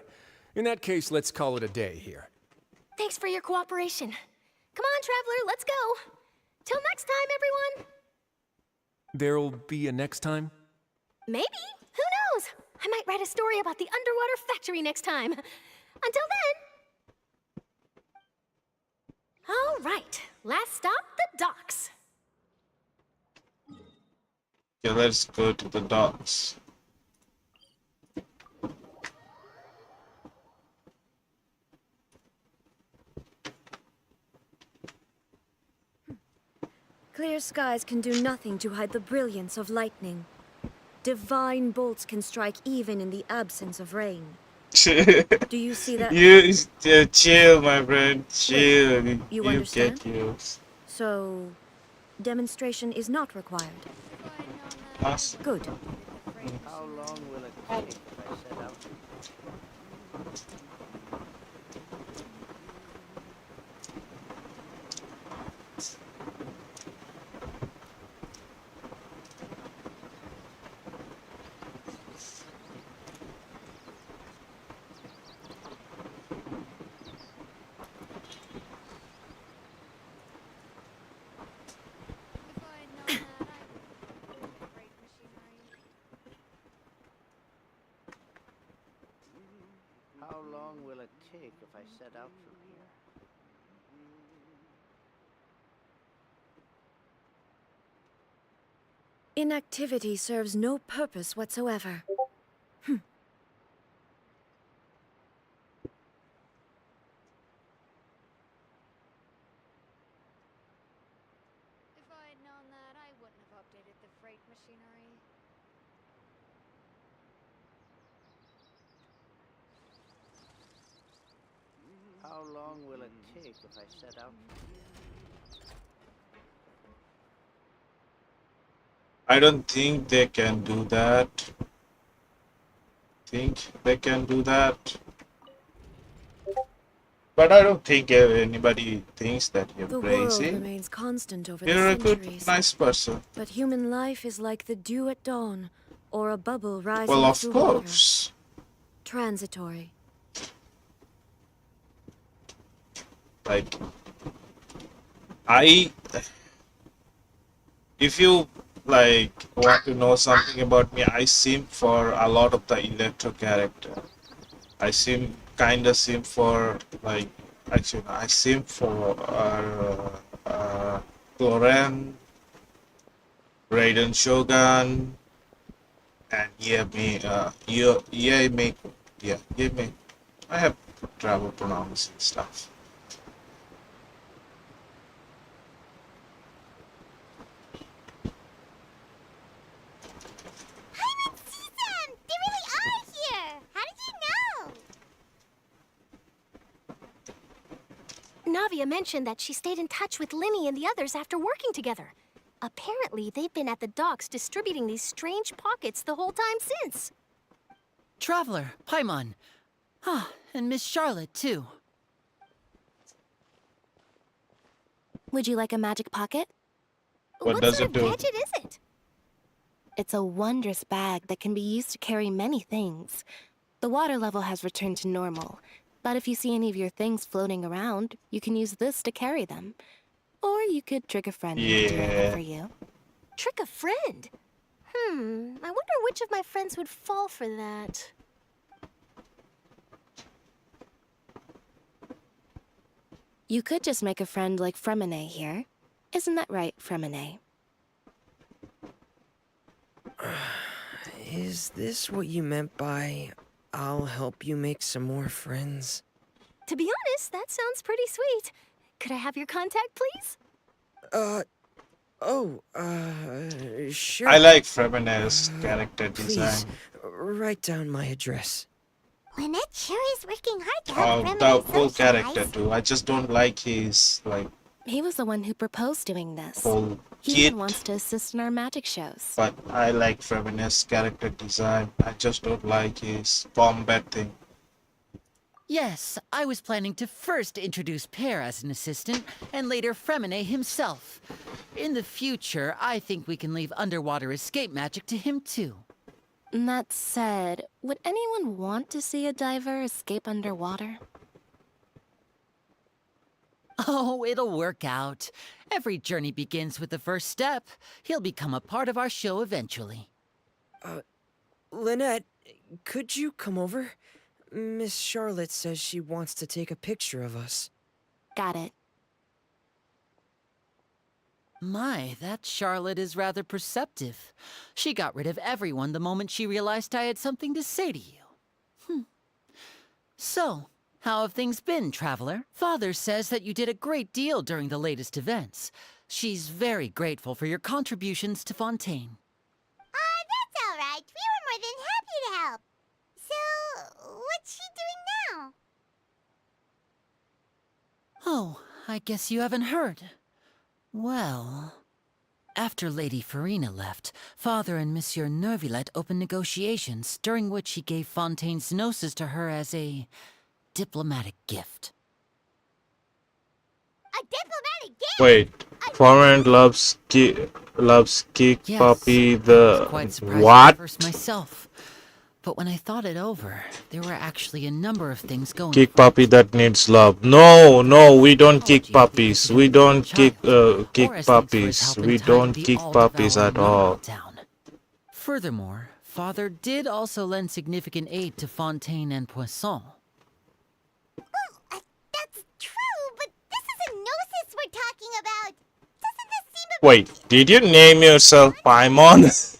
S3: In that case, let's call it a day here.
S20: Thanks for your cooperation. Come on, Traveler, let's go. Till next time, everyone.
S3: There'll be a next time?
S20: Maybe. Who knows? I might write a story about the underwater factory next time. Until then. All right. Last stop, the docks.
S1: Okay, let's go to the docks.
S10: Clear skies can do nothing to hide the brilliance of lightning. Divine bolts can strike even in the absence of rain. Do you see that?
S1: You chill, my friend. Chill.
S10: You
S1: You
S10: understand?
S1: get used.
S10: So, demonstration is not required.
S1: Us.
S10: Good.
S11: How long will it take if I set out? How long will it take if I set out from here?
S10: Inactivity serves no purpose whatsoever.
S21: If I had known that, I wouldn't have updated the freight machinery.
S11: How long will it take if I set out from here?
S1: I don't think they can do that. Think they can do that. But I don't think anybody thinks that you're
S10: The world
S1: crazy.
S10: remains constant over
S1: You're a
S10: the
S1: good,
S10: centuries.
S1: nice person.
S10: But human life is like the dew at dawn, or a bubble rising
S1: Well, of
S10: through
S1: course.
S10: water. Transitory.
S1: Like, if you like want to know something about me, I simp for a lot of the Electro character. I kinda simp for like, actually no, I simp for Cloren, Raiden Shogun, and Yemi. Yemi. I have trouble pronouncing stuff.
S4: They really are here! How did you know?
S20: Navia mentioned that she stayed in touch with Linny and the others after working together. Apparently, they've been at the docks distributing these strange pockets the whole time since.
S17: Traveler, Paimon. Ah, and Miss Charlotte, too.
S18: Would you like a magic pocket?
S1: What does it do?
S20: Gadget is it?
S18: It's a wondrous bag that can be used to carry many things. The water level has returned to normal, But if you see any of your things floating around, you can use this to carry them. Or you could trick a friend into doing it for you.
S20: Trick a friend? I wonder which of my friends would fall for that.
S18: You could just make a friend like Fremine here. Isn't that right, Fremine?
S2: Is this what you meant by, I'll help you make some more friends?
S20: To be honest, that sounds pretty sweet. Could I have your contact, please?
S2: Sure.
S1: I like Fremine's character
S2: Please,
S1: design.
S2: write down my address.
S4: Lynette sure is working hard to help
S1: The
S4: Fremine
S1: whole
S4: socialize.
S1: character too. I just don't like his like
S18: He was the one who proposed doing this.
S1: whole
S18: He
S1: kit.
S18: even wants to assist in our magic shows.
S1: But I like Fremine's character design. I just don't like his combat thing.
S17: Yes, I was planning to first introduce Pear as an assistant, and later Fremine himself. In the future, I think we can leave underwater escape magic to him too.
S18: That said, would anyone want to see a diver escape underwater?
S17: Oh, it'll work out. Every journey begins with the first step. He'll become a part of our show eventually.
S2: Lynette, could you come over? Miss Charlotte says she wants to take a picture of us.
S18: Got it.
S17: My, that Charlotte is rather perceptive. She got rid of everyone the moment she realized I had something to say to you. So, how have things been, Traveler? Father says that you did a great deal during the latest events. She's very grateful for your contributions to Fontaine.
S4: That's all right. We were more than happy to help. So, what's she doing now?
S17: Oh, I guess you haven't heard. Well, after Lady Furina left, Father and Monsieur Neuvillette opened negotiations, during which he gave Fontaine's gnosis to her as a diplomatic gift.
S4: A diplomatic gift?
S1: Wait, foreign loves kick
S17: Yes,
S1: puppy
S17: I was
S1: the
S17: quite surprised
S1: what?
S17: at first myself. But when I thought it over, there were actually a number of things going
S1: Kick
S17: for
S1: puppy that needs love. No, no, we don't kick puppies. We don't kick puppies. We don't kick puppies at all.
S17: Town. Furthermore, Father did also lend significant aid to Fontaine and Poisson.
S4: That's true, but this is a gnosis we're talking about. Doesn't this seem a
S1: Wait, did you name yourself Paimon?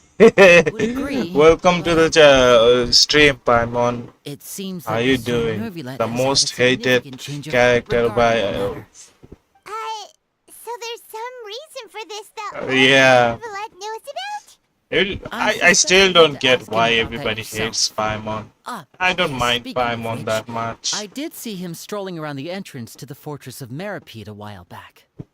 S1: Welcome to the stream, Paimon.
S17: It seems
S1: How
S17: that
S1: you
S17: Monsieur
S1: doing?
S17: Neuvillette
S1: The
S17: has had a
S1: most hated
S17: significant change of
S1: character
S17: regard
S1: by.
S17: in the matter.
S4: So there's some reason for this that
S1: Yeah.
S4: Neuvillette knows about?
S1: I still don't get why everybody hates Paimon. I don't mind
S17: Speaking of
S1: Paimon
S17: which,
S1: that much.
S17: I did see him strolling around the entrance to the Fortress of Meripede a while back.
S4: Isn't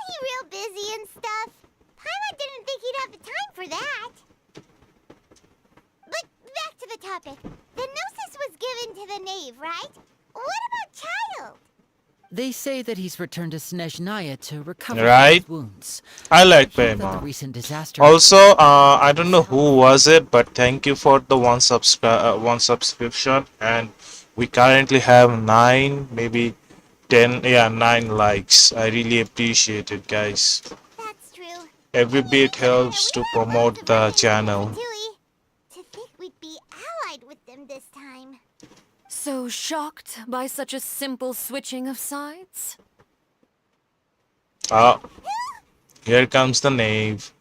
S4: he real busy and stuff? Paimon didn't think he'd have the time for that. But back to the topic. The gnosis was given to the knave, right? What about Child?
S17: They say that he's returned to Snezhnaya to recover
S1: Right?
S17: his wounds.
S1: I like
S17: Hear that the
S1: Paimon.
S17: recent disaster.
S1: Also, I don't know who was it, but thank you for the one subscription, and we currently have 9, maybe 10, 9 likes. I really appreciate it, guys.
S4: That's true.
S1: Every bit helps to promote the channel.
S4: To think we'd be allied with them this time.
S10: So shocked by such a simple switching of sides?
S1: Ah, here comes the knave.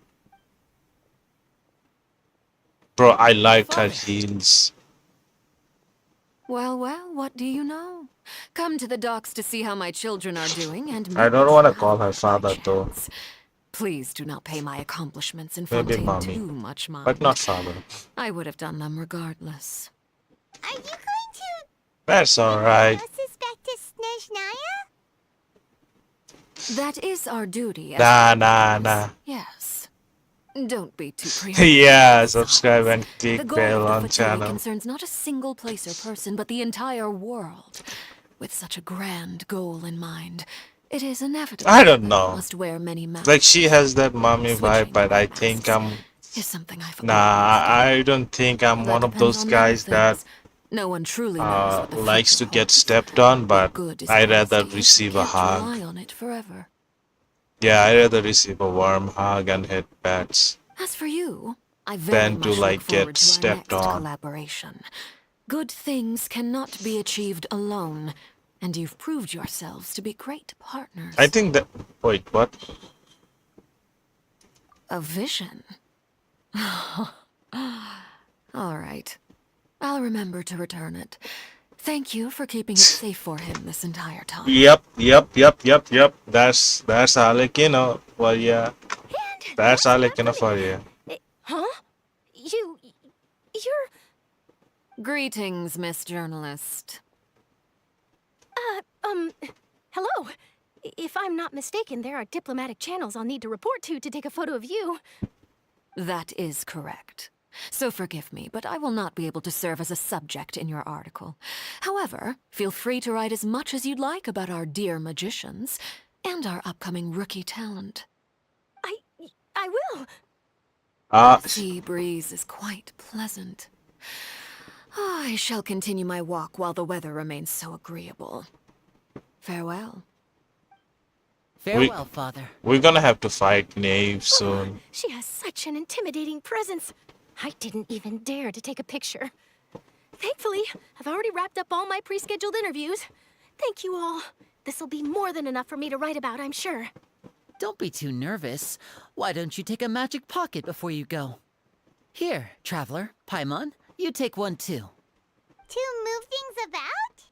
S1: Bro, I like her heels.
S10: Well, what do you know? Come to the docks to see how my children are doing and
S1: I don't want to call her father though.
S10: please do not pay my accomplishments in
S1: Maybe
S10: Fontaine
S1: mommy,
S10: too much mind.
S1: but not father.
S10: I would have done them regardless.
S4: Are you going to
S1: That's alright.
S4: gnosis back to Snezhnaya?
S10: That is our duty.
S1: Nah.
S10: Yes. Don't be too
S1: Yeah, subscribe and
S10: The
S1: click
S10: goal
S1: bell
S10: of
S1: on
S10: the Fatui
S1: channel.
S10: concerns not a single place or person, but the entire world. With such a grand goal in mind, it is inevitable.
S1: I don't
S10: that
S1: know.
S10: we must wear many masks.
S1: Like she has that mommy vibe, but I think I'm.
S10: Is something I
S1: Nah, I don't think I'm one of those guys that
S8: No one truly knows what the
S1: likes
S8: future
S1: to get
S8: holds.
S1: stepped on, but
S8: Good is
S1: I rather
S8: honesty.
S1: receive
S8: You
S1: a
S8: can't
S1: hug.
S8: rely on it forever.
S1: Yeah, I rather receive a warm hug and hit pats
S8: As for you, I very
S1: than to
S8: much look
S1: like
S8: forward
S1: get
S8: to our
S1: stepped
S8: next
S1: on.
S8: collaboration. Good things cannot be achieved alone, and you've proved yourselves to be great partners.
S1: I think that. Wait, what?
S8: A vision. All right. I'll remember to return it. Thank you for keeping it safe for him this entire time.
S1: Yep. That's Alec, you know. Well, yeah. That's Alec, you know, for you.
S8: Huh? You're... Greetings, Miss Journalist.
S20: Hello. If I'm not mistaken, there are diplomatic channels I'll need to report to take a photo of you.
S8: That is correct. So forgive me, but I will not be able to serve as a subject in your article. However, feel free to write as much as you'd like about our dear magicians and our upcoming rookie talent.
S20: I will.
S8: The sea breeze is quite pleasant. I shall continue my walk while the weather remains so agreeable. Farewell.
S17: Farewell, Father.
S1: We're gonna have to fight Knave soon.
S20: She has such an intimidating presence. I didn't even dare to take a picture. Thankfully, I've already wrapped up all my pre-scheduled interviews. Thank you all. This'll be more than enough for me to write about, I'm sure.
S17: Don't be too nervous. Why don't you take a magic pocket before you go? Here, Traveler, Paimon, you take one too.
S4: To move things about?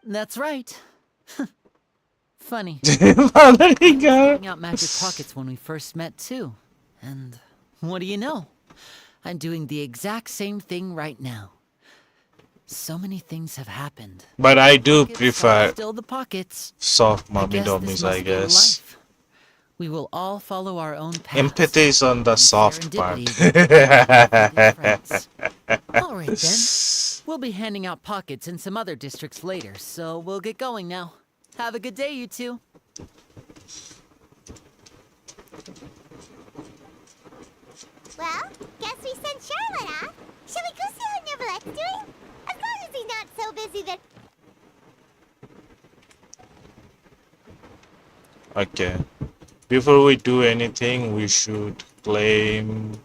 S17: That's right. Funny.
S1: There you go.
S17: Taking out magic pockets when we first met too. And what do you know? I'm doing the exact same thing right now. So many things have happened.
S1: But I do
S17: Pockets are
S1: prefer
S17: still the pockets.
S1: soft
S17: I
S1: mommy
S17: guess this
S1: dummies,
S17: must
S1: I
S17: be
S1: guess.
S17: life. We will all follow our own paths.
S1: Empathy is on the soft part.
S17: All right then. We'll be handing out pockets in some other districts later, so we'll get going now. Have a good day, you two.
S4: Well, guess we sent Charlotte off. Shall we go see how Neverlette's doing? As long as he's not so busy that...
S1: Okay. Before we do anything, we should claim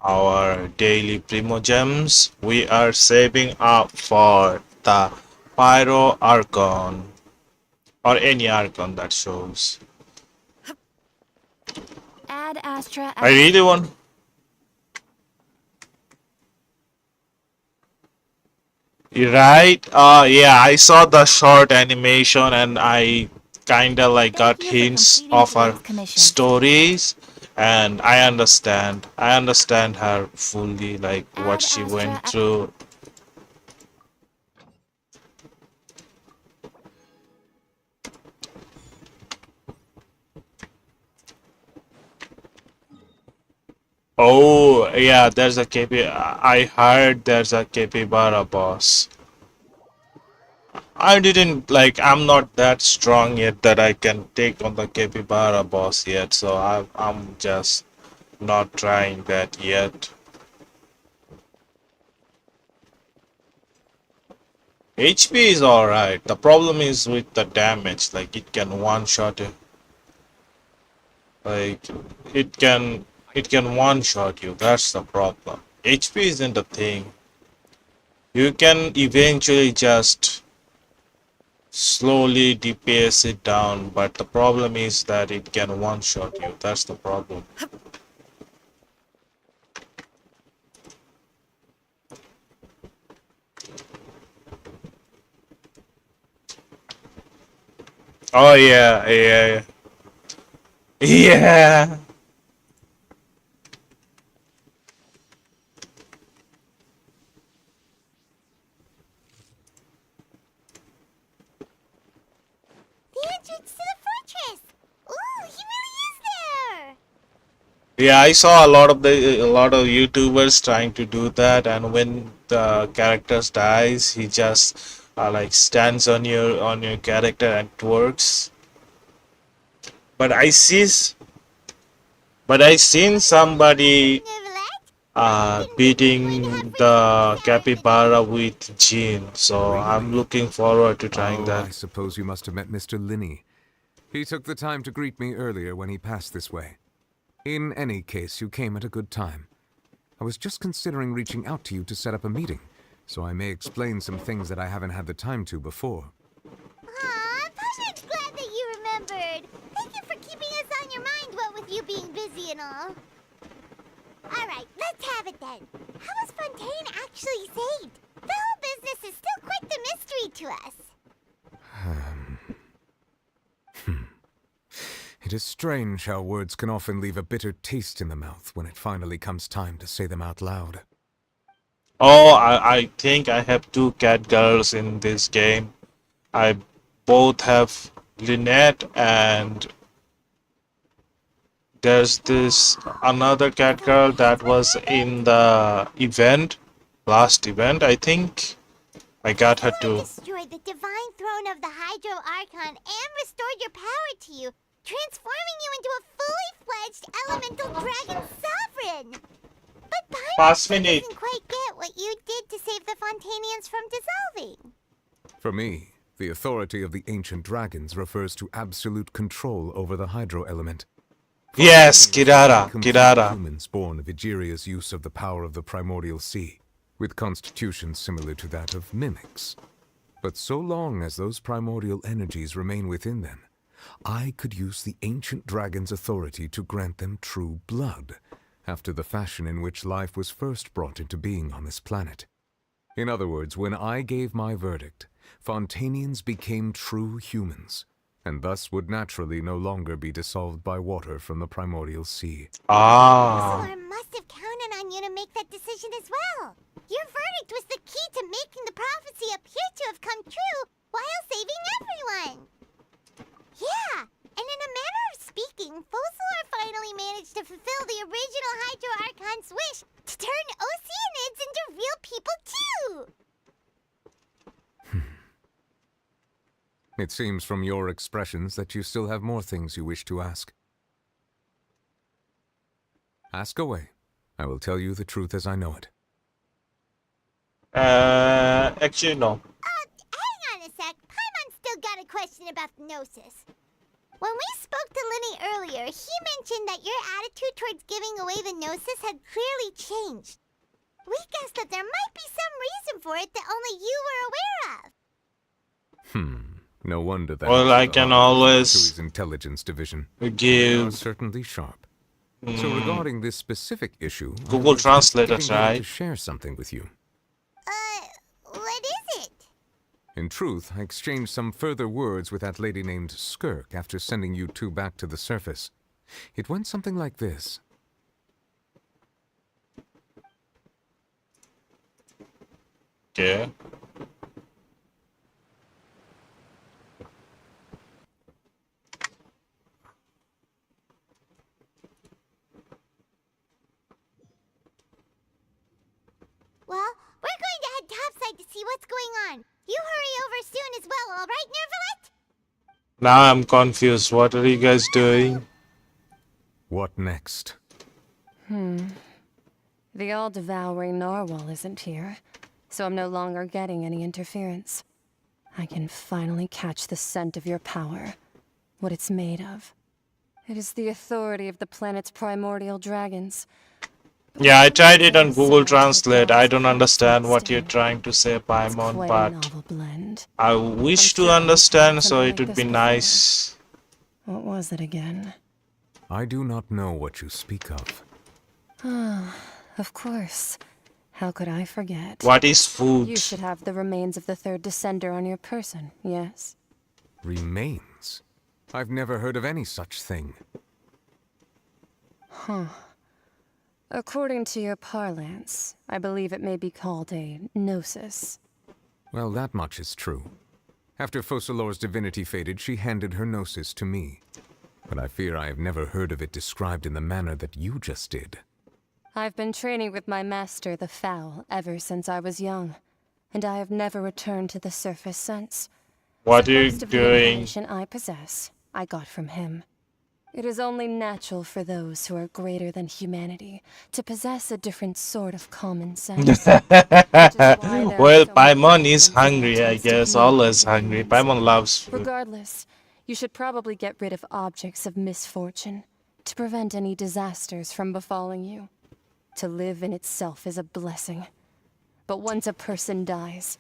S1: our daily Primo Gems. We are saving up for the Pyro Archon. Or any Archon that shows.
S20: Ad Astra...
S1: I really want... Right? Yeah, I saw the short animation and I kinda like got hints of her stories, and I understand her fully, like what she went through. Oh yeah, there's a KP. I heard there's a capybara boss. I didn't like. I'm not that strong yet that I can take on the capybara boss yet. So I'm just not trying that yet. HP is alright. The problem is with the damage. Like it can one shot it. Like it can one shot you. That's the problem. HP isn't a thing. You can eventually just slowly DPS it down, but the problem is that it can one shot you. That's the problem. Oh yeah. Yeah.
S4: The entrance to the fortress! Ooh, he really is there!
S1: Yeah, I saw a lot of YouTubers trying to do that, and when the characters dies, he just like stands on your character and twerks. But I seen somebody. beating the capybara with Jean. So I'm looking forward to trying
S6: I
S1: that.
S6: suppose you must have met Mr. Linney. He took the time to greet me earlier when he passed this way. In any case, you came at a good time. I was just considering reaching out to you to set up a meeting, so I may explain some things that I haven't had the time to before.
S4: Aw, Pasha's glad that you remembered. Thank you for keeping us on your mind, what with you being busy and all. Alright, let's have it then. How was Fontaine actually saved? The whole business is still quite the mystery to us.
S6: It is strange how words can often leave a bitter taste in the mouth when it finally comes time to say them out loud.
S1: Oh, I think I have two cat girls in this game. I both have Lynette and there's this another cat girl that was in the event, last event, I think. I got her too.
S4: Destroyed the divine throne of the Hydro Archon and restored your power to you, transforming you into a fully fledged elemental dragon sovereign. But Paimon doesn't quite get what you did to save the Fontanians from dissolving.
S6: For me, the authority of the ancient dragons refers to absolute control over the hydro element.
S1: Yes, Kirara.
S6: Humans born of Egeria's use of the power of the primordial sea, with constitutions similar to that of mimics. But so long as those primordial energies remain within them, I could use the ancient dragon's authority to grant them true blood, after the fashion in which life was first brought into being on this planet. In other words, when I gave my verdict, Fontanians became true humans, and thus would naturally no longer be dissolved by water from the primordial sea.
S4: Ursula must have counted on you to make that decision as well. Your verdict was the key to making the prophecy appear to have come true while saving everyone. Yeah, and in a manner of speaking, Focalor finally managed to fulfill the original Hydro Archon's wish to turn Oceanids into real people too!
S6: It seems from your expressions that you still have more things you wish to ask. Ask away. I will tell you the truth as I know it.
S1: Actually, no.
S4: Hang on a sec. Paimon's still got a question about the Gnosis. When we spoke to Linny earlier, he mentioned that your attitude towards giving away the Gnosis had clearly changed. We guessed that there might be some reason for it that only you were aware of.
S6: No wonder that.
S1: Well, I can always
S6: to his intelligence division.
S1: give.
S6: They are certainly sharp. So regarding this specific issue,
S1: Google Translate,
S6: getting
S1: that's
S6: ready
S1: right.
S6: to share something with you.
S4: What is it?
S6: In truth, I exchanged some further words with that lady named Skirk after sending you two back to the surface. It went something like this.
S1: Okay.
S4: Well, we're going to head topside to see what's going on. You hurry over soon as well, all right, Nervalet?
S1: Now I'm confused. What are you guys doing?
S6: What next?
S19: The all-devouring narwhal isn't here, so I'm no longer getting any interference. I can finally catch the scent of your power, what it's made of. It is the authority of the planet's primordial dragons.
S1: Yeah, I tried it on Google Translate. I don't understand what you're trying to say, Paimon, but I wish to understand, so it would be nice.
S19: What was it again?
S6: I do not know what you speak of.
S19: Of course. How could I forget?
S1: What is food?
S19: You should have the remains of the third descender on your person, yes?
S6: Remains? I've never heard of any such thing.
S19: According to your parlance, I believe it may be called a gnosis.
S6: Well, that much is true. After Focalor's divinity faded, she handed her gnosis to me. But I fear I have never heard of it described in the manner that you just did.
S19: I've been training with my master, the Fowl, ever since I was young, and I have never returned to the surface since.
S1: What are you
S19: Most of the
S1: doing?
S19: information I possess, I got from him. It is only natural for those who are greater than humanity to possess a different sort of common sense.
S1: Well,
S19: Well,
S1: Paimon is hungry, I guess. Always hungry. Paimon loves food.
S19: Regardless, you should probably get rid of objects of misfortune to prevent any disasters from befalling you. To live in itself is a blessing. But once a person dies,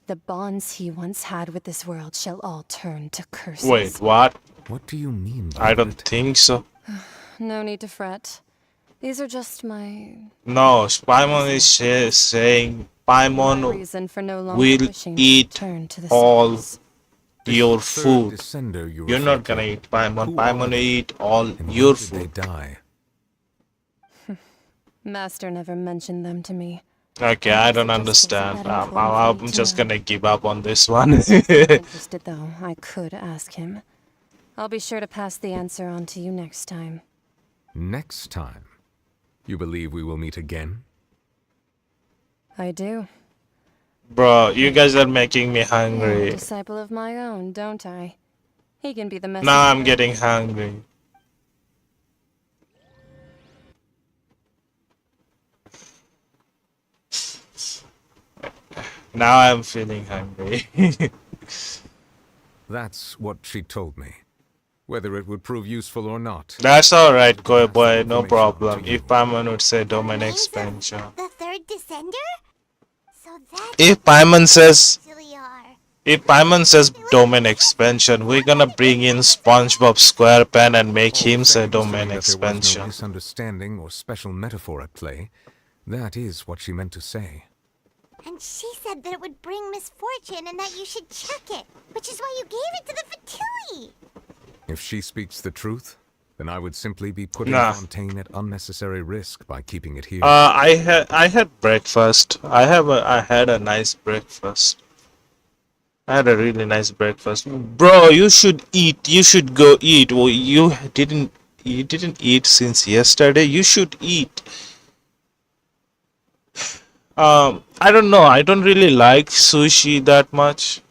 S19: the bonds he once had with this world shall all turn to curses.
S1: Wait, what?
S6: What do you mean by
S1: I don't think so.
S19: No need to fret. These are just my...
S1: No, Paimon is saying Paimon
S19: reason for no longer
S1: will
S19: wishing to
S1: eat
S19: return to the
S1: all
S19: surface.
S1: your
S6: Third
S1: food.
S6: descender you
S1: You're
S6: refer
S1: not gonna
S6: to,
S1: eat Paimon.
S6: who
S1: Paimon
S6: are
S1: will
S6: they?
S1: eat all
S6: And
S1: your
S6: when did they
S1: food.
S6: die?
S19: Master never mentioned them to me.
S1: Okay, I don't understand. I'm just gonna give up on this one.
S19: Interested though, I could ask him. I'll be sure to pass the answer on to you next time.
S6: Next time? You believe we will meet again?
S19: I do.
S1: Bro, you guys are making me
S19: I am a
S1: hungry.
S19: disciple of my own, don't I? He can be the messenger.
S1: Now I'm getting hungry. Now I'm feeling hungry.
S6: That's what she told me. Whether it would prove useful or not.
S1: That's alright, Koi boy, no problem. If Paimon would say domain expansion.
S4: The third descender? So that's
S1: If Paimon says domain expansion, we're gonna bring in SpongeBob SquarePants and make him say domain
S6: There was no
S1: expansion.
S6: misunderstanding or special metaphor at play. That is what she meant to say.
S4: And she said that it would bring misfortune and that you should check it, which is why you gave it to the Fatui.
S6: If she speaks the truth, then I would simply be putting
S1: Nah.
S6: Fontaine at unnecessary risk by keeping it here.
S1: I had breakfast. I had a nice breakfast. I had a really nice breakfast. Bro, you should eat. You should go eat. Well, you didn't eat since yesterday. You should eat. I don't know. I don't really like sushi that much.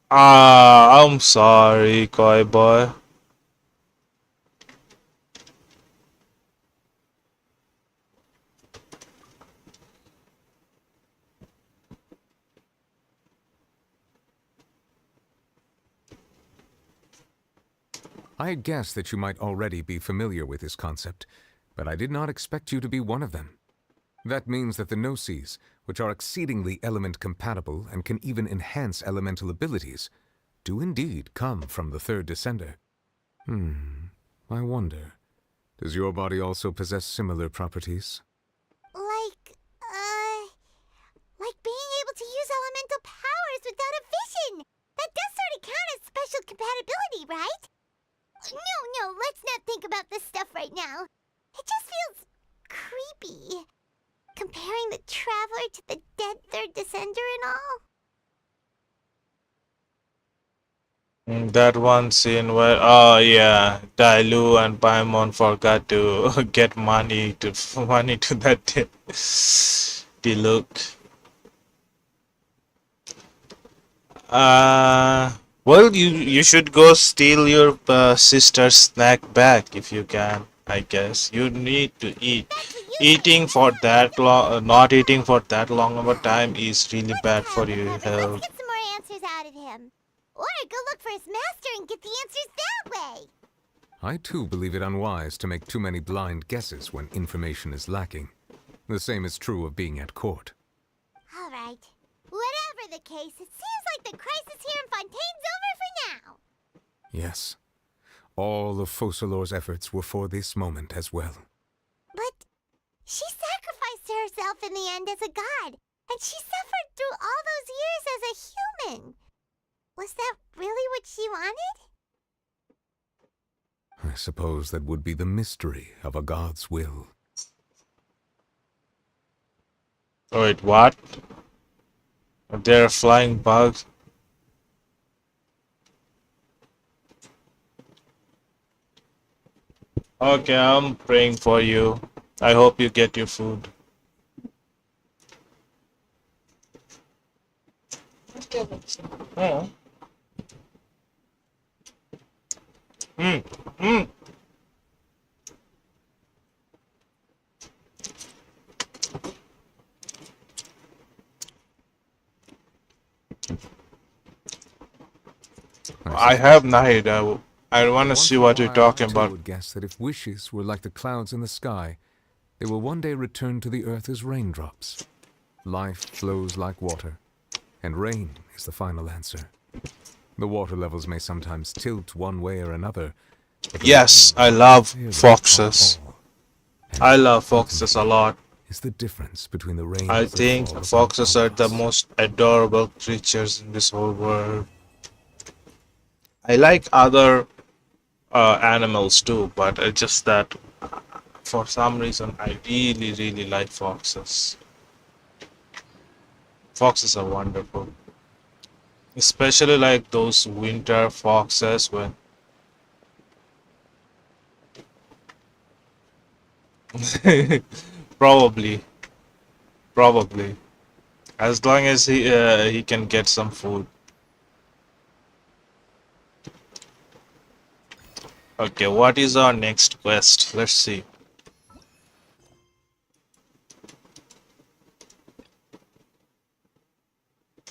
S1: I'm sorry, Koi boy.
S6: I had guessed that you might already be familiar with this concept, but I did not expect you to be one of them. That means that the Gnosis, which are exceedingly element-compatible and can even enhance elemental abilities, do indeed come from the third descender. I wonder, does your body also possess similar properties?
S4: Like being able to use elemental powers without a vision. That does sort of count as special compatibility, right? No, let's not think about this stuff right now. It just feels creepy. Comparing the Traveler to the dead third descender and all.
S1: That one scene where, oh yeah, Dailu and Paimon forgot to get money to that Diluc. Well, you should go steal your sister's snack back if you can. I guess you need to eat. Eating for that long, not eating for that long of a time is really bad for your health.
S4: Let's get some more answers out of him. Or go look for his master and get the answers that way.
S6: I too believe it unwise to make too many blind guesses when information is lacking. The same is true of being at court.
S4: All right. Whatever the case, it seems like the crisis here in Fontaine's over for now.
S6: Yes. All of Focalor's efforts were for this moment as well.
S4: But she sacrificed herself in the end as a god, and she suffered through all those years as a human. Was that really what she wanted?
S6: I suppose that would be the mystery of a god's will.
S1: Wait, what? There are flying bugs. Okay, I'm praying for you. I hope you get your food. Oh. I have no idea. I want to
S6: Once
S1: see
S6: in a
S1: what you're
S6: while,
S1: talking
S6: I too
S1: about.
S6: would guess that if wishes were like the clouds in the sky, they will one day return to the earth as raindrops. Life flows like water, and rain is the final answer. The water levels may sometimes tilt one way or another. But the
S1: Yes, I
S6: rain
S1: love
S6: clearly
S1: foxes.
S6: are all.
S1: I love foxes a lot.
S6: Is the difference between the rains
S1: I
S6: that
S1: think
S6: fall upon
S1: foxes
S6: all
S1: are
S6: of
S1: the
S6: us.
S1: most adorable creatures in this whole world. I like other animals too, but it's just that for some reason I really, really like foxes. Foxes are wonderful, especially like those winter foxes when. Probably, probably. As long as he can get some food. Okay, what is our next quest? Let's see.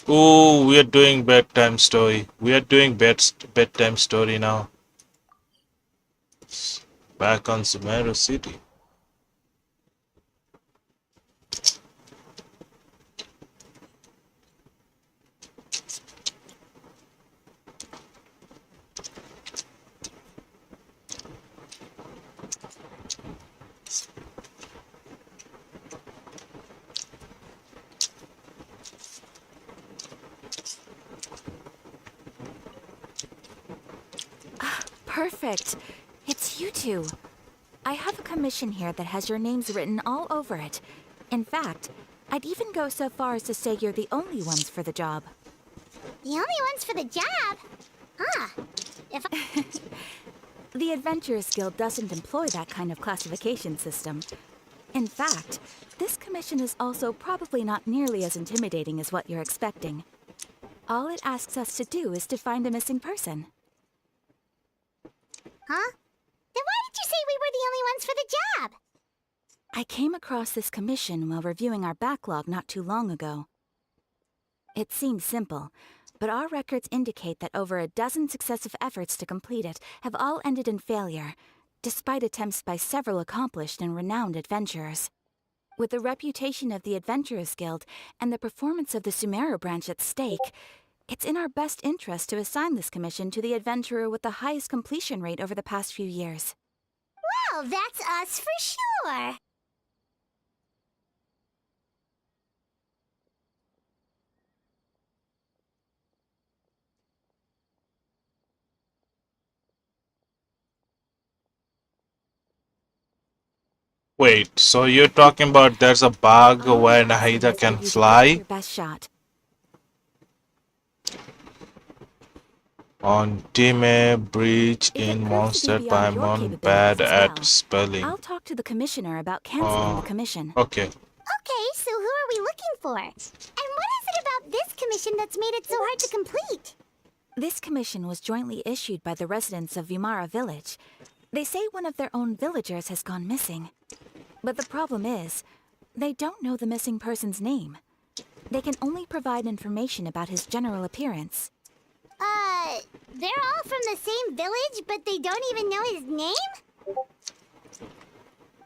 S1: Oh, we are doing bedtime story. We are doing bedtime story now. Back on Sumeru City.
S7: Perfect. It's you two. I have a commission here that has your names written all over it. In fact, I'd even go so far as to say you're the only ones for the job.
S4: The only ones for the job? Huh. If I...
S7: The Adventurers Guild doesn't employ that kind of classification system. In fact, this commission is also probably not nearly as intimidating as what you're expecting. All it asks us to do is to find a missing person.
S4: Huh? Then why did you say we were the only ones for the job?
S7: I came across this commission while reviewing our backlog not too long ago. It seems simple, but our records indicate that over a dozen successive efforts to complete it have all ended in failure, despite attempts by several accomplished and renowned adventurers. With the reputation of the Adventurers Guild and the performance of the Sumeru branch at stake, it's in our best interest to assign this commission to the adventurer with the highest completion rate over the past few years.
S4: Well, that's us for sure.
S1: Wait, so you're talking about there's a bug where Nahida can fly?
S7: Your best shot.
S1: On Time Breach in Monster Paimon bad at spelling.
S7: I'll talk to the commissioner about canceling the commission.
S1: Okay.
S4: Okay, so who are we looking for? And what is it about this commission that's made it so hard to complete?
S7: This commission was jointly issued by the residents of Vimara Village. They say one of their own villagers has gone missing. But the problem is, they don't know the missing person's name. They can only provide information about his general appearance.
S4: They're all from the same village, but they don't even know his name?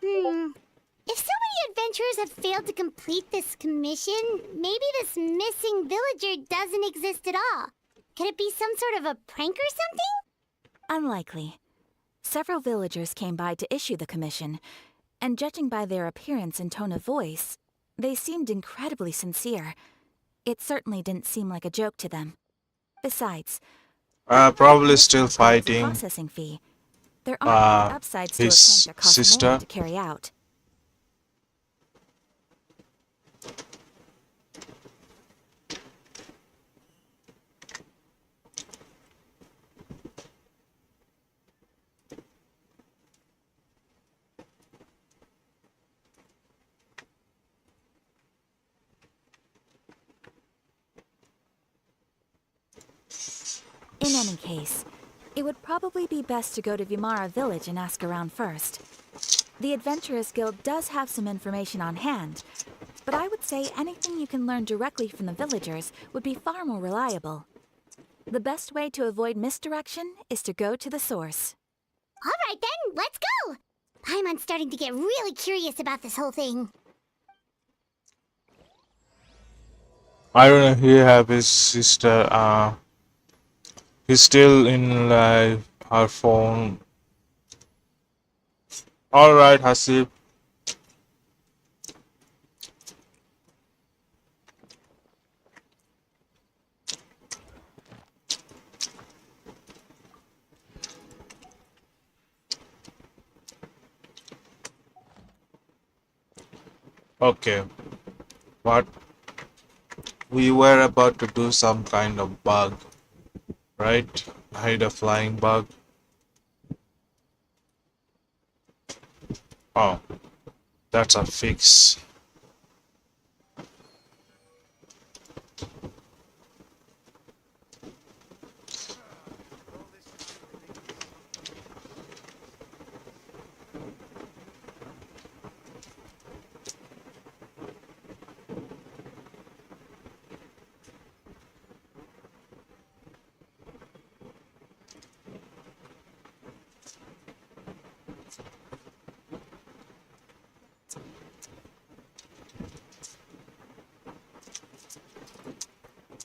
S4: If so many adventurers have failed to complete this commission, maybe this missing villager doesn't exist at all. Could it be some sort of a prank or something?
S7: Unlikely. Several villagers came by to issue the commission, and judging by their appearance and tone of voice, they seemed incredibly sincere. It certainly didn't seem like a joke to them. Besides,
S1: Probably still fighting
S7: processing fee. There aren't upsides to a
S1: his
S7: prank that costs
S1: sister.
S7: more to carry out. In any case, it would probably be best to go to Vimara Village and ask around first. The Adventurers Guild does have some information on hand, but I would say anything you can learn directly from the villagers would be far more reliable. The best way to avoid misdirection is to go to the source.
S4: All right then, let's go! Paimon's starting to get really curious about this whole thing.
S1: I don't know. He have his sister. He's still in like her phone. All right, Hasib. Okay, but we were about to do some kind of bug, right? Hide a flying bug. Oh, that's a fix.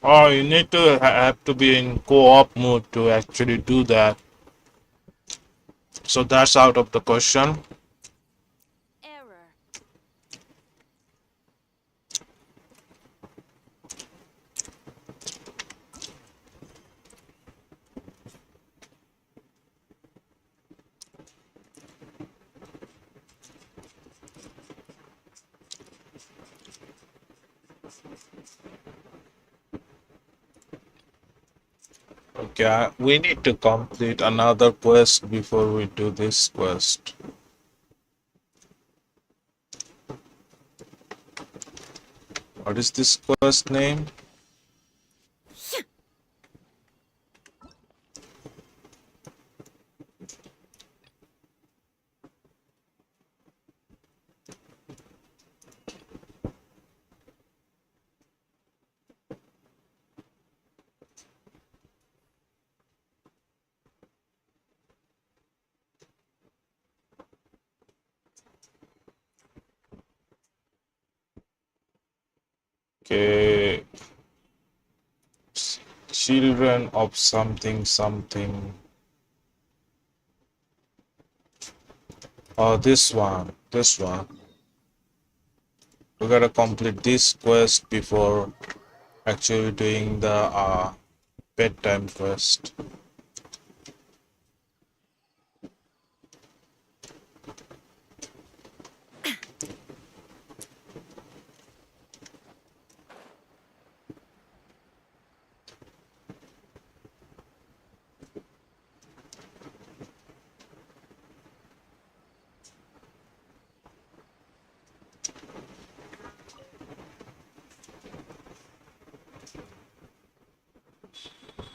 S1: Oh, you need to have to be in co-op mode to actually do that. So that's out of the question. Okay, we need to complete another quest before we do this quest. What is this quest name? Okay, children of something something. Oh, this one, this one. We gotta complete this quest before actually doing the bedtime quest.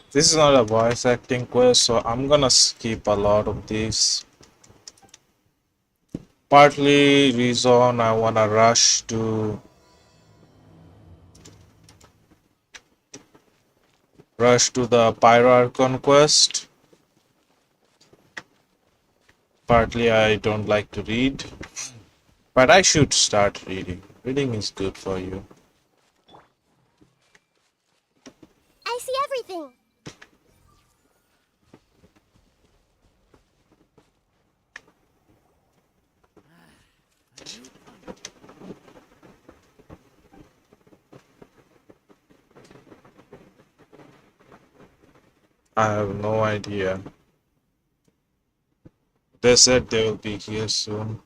S1: This is not a voice acting quest, so I'm gonna skip a lot of these. Partly reason I wanna rush to the Pyro Archon quest. Partly I don't like to read, but I should start reading. Reading is good for you.
S4: I see everything.
S1: I have no idea. They said they will be here soon.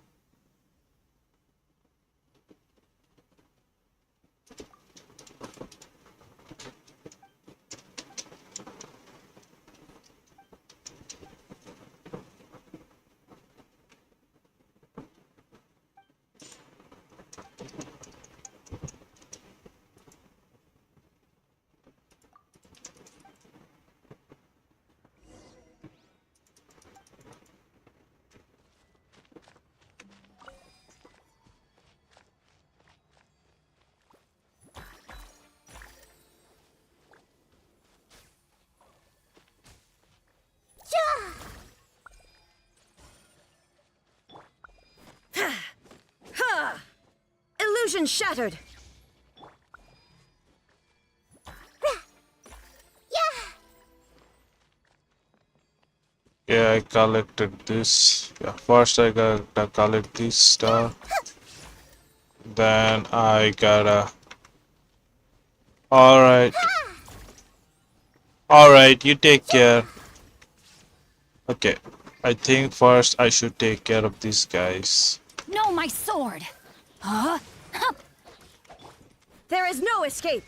S10: Illusion shattered.
S1: Yeah, I collected this. Yeah, first I gotta collect this stuff. Then I gotta. Alright. Alright, you take care. Okay. I think first I should take care of these guys.
S7: No, my sword! Huh?
S10: There is no escape.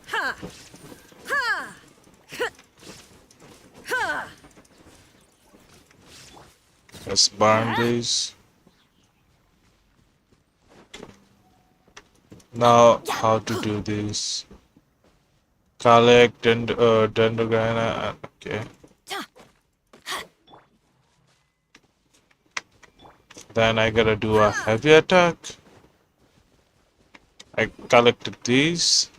S10: Ha! Ha! Ha!
S1: Let's burn these. Now, how to do this? Collect and dendrograna. Okay. Then I gotta do a heavy attack. I collected these.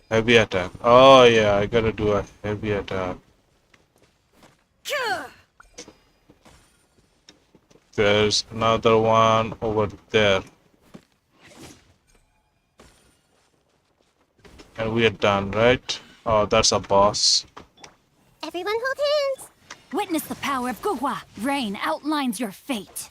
S1: Heavy attack. Oh yeah, I gotta do a heavy attack. There's another one over there. And we are done, right? Oh, that's a boss.
S20: Everyone hold hands.
S7: Witness the power of Guhua. Rain outlines your fate.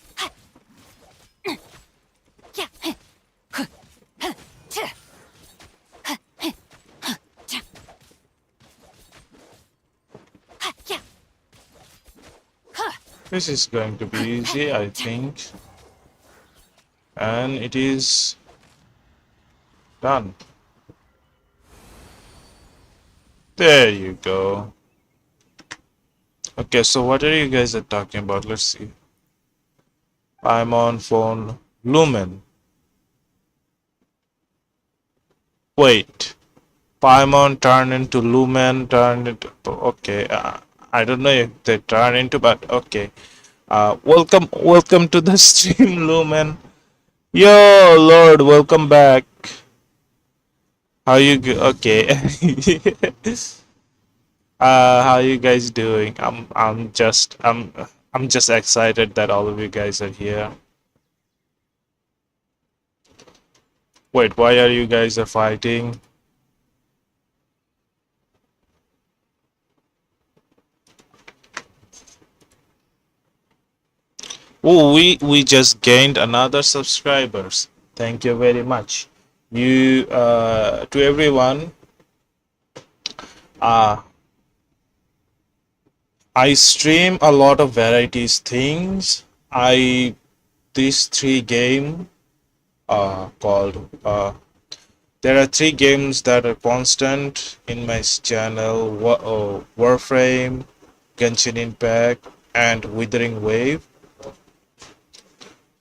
S1: This is going to be easy, I think. And it is done. There you go. Okay, so what are you guys are talking about? Let's see. I'm on phone Lumen. Wait. Paimon turned into Lumen, turned into... Okay, I don't know if they turn into, but okay. Welcome to the stream, Lumen. Yo, Lord, welcome back. How you okay. How you guys doing? I'm just excited that all of you guys are here. Wait, why are you guys fighting? Oh, we just gained another subscribers. Thank you very much. You to everyone. I stream a lot of varieties things. These three game called there are three games that are constant in my channel: Warframe, Genshin Impact, and Withering Wave.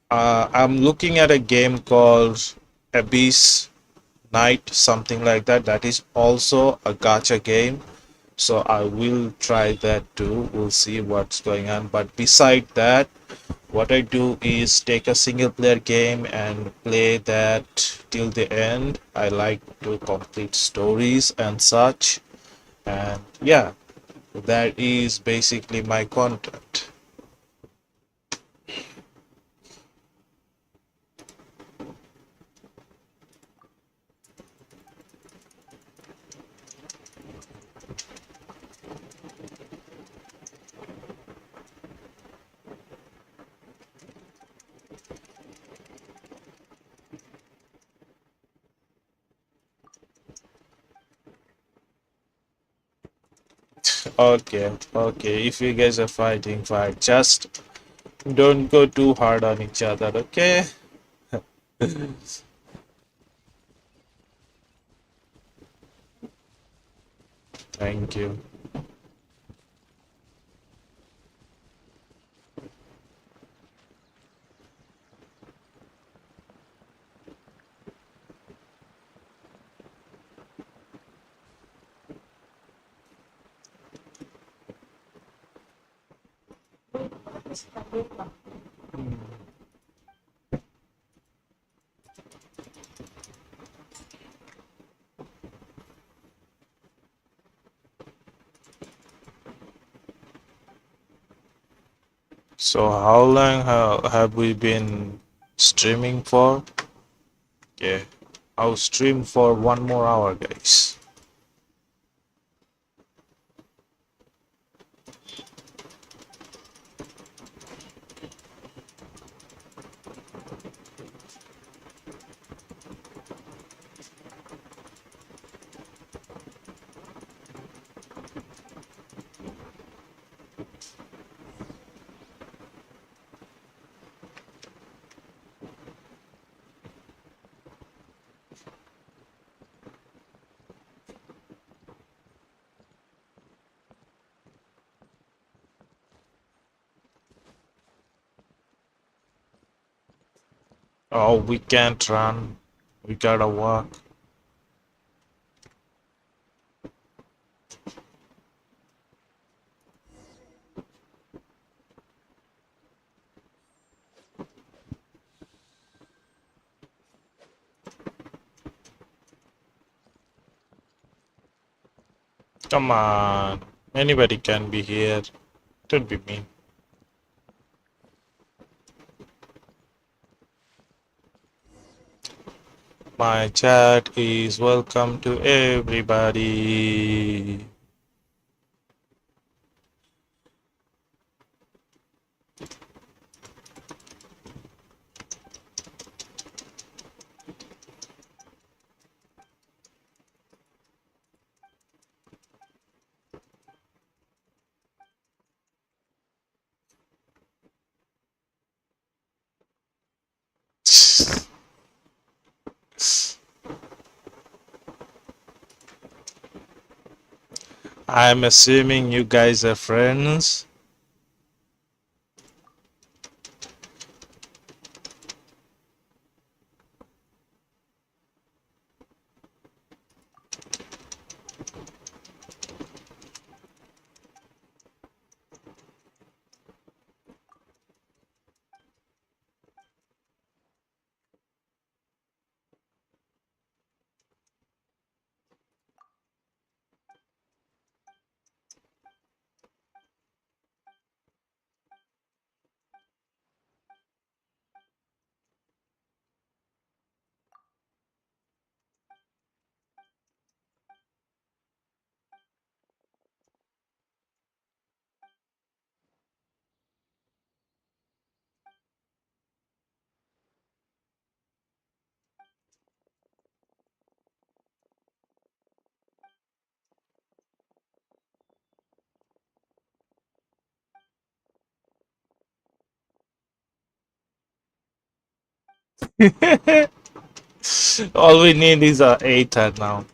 S1: I'm looking at a game called Abyss Knight, something like that. That is also a gacha game. So I will try that too. We'll see what's going on. But beside that, what I do is take a single player game and play that till the end. I like to complete stories and such. And yeah, that is basically my content. Okay, if you guys are fighting, fight. Just don't go too hard on each other, okay? Thank you. So how long have we been streaming for? Yeah, I'll stream for 1 more hour, guys. Oh, we can't run. We gotta walk. Come on. Anybody can be here. Don't be mean. My chat is welcome to everybody. I'm assuming you guys are friends. All we need is a Aether now.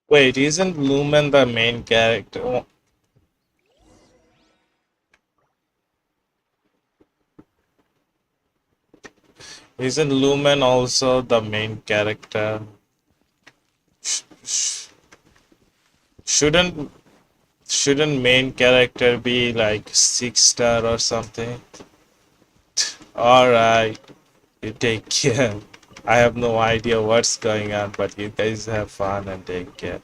S1: Wait, isn't Lumen the main character? Isn't Lumen also the main character? Shouldn't shouldn't main character be like 6-star or something? Alright, you take care. I have no idea what's going on, but you guys have fun and take care.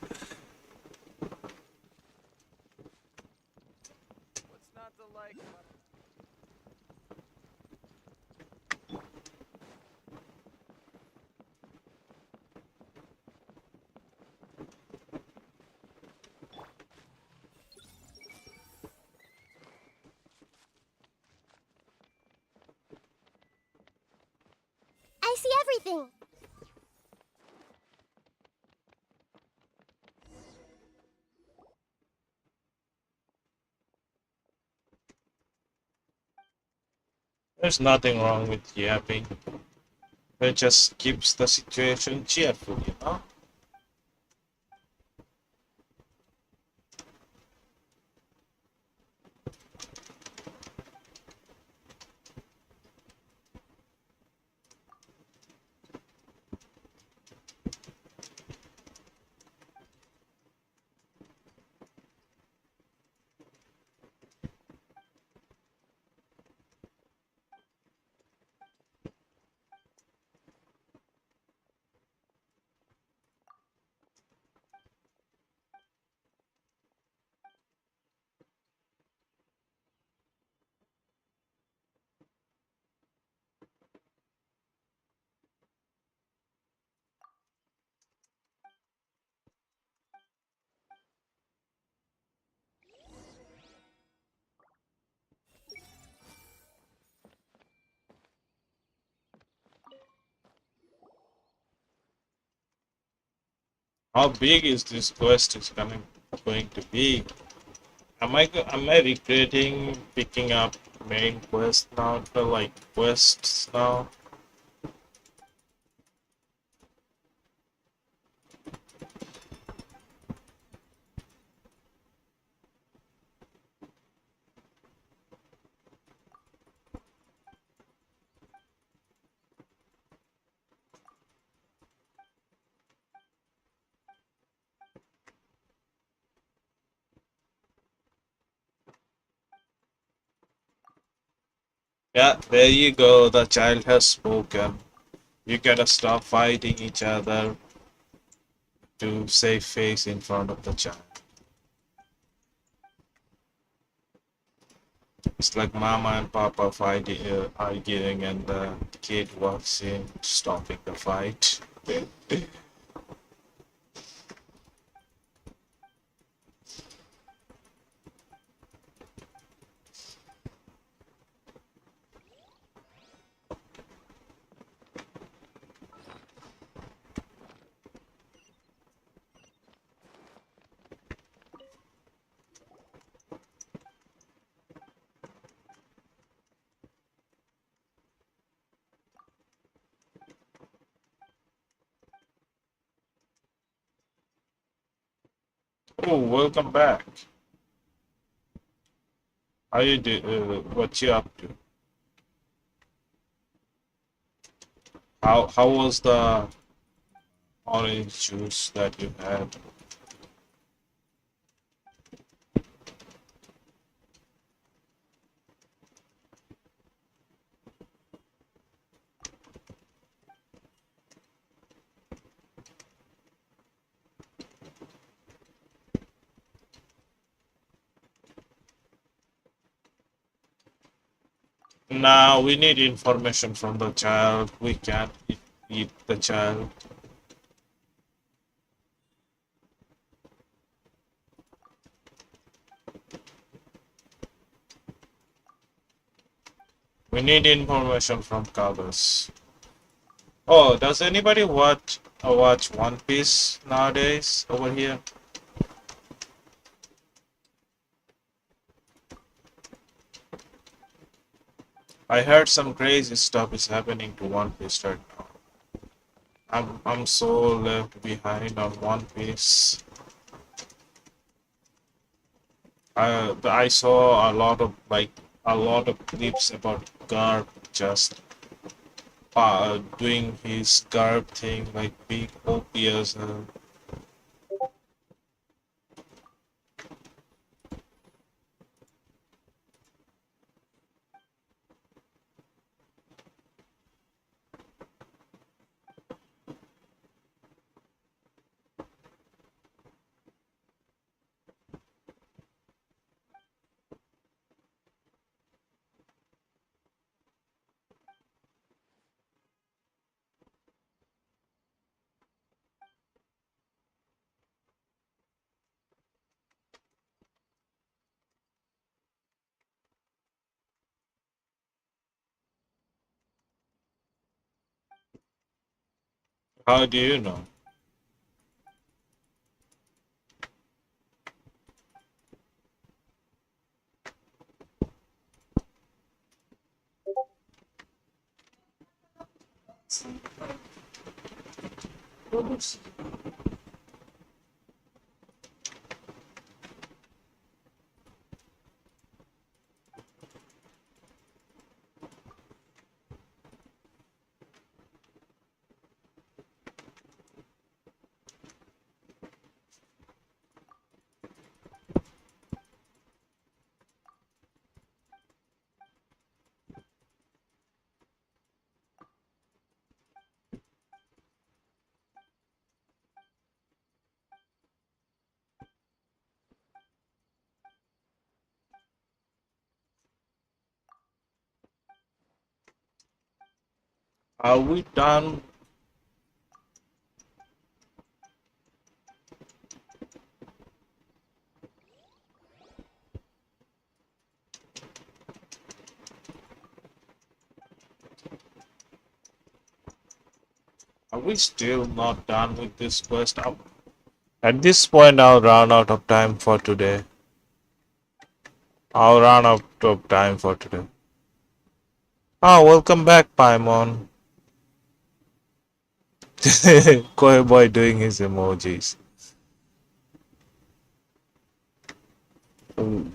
S4: I see everything.
S1: There's nothing wrong with yapping. It just keeps the situation cheerful, you know? How big is this quest is going to be? Am I regretting picking up main quest now? The like quests now? Yeah, there you go. The child has spoken. You gotta stop fighting each other to save face in front of the child. It's like mama and papa fighting, arguing, and the kid walks in, stopping the fight. Oh, welcome back. How you do? What you up to? How was the orange juice that you had? Now we need information from the child. We can't eat the child. We need information from Kabus. Oh, does anybody watch One Piece nowadays over here? I heard some crazy stuff is happening to One Piece right now. I'm so left behind on One Piece. I saw a lot of clips about Garp just doing his Garp thing, like being OPS. How do you know? Are we done? Are we still not done with this quest? At this point, I'll run out of time for today. I'll run out of time for today. Oh, welcome back, Paimon. Koi boy doing his emojis. Ooh.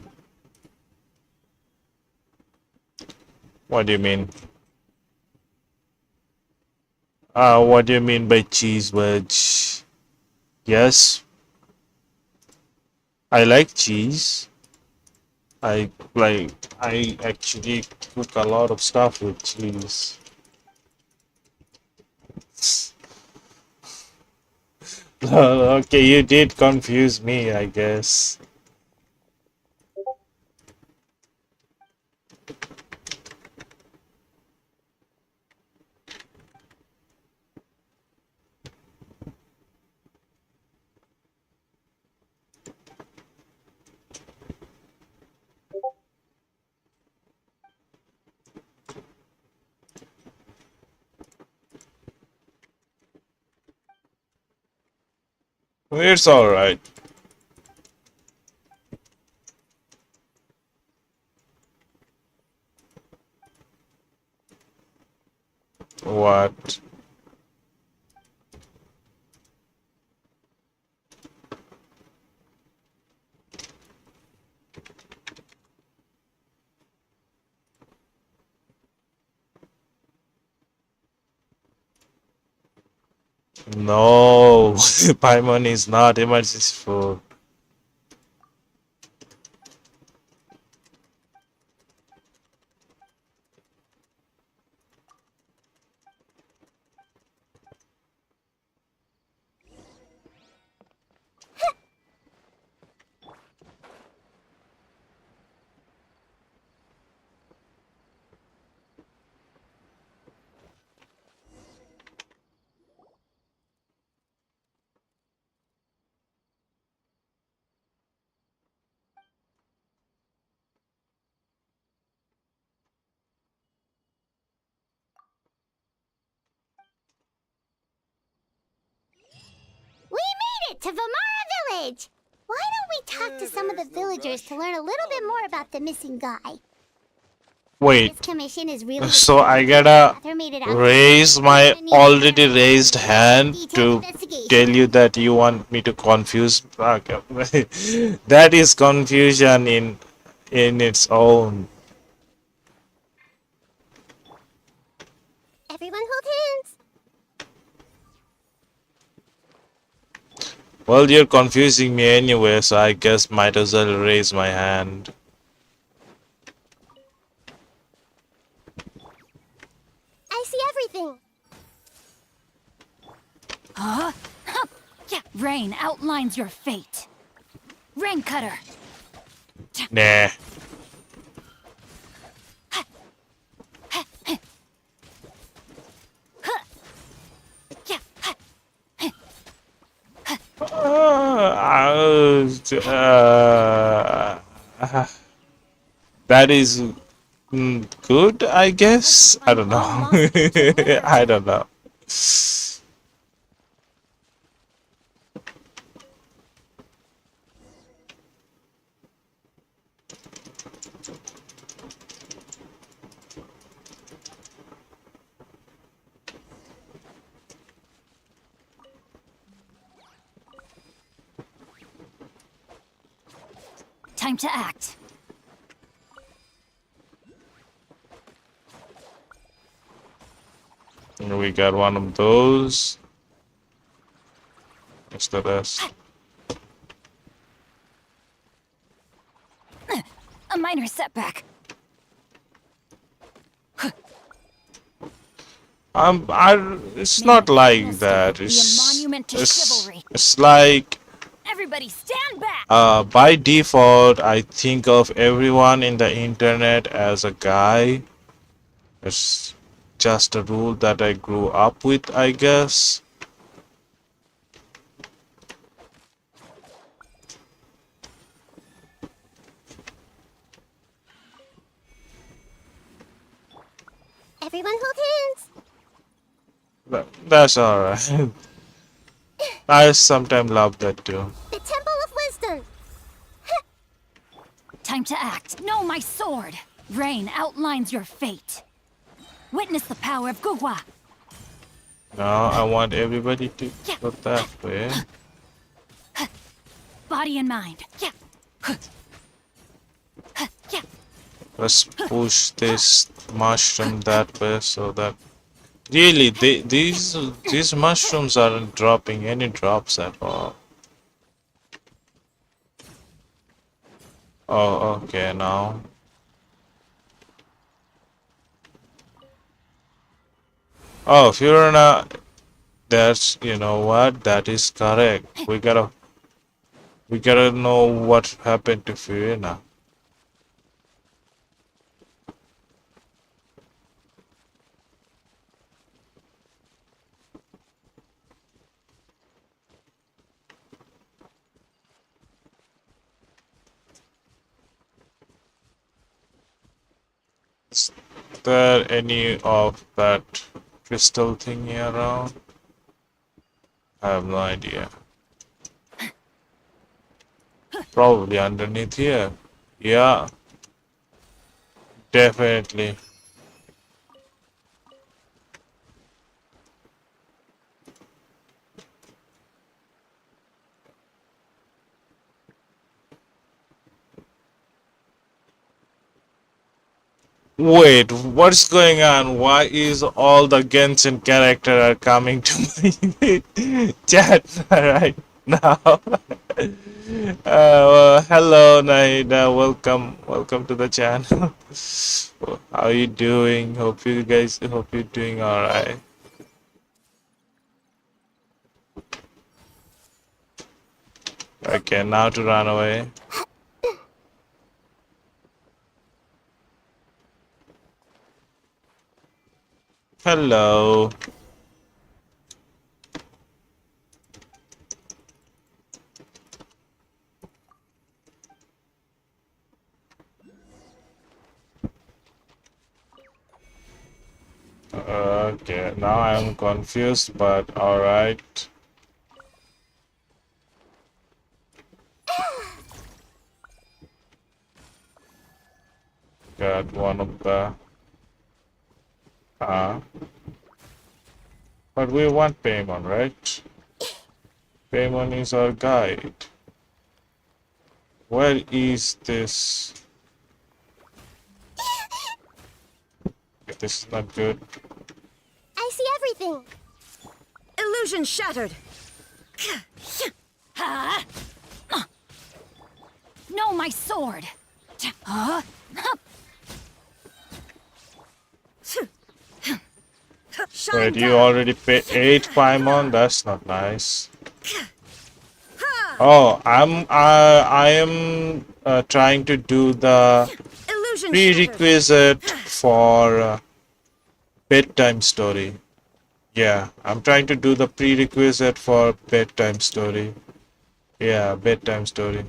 S1: What do you mean? What do you mean by cheese wedge? Yes, I like cheese. I actually cook a lot of stuff with cheese. Okay, you did confuse me, I guess. It's alright. What? No, Paimon is not emergency food.
S4: We made it to Vamara Village! Why don't we talk to some of the villagers to learn a little bit more about the missing guy?
S1: Wait,
S4: This commission is really
S1: so I gotta raise my already raised hand to tell you that you want me to confuse? Okay. That is confusion in its own.
S4: Everyone hold hands.
S1: Well, you're confusing me anyway, so I guess might as well raise my hand.
S4: I see everything.
S5: Huh? Yeah, rain outlines your fate. Rain cutter.
S1: Nah. That is good, I guess. I don't know. I don't know.
S5: Time to act.
S1: And we got one of those. What's the rest?
S5: A minor setback.
S1: It's not like that. It's like
S5: Everybody stand back.
S1: by default, I think of everyone in the internet as a guy. It's just a rule that I grew up with, I guess.
S4: Everyone hold hands.
S1: That's alright. I sometimes love that too.
S4: The Temple of Wisdom.
S5: Time to act. No, my sword. Rain outlines your fate. Witness the power of Guhua.
S1: Now I want everybody to go that way.
S5: Body and mind.
S1: Let's push this mushroom that way so that really these mushrooms aren't dropping any drops at all. Oh, okay, now. Oh, Furina, that's, you know what, that is correct. We gotta know what happened to Furina. Is there any of that crystal thingy around? I have no idea. Probably underneath here. Yeah. Definitely. Wait, what's going on? Why is all the Genshin characters are coming to my chat right now? Hello Naida, welcome to the channel. How are you doing? Hope you're doing alright. Okay, now to run away. Hello. Okay, now I'm confused, but alright. Got one of the... But we want Paimon, right? Paimon is our guide. Where is this? This is not good.
S4: I see everything.
S10: Illusion shattered.
S5: No, my sword.
S1: Wait, you already paid 8 Paimon? That's not nice. Oh, I am trying to do the prerequisite for bedtime story. Yeah, I'm trying to do the prerequisite for bedtime story. Yeah, bedtime story.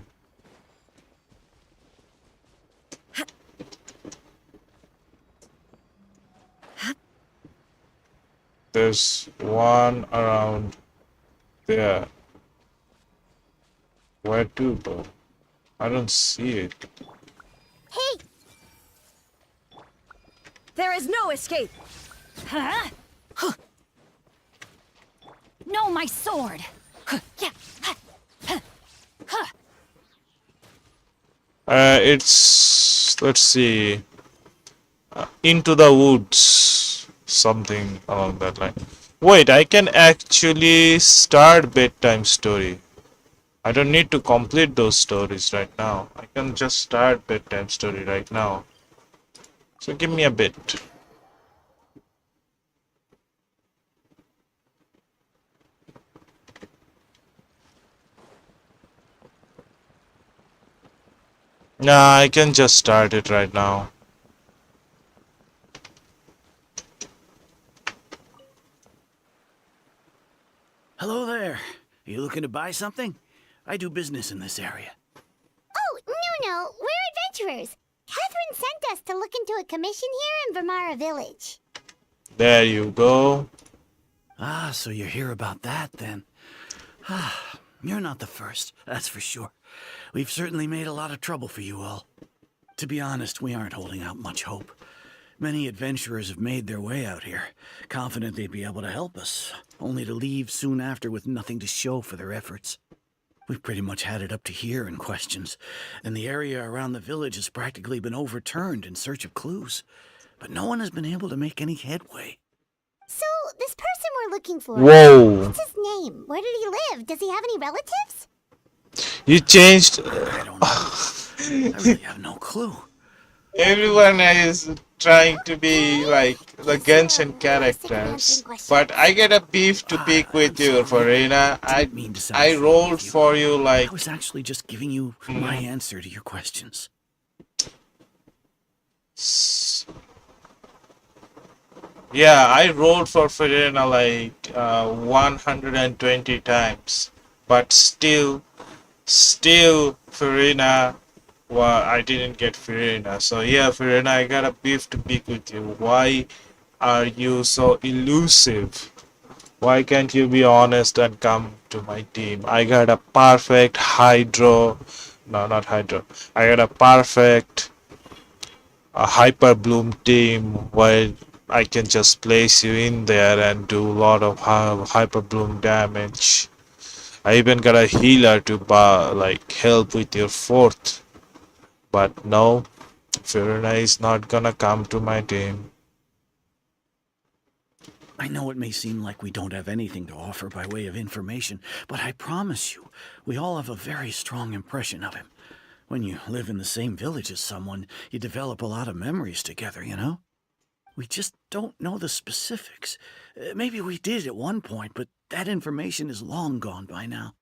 S1: There's one around there. Where to, bro? I don't see it.
S4: Hey!
S10: There is no escape.
S5: No, my sword.
S1: It's, let's see, into the woods, something along that line. Wait, I can actually start bedtime story. I don't need to complete those stories right now. I can just start bedtime story right now. So give me a bit. Nah, I can just start it right now.
S11: Hello there. Are you looking to buy something? I do business in this area.
S4: Oh, no, we're adventurers. Catherine sent us to look into a commission here in Vermara Village.
S1: There you go.
S11: Ah, so you're here about that then. Ah, you're not the first, that's for sure. We've certainly made a lot of trouble for you all. To be honest, we aren't holding out much hope. Many adventurers have made their way out here, confident they'd be able to help us, only to leave soon after with nothing to show for their efforts. We've pretty much had it up to here in questions, and the area around the village has practically been overturned in search of clues. But no one has been able to make any headway.
S4: So, this person we're looking for...
S1: Whoa.
S4: What's his name? Where did he live? Does he have any relatives?
S1: You changed.
S11: I don't know. I really have no clue.
S1: Everyone is trying to be like the Genshin characters, but I get a beef to pick with you, Furina. I rolled for you like.
S11: I was actually just giving you my answer to your questions.
S1: Yeah, I rolled for Furina like 120 times, but still Furina. Well, I didn't get Furina. So yeah, Furina, I got a beef to pick with you. Why are you so elusive? Why can't you be honest and come to my team? I got a perfect hydro. No, not hydro. I got a perfect hyper bloom team where I can just place you in there and do a lot of hyper bloom damage. I even got a healer to like help with your fourth. But no, Furina is not gonna come to my team.
S11: I know it may seem like we don't have anything to offer by way of information, but I promise you, we all have a very strong impression of him. When you live in the same village as someone, you develop a lot of memories together, you know? We just don't know the specifics. Maybe we did at one point, but that information is long gone by now.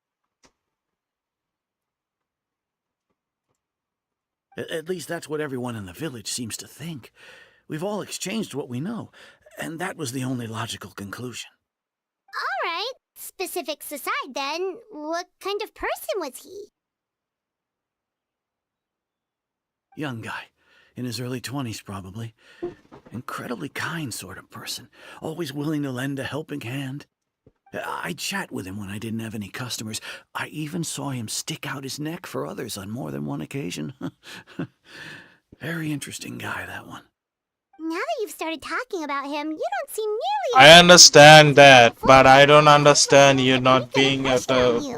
S11: At least that's what everyone in the village seems to think. We've all exchanged what we know, and that was the only logical conclusion.
S4: All right. Specifics aside, then, what kind of person was he?
S11: Young guy. In his early 20s, probably. Incredibly kind sort of person. Always willing to lend a helping hand. I'd chat with him when I didn't have any customers. I even saw him stick out his neck for others on more than one occasion. Very interesting guy, that one.
S4: Now that you've started talking about him, you don't seem nearly...
S1: I understand that, but I don't understand you not being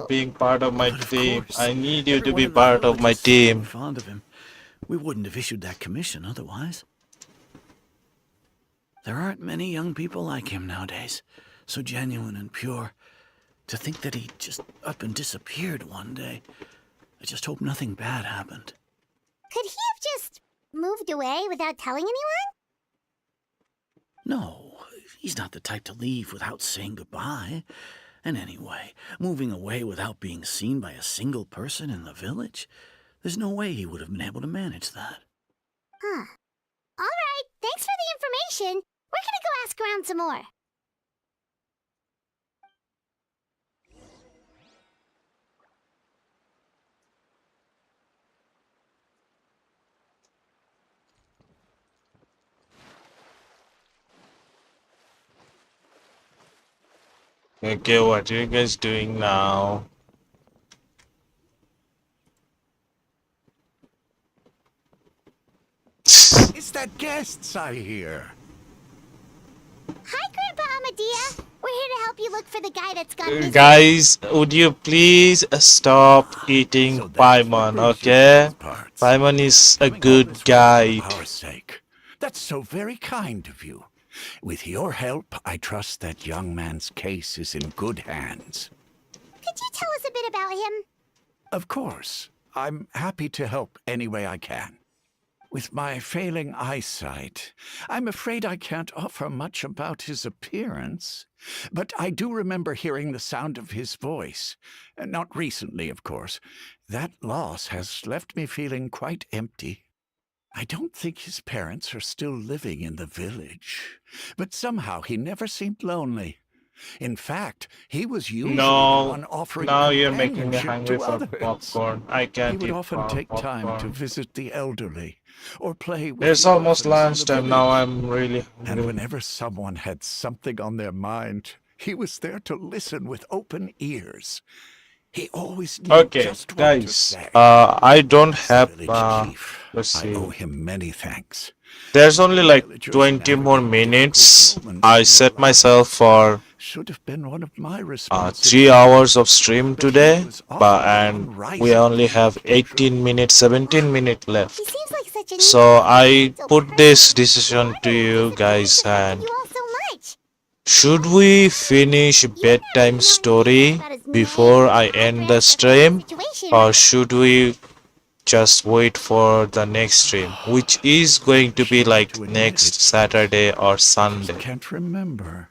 S1: being part of my team. I need you to be part of my team.
S11: Fond of him. We wouldn't have issued that commission otherwise. There aren't many young people like him nowadays. So genuine and pure. To think that he just up and disappeared one day. I just hope nothing bad happened.
S4: Could he have just moved away without telling anyone?
S11: No, he's not the type to leave without saying goodbye. And anyway, moving away without being seen by a single person in the village? There's no way he would have been able to manage that.
S4: Huh. All right, thanks for the information. We're gonna go ask around some more.
S1: Okay, what are you guys doing now?
S12: It's the guests I hear.
S4: Hi, Grandpa Amadea. We're here to help you look for the guy that's gone missing.
S1: Guys, would you please stop eating Paimon, okay? Paimon is a good guide.
S11: For our sake. That's so very kind of you. With your help, I trust that young man's case is in good hands.
S4: Could you tell us a bit about him?
S11: Of course. I'm happy to help any way I can. With my failing eyesight, I'm afraid I can't offer much about his appearance. But I do remember hearing the sound of his voice. Not recently, of course. That loss has left me feeling quite empty. I don't think his parents are still living in the village. But somehow he never seemed lonely. In fact, he was usually the one offering
S1: now you're making me
S11: companionship
S1: hungry
S11: to
S1: for
S11: others.
S1: popcorn. I
S11: He
S1: can't
S11: would
S1: eat
S11: often take time to
S1: popcorn.
S11: visit the elderly or play with
S1: It's
S11: the
S1: almost
S11: orphans in the
S1: lunchtime now.
S11: village.
S1: I'm really
S11: And
S1: hungry.
S11: whenever someone had something on their mind, he was there to listen with open ears. He always knew
S1: Okay,
S11: just what to
S1: guys.
S11: say.
S1: I don't have.
S11: Chief,
S1: Let's
S11: I
S1: see.
S11: owe him many thanks.
S1: There's only like 20 more minutes. I set myself for
S11: Should have been one of my
S1: 3
S11: responsibilities.
S1: hours of stream today,
S11: often
S1: and
S11: one
S1: we only have 18 minutes, 17 minutes left.
S4: He seems like such a neat
S1: So
S4: guy.
S1: I put this decision to you guys, and
S4: You all so much.
S1: should we finish bedtime story before I end the stream, or should we just wait for the next stream, which is going to be like next Saturday or Sunday?
S11: Can't remember.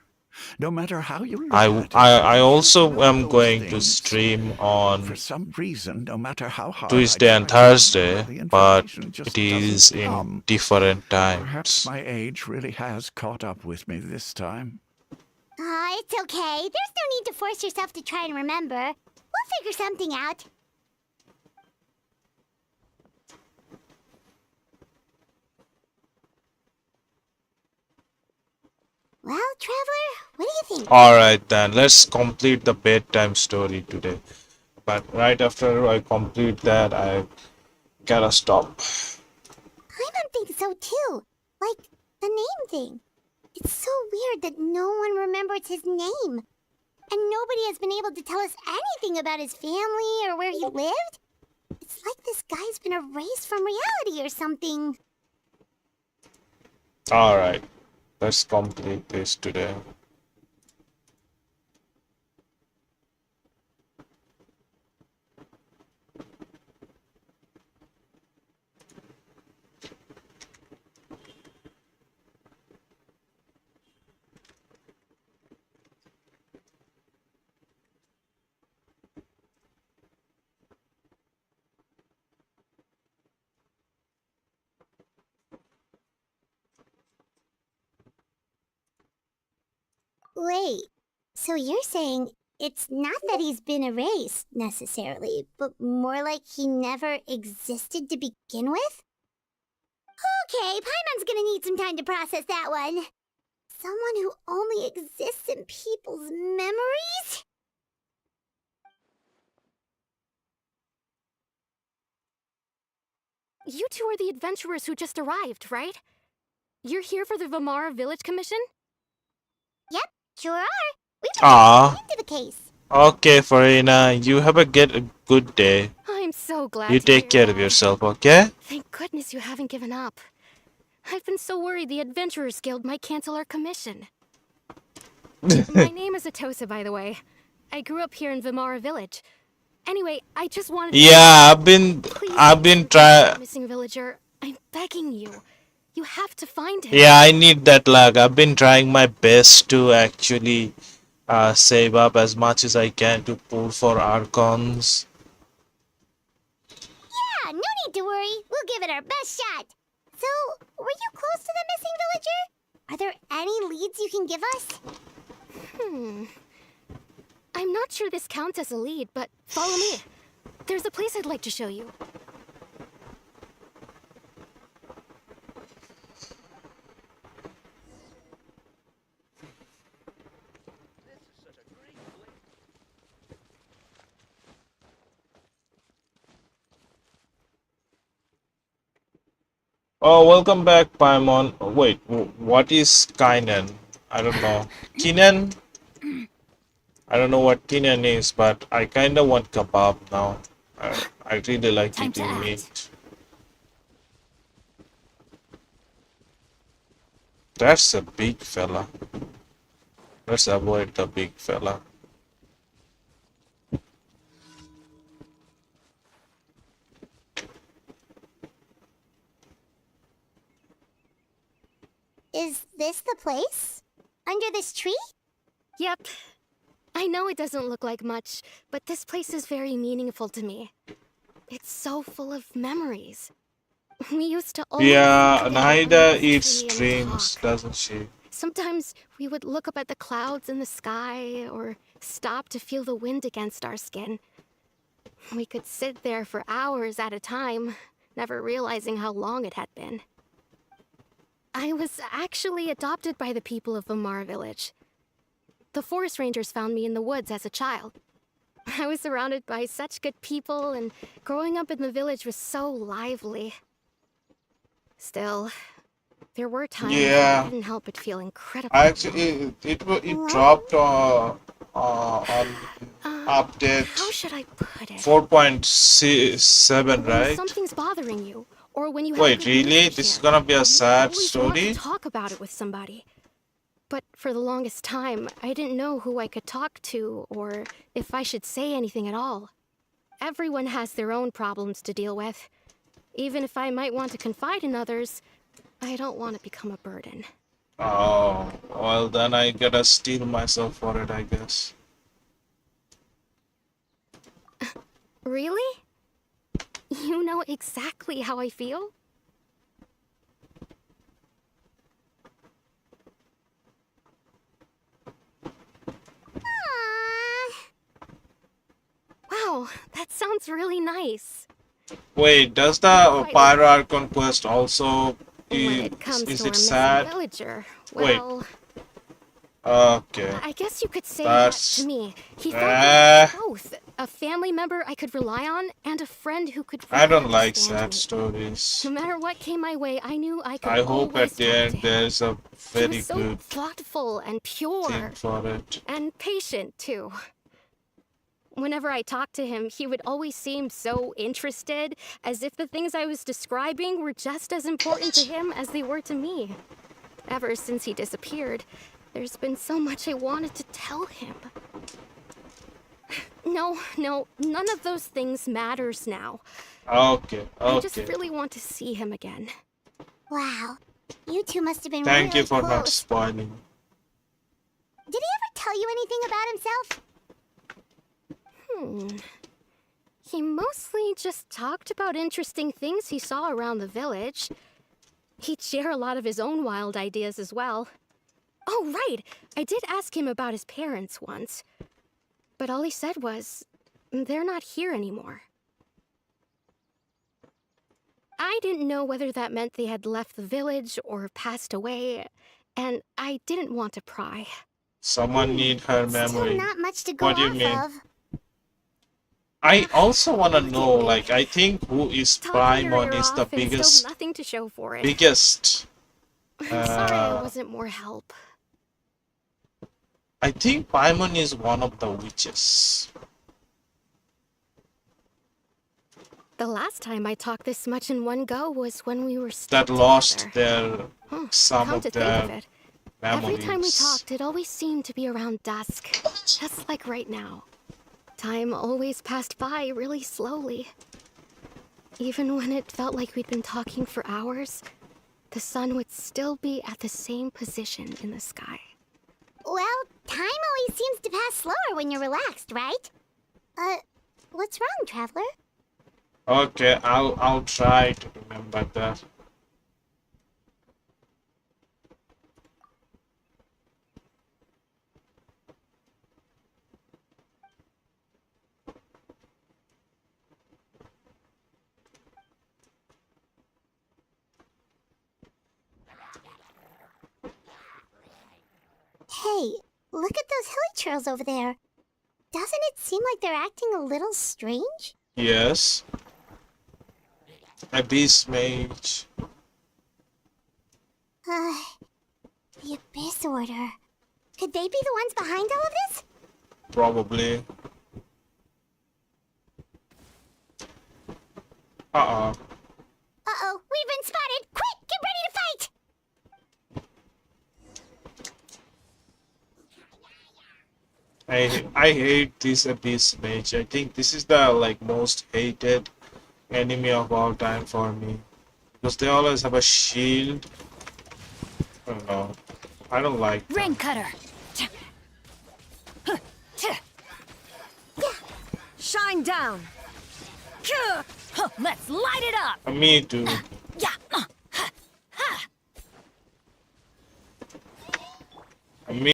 S11: No matter how you look
S1: I
S11: at it,
S1: I also
S11: one of
S1: am
S11: those
S1: going to
S11: things.
S1: stream
S11: For
S1: on
S11: some reason, no matter how hard
S1: Tuesday
S11: I
S1: and
S11: try to
S1: Thursday,
S11: remember, the
S1: but
S11: information just
S1: it is
S11: doesn't
S1: in
S11: come.
S1: different
S11: Perhaps
S1: times.
S11: my age really has caught up with me this time.
S4: It's okay. There's no need to force yourself to try and remember. We'll figure something out. Well, Traveler, what do you think?
S1: Alright then, let's complete the bedtime story today. But right after I complete that, I gotta stop.
S4: Paimon thinks so too. Like, the name thing. It's so weird that no one remembers his name. And nobody has been able to tell us anything about his family or where he lived. It's like this guy's been erased from reality or something.
S1: Alright, let's complete this today.
S4: Wait, so you're saying it's not that he's been erased, necessarily, but more like he never existed to begin with? Okay, Paimon's gonna need some time to process that one. Someone who only exists in people's memories?
S20: You two are the adventurers who just arrived, right? You're here for the Vamara Village Commission?
S4: Yep, sure are. We
S1: Ah.
S4: into the case.
S1: Okay, Furina, you have a good day.
S20: I'm so glad
S1: You
S20: to
S1: take
S20: hear
S1: care of
S20: that.
S1: yourself, okay?
S20: Thank goodness you haven't given up. I've been so worried the Adventurers Guild might cancel our commission. My name is Atosa, by the way. I grew up here in Vamara Village. Anyway, I just wanted to...
S1: Yeah,
S20: Please
S1: I've been
S20: don't
S1: trying.
S20: forget the missing villager. I'm begging you. You have to find him.
S1: Yeah, I need that luck. I've been trying my best to actually save up as much as I can to pull for archons.
S4: Yeah, no need to worry. We'll give it our best shot. So, were you close to the missing villager? Are there any leads you can give us?
S20: I'm not sure this counts as a lead, but follow me. There's a place I'd like to show you.
S1: Oh, welcome back, Paimon. Wait, what is Kainen? I don't know. Kinan? I don't know what Tinian is, but I kinda want kebab now. I really like
S5: Time to
S1: eating
S5: act.
S1: meat. That's a big fella. Let's avoid the big fella.
S4: Is this the place? Under this tree?
S20: Yep. I know it doesn't look like much, but this place is very meaningful to me. It's so full of memories. We used to always
S1: Yeah,
S20: sit together
S1: Naida
S20: under this
S1: eats
S20: tree and
S1: dreams,
S20: talk.
S1: doesn't she?
S20: Sometimes we would look up at the clouds in the sky or stop to feel the wind against our skin. We could sit there for hours at a time, never realizing how long it had been. I was actually adopted by the people of Vamar village. The forest rangers found me in the woods as a child. I was surrounded by such good people, and growing up in the village was so lively. Still, there were times when I
S1: Yeah,
S20: couldn't help but feel incredibly
S1: actually, it dropped on update
S20: how should I put it?
S1: 4.7,
S20: When
S1: right?
S20: something's bothering you, or when you have
S1: Wait,
S20: good news
S1: really?
S20: to
S1: This is
S20: share,
S1: gonna be a sad
S20: always want to
S1: story?
S20: talk about it with somebody. But for the longest time, I didn't know who I could talk to or if I should say anything at all. Everyone has their own problems to deal with. Even if I might want to confide in others, I don't want to become a burden.
S1: Oh, well then I gotta steel myself for it, I guess.
S20: Really? You know exactly how I feel? Wow, that sounds really nice.
S1: Wait, does the Pyro Archon quest also
S20: When it comes
S1: is
S20: to our
S1: it
S20: missing
S1: sad?
S20: villager,
S1: Wait.
S20: well,
S1: Okay.
S20: I guess you could say
S1: That's
S20: that to me. He felt like
S1: eh,
S20: both a family member I could rely on and a friend who could
S1: I
S20: really
S1: don't like
S20: understand
S1: sad
S20: me.
S1: stories.
S20: No matter what came my way, I knew I could
S1: I hope
S20: always
S1: at the
S20: talk to
S1: end
S20: him.
S1: there's a
S20: He
S1: very
S20: was so
S1: good
S20: thoughtful and pure
S1: thing for it.
S20: and patient too. Whenever I talked to him, he would always seem so interested, as if the things I was describing were just as important to him as they were to me. Ever since he disappeared, there's been so much I wanted to tell him. No, none of those things matters now.
S1: Okay,
S20: I just
S1: okay.
S20: really want to see him again.
S4: Wow. You two must have been
S1: Thank
S4: really
S1: you for not
S4: close.
S1: spoiling.
S4: Did he ever tell you anything about himself?
S20: He mostly just talked about interesting things he saw around the village. He'd share a lot of his own wild ideas as well. Oh, right! I did ask him about his parents once. But all he said was, they're not here anymore. I didn't know whether that meant they had left the village or passed away, and I didn't want to pry.
S1: Someone need her
S4: Still
S1: memory.
S4: not much to go
S1: What do you
S4: off
S1: mean?
S4: of.
S1: I also wanna know, like, I think who is
S20: Talking your
S1: Paimon
S20: ear
S1: is the
S20: off and
S1: biggest,
S20: still nothing to show for it.
S1: biggest.
S20: I'm sorry I wasn't more help.
S1: I think Paimon is one of the witches.
S20: The last time I talked this much in one go was when we were stuck
S1: That lost
S20: together.
S1: their some
S20: Come
S1: of
S20: to think of
S1: their
S20: it,
S1: memories.
S20: every time we talked, it always seemed to be around dusk, just like right now. Time always passed by really slowly. Even when it felt like we'd been talking for hours, the sun would still be at the same position in the sky.
S4: Well, time always seems to pass slower when you're relaxed, right? What's wrong, Traveler?
S1: Okay, I'll try to remember that.
S4: Hey, look at those hilly trails over there. Doesn't it seem like they're acting a little strange?
S1: Yes. A beast mage.
S4: The Abyss Order. Could they be the ones behind all of this?
S1: Probably. Uh-oh.
S4: Uh-oh, we've been spotted! Quick, get ready to fight!
S1: I hate this Abyss mage. I think this is the like most hated enemy of all time for me. Because they always have a shield. I don't know. I don't like them.
S5: Rain cutter.
S10: Shine down.
S5: Let's light it up.
S1: Me too.